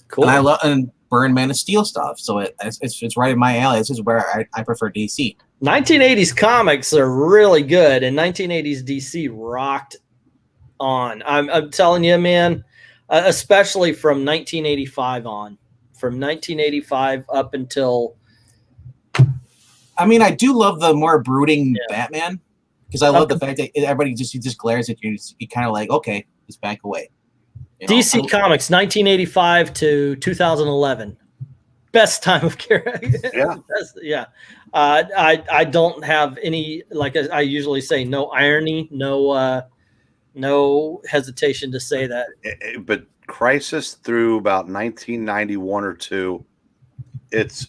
Cool. And I love and Burn Man of Steel stuff. So it's right in my alley. This is where I prefer DC. 1980s comics are really good, and 1980s DC rocked on. I'm telling you, man, especially from 1985 on. From 1985 up until. I mean, I do love the more brooding Batman, because I love the fact that everybody just glares at you. You kind of like, okay, just back away. You know? DC Comics 1985 to 2011, best time of care. Yeah. I don't have any, like I usually say, no irony, no hesitation to say that. But Crisis through about 1991 or 2,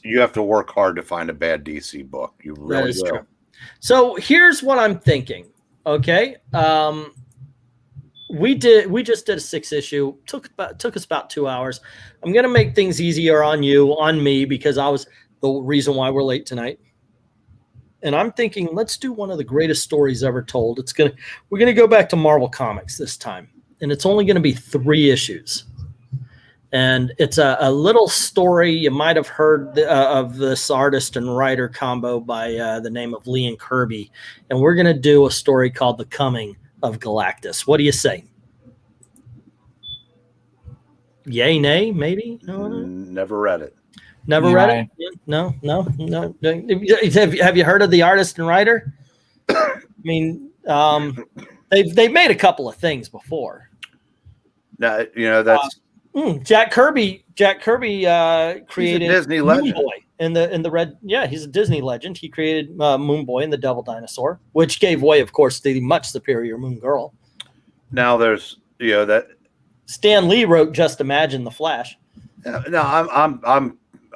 you have to work hard to find a bad DC book. You really that is will. true. So here's what I'm thinking. Okay, we just did a 6-issue. Took us about 2 hours. I'm gonna make things easier on me, because I was the reason why we're late tonight. And I'm thinking, let's do one of the greatest stories ever told. We're gonna go back to Marvel Comics this time, and it's only gonna be 3 issues. And it's a little story. You might have heard of this artist and writer combo by the name of Lee and Kirby. And we're gonna do a story called The Coming of Galactus. What do you say? Yay, nay, maybe? Never read it. Never read it? No. Have you heard of the artist and writer? I mean, they've made a couple of things before. No, that's Jack Kirby created Disney legend. Moon Boy in the red. Yeah, he's a Disney legend. He created Moon Boy and the Devil Dinosaur, which gave way, of course, to the much superior Moon Girl. Now there's that Stan Lee wrote Just Imagine the Flash. No,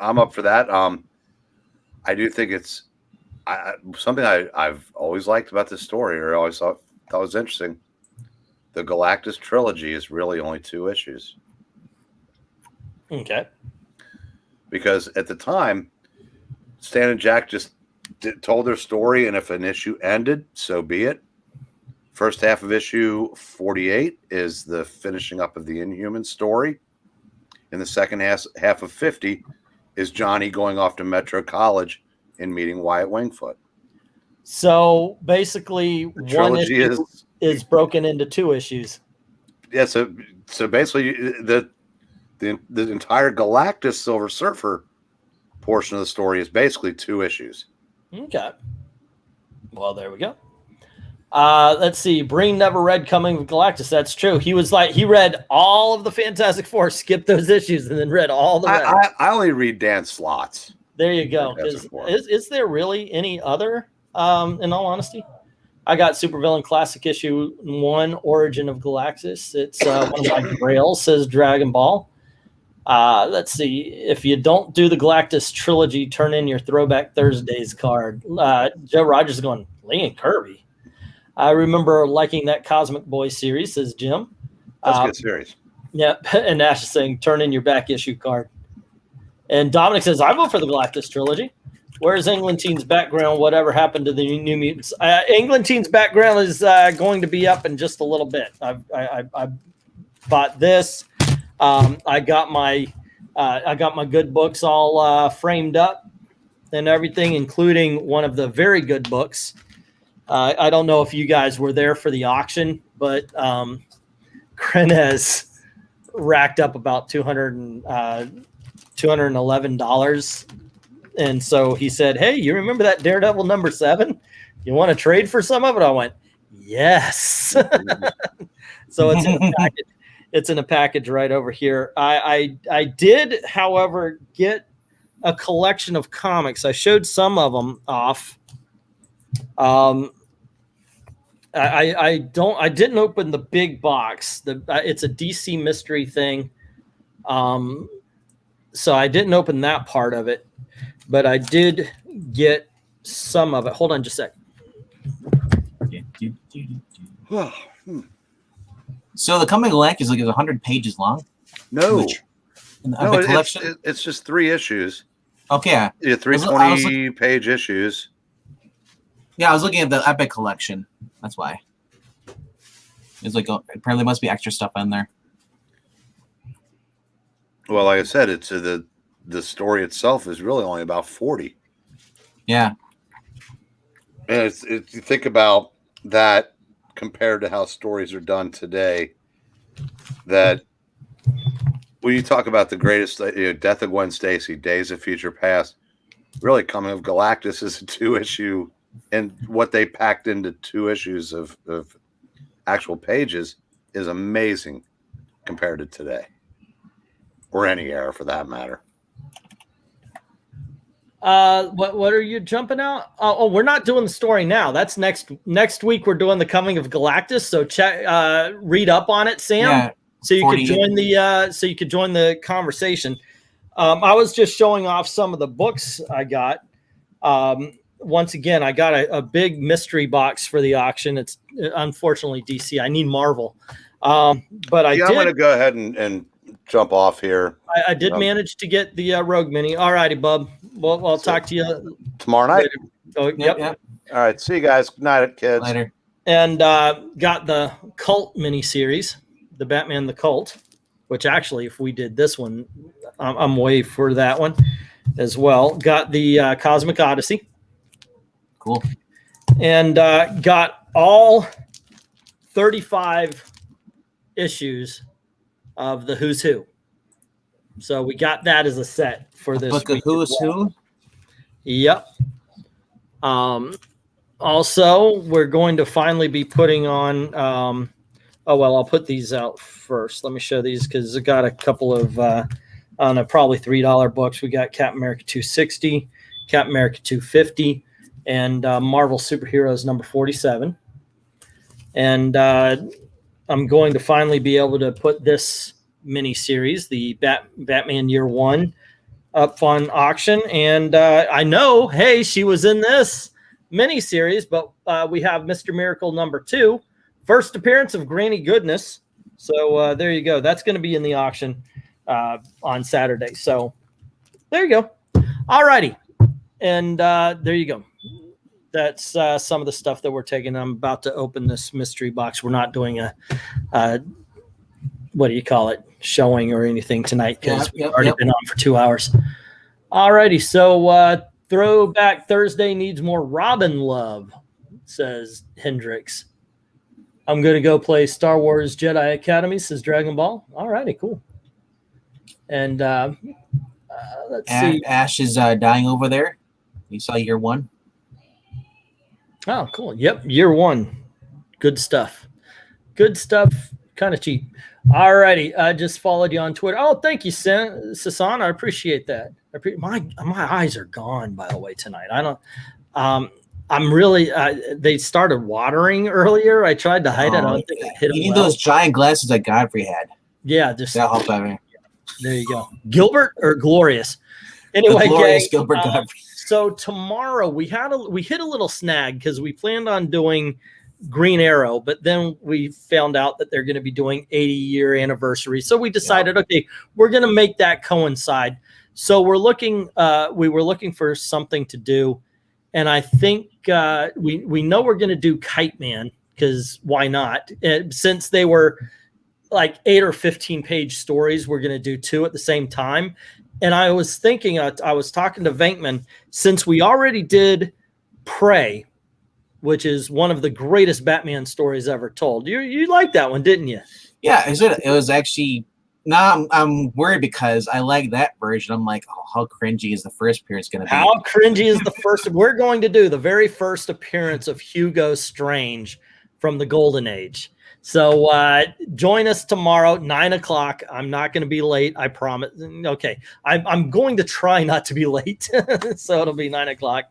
I'm up for that. I do think it's something I've always liked about this story, or always thought was interesting. The Galactus trilogy is really only 2 issues. Okay. Because at the time, Stan and Jack just told their story, and if an issue ended, so be it. First half of issue 48 is the finishing up of the Inhuman story. In the second half of 50 is Johnny going off to Metro College and meeting Wyatt Wingfoot. So basically, one issue is broken into 2 issues. Yeah, so basically the entire Galactus Silver Surfer portion of the story is basically 2 issues. Okay. Well, there we go. Let's see. Breen never read Coming of Galactus. That's true. He read all of the Fantastic Four, skipped those issues, and then read all the rest. I only read Dan Slott's. There you go. Is there really any other, in all honesty? I got Supervillain Classic Issue 1, Origin of Galactus. It's one of my grails, says Dragon Ball. Let's see. If you don't do the Galactus trilogy, turn in your Throwback Thursdays card. Joe Rogers is going, Lee and Kirby. I remember liking that Cosmic Boy series, says Jim. That's a good series. Yeah, and Ash is saying, turn in your back issue card. And Dominic says, I vote for the Galactus trilogy. Where's Englantine's background? Whatever happened to the New Mutants? Englantine's background is going to be up in just a little bit. I bought this. I got my good books all framed up and everything, including one of the very good books. I don't know if you guys were there for the auction, but Krenez racked up about $211. And so he said, hey, you remember that Daredevil number 7? You want to trade for some of it? I went, yes. So it's in a package. It's in a package right over here. I did, however, get a collection of comics. I showed some of them off. I didn't open the big box. It's a DC mystery thing. So I didn't open that part of it, but I did get some of it. Hold on just a sec. So the Coming Galactus is like 100 pages long. No, no, collection. It's just 3 issues. Okay, yeah, 320-page issues. Yeah, I was looking at the Epic collection. That's why. It's like apparently must be extra stuff in there. Well, like I said, it's the story itself is really only about 40. Yeah, and you think about that compared to how stories are done today. That when you talk about the greatest, Death of Gwen Stacy, Days of Future Past, really Coming of Galactus is a 2-issue, and what they packed into 2 issues of actual pages is amazing compared to today. Or any era for that matter. What are you jumping out? Oh, we're not doing the story now. That's next week. We're doing the Coming of Galactus. So read up on it, Sam. Yeah, so you could join the conversation. I was just showing off some of the books I got. Once again, I got a big mystery box for the auction. It's unfortunately DC. I need Marvel. But I'm going to go ahead and jump off here. I did manage to get the Rogue Mini. All righty, bub. Well, I'll talk to you tomorrow night. Oh, yep. All right. See you guys. Good night, kids. Later. And got the Cult mini series, the Batman the Cult, which actually, if we did this one, I'm way for that one as well. Got the Cosmic Odyssey. Cool. And got all 35 issues of the Who's Who. So we got that as a set for this book of Who's Who. Yep. Also, we're going to finally be putting on. I'll put these out first. Let me show these because I got a couple of probably $3 books. We got Captain America 260, Captain America 250, and Marvel Superheroes number 47. And I'm going to finally be able to put this mini series, the Batman Year One, up on auction. And I know, hey, she was in this mini series, but we have Mr. Miracle number 2, first appearance of Granny Goodness. So there you go. That's going to be in the auction on Saturday. So there you go. All righty. And there you go. That's some of the stuff that we're taking. I'm about to open this mystery box. We're not doing a what do you call it, showing or anything tonight because we've already been on for 2 hours. All righty. So Throwback Thursday needs more Robin love, says Hendrix. I'm going to go play Star Wars Jedi Academy, says Dragon Ball. All righty, cool. And let's see. Ash is dying over there. You saw Year One. Oh, cool. Yep, Year One. Good stuff. Good stuff. Kind of cheap. All righty. I just followed you on Twitter. Oh, thank you, Sasan. I appreciate that. My eyes are gone, by the way, tonight. I don't. I'm really. They started watering earlier. I tried to hide it. I don't think I hit it. You need well. those giant glasses that Godfrey had. Yeah, just that helped out me. There you go, Gilbert or Glorious. Anyway, Glorious gang, Gilbert Godfrey. So tomorrow we hit a little snag because we planned on doing Green Arrow, but then we found out that they're going to be doing 80-year anniversary. So we decided, okay, we're going to make that coincide. So we were looking for something to do. And I think we know we're going to do Kite Man, because why not? Since they were like 8 or 15 page stories, we're going to do 2 at the same time. And I was thinking, I was talking to VENKMAN, since we already did Prey, which is one of the greatest Batman stories ever told. You liked that one, didn't you? Yeah, it was actually. Now I'm worried because I like that version. I'm like, oh, how cringy is the first appearance going to be? How cringy is the first? We're going to do the very first appearance of Hugo Strange from the Golden Age. So join us tomorrow, 9 o'clock. I'm not going to be late, I promise. Okay, I'm going to try not to be late, so it'll be 9 o'clock.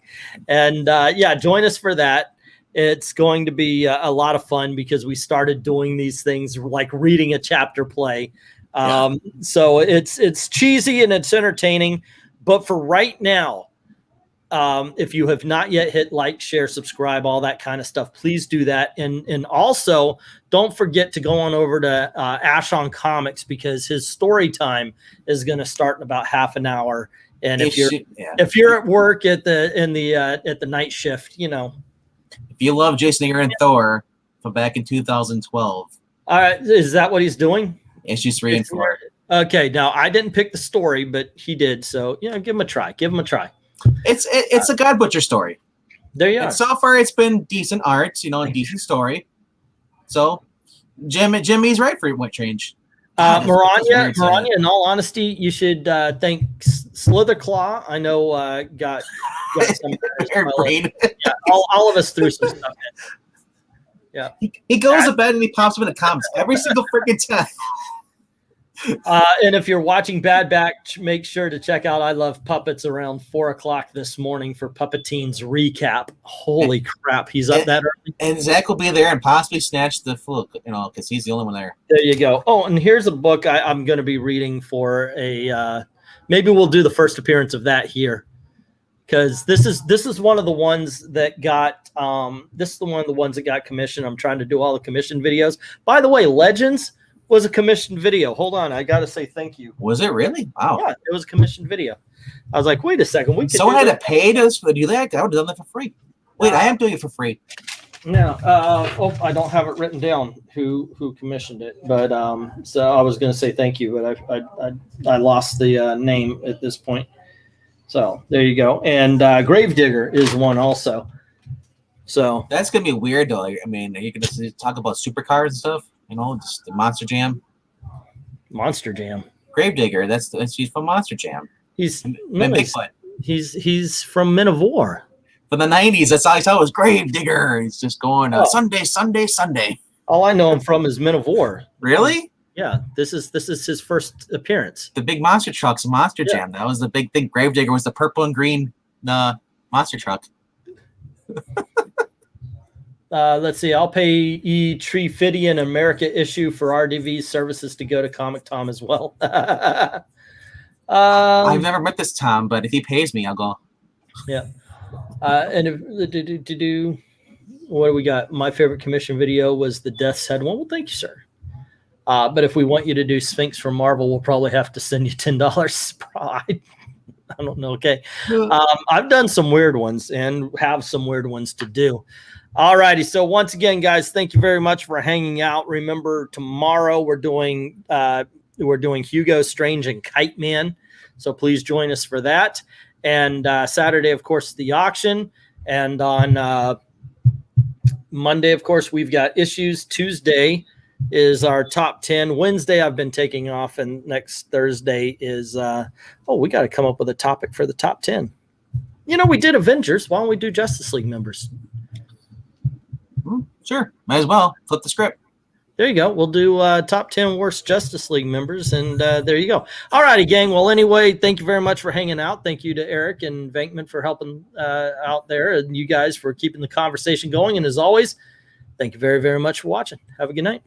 And yeah, join us for that. It's going to be a lot of fun because we started doing these things like reading a chapter play. So it's cheesy and it's entertaining, but for right now, if you have not yet hit like, share, subscribe, all that kind of stuff, please do that. And also don't forget to go on over to Ash on Comics, because his story time is going to start in about half an hour. And if you're at work at the night shift, you know, if you love Jason Aaron and Thor from back in 2012, all right, is that what he's doing? Issues 3 and 4. Okay, now I didn't pick the story, but he did. So, you know, give him a try. Give him a try. It's a God Butcher story. There you are. And so far, it's been decent art, you know, a decent story. So, Jimmy's right for what change. Maranya, in all honesty, you should thank Slitherclaw. I know got some. Yeah, all of us threw some stuff in. Yeah. He goes to bed and he pops up in the comments every single freaking time. And if you're watching Bad Batch, make sure to check out I Love Puppets around 4 o'clock this morning for Puppeteen's recap. Holy crap, he's up that early. And Zach will be there and possibly snatch the fluke, you know, because he's the only one there. There you go. Oh, and here's a book I'm going to be reading for a. Maybe we'll do the first appearance of that here, because this is one of the ones that got this is one of the ones that got commissioned. I'm trying to do all the commission videos. By the way, Legends was a commissioned video. Hold on, I got to say thank you. Was it really? Wow. Yeah, it was a commissioned video. I was like, wait a second, someone had to pay us to do that. I would have done that for free. Wait, I am doing it for free. Yeah. I don't have it written down who commissioned it, but so I was going to say thank you, but I lost the name at this point. So there you go. And Gravedigger is one also. So that's gonna be weird though. I mean, are you gonna talk about supercars and stuff? You know, just the Monster Jam. Monster Jam. Gravedigger. He's from Monster Jam. He's Bigfoot. He's from Men of War. From the 90s, that's all I saw was Gravedigger. He's just going Sunday. All I know him from is Men of War. Really? Yeah. This is his first appearance. The big monster trucks, Monster Jam. That was the big thing. Gravedigger was the purple and green monster truck. Let's see. I'll pay Treefidian America issue for RDV services to go to Comic Tom as well. I've never met this Tom, but if he pays me, I'll go. Yeah. And if, what do we got? My favorite commission video was the Death's Head one. Well, thank you, sir. But if we want you to do Sphinx from Marvel, we'll probably have to send you $10. I don't know. Okay. I've done some weird ones and have some weird ones to do. All righty. So once again, guys, thank you very much for hanging out. Remember, tomorrow we're doing Hugo Strange and Kite Man. So please join us for that. And Saturday, of course, the auction. And on Monday, of course, we've got issues. Tuesday is our top 10. Wednesday, I've been taking off. And next Thursday is, we got to come up with a topic for the top 10. You know, we did Avengers. Why don't we do Justice League members? Sure. Might as well. Flip the script. There you go. We'll do top 10 worst Justice League members, and there you go. All righty, gang. Well, anyway, thank you very much for hanging out. Thank you to Eric and Venkman for helping out there, and you guys for keeping the conversation going. And as always, thank you very, very much for watching. Have a good night.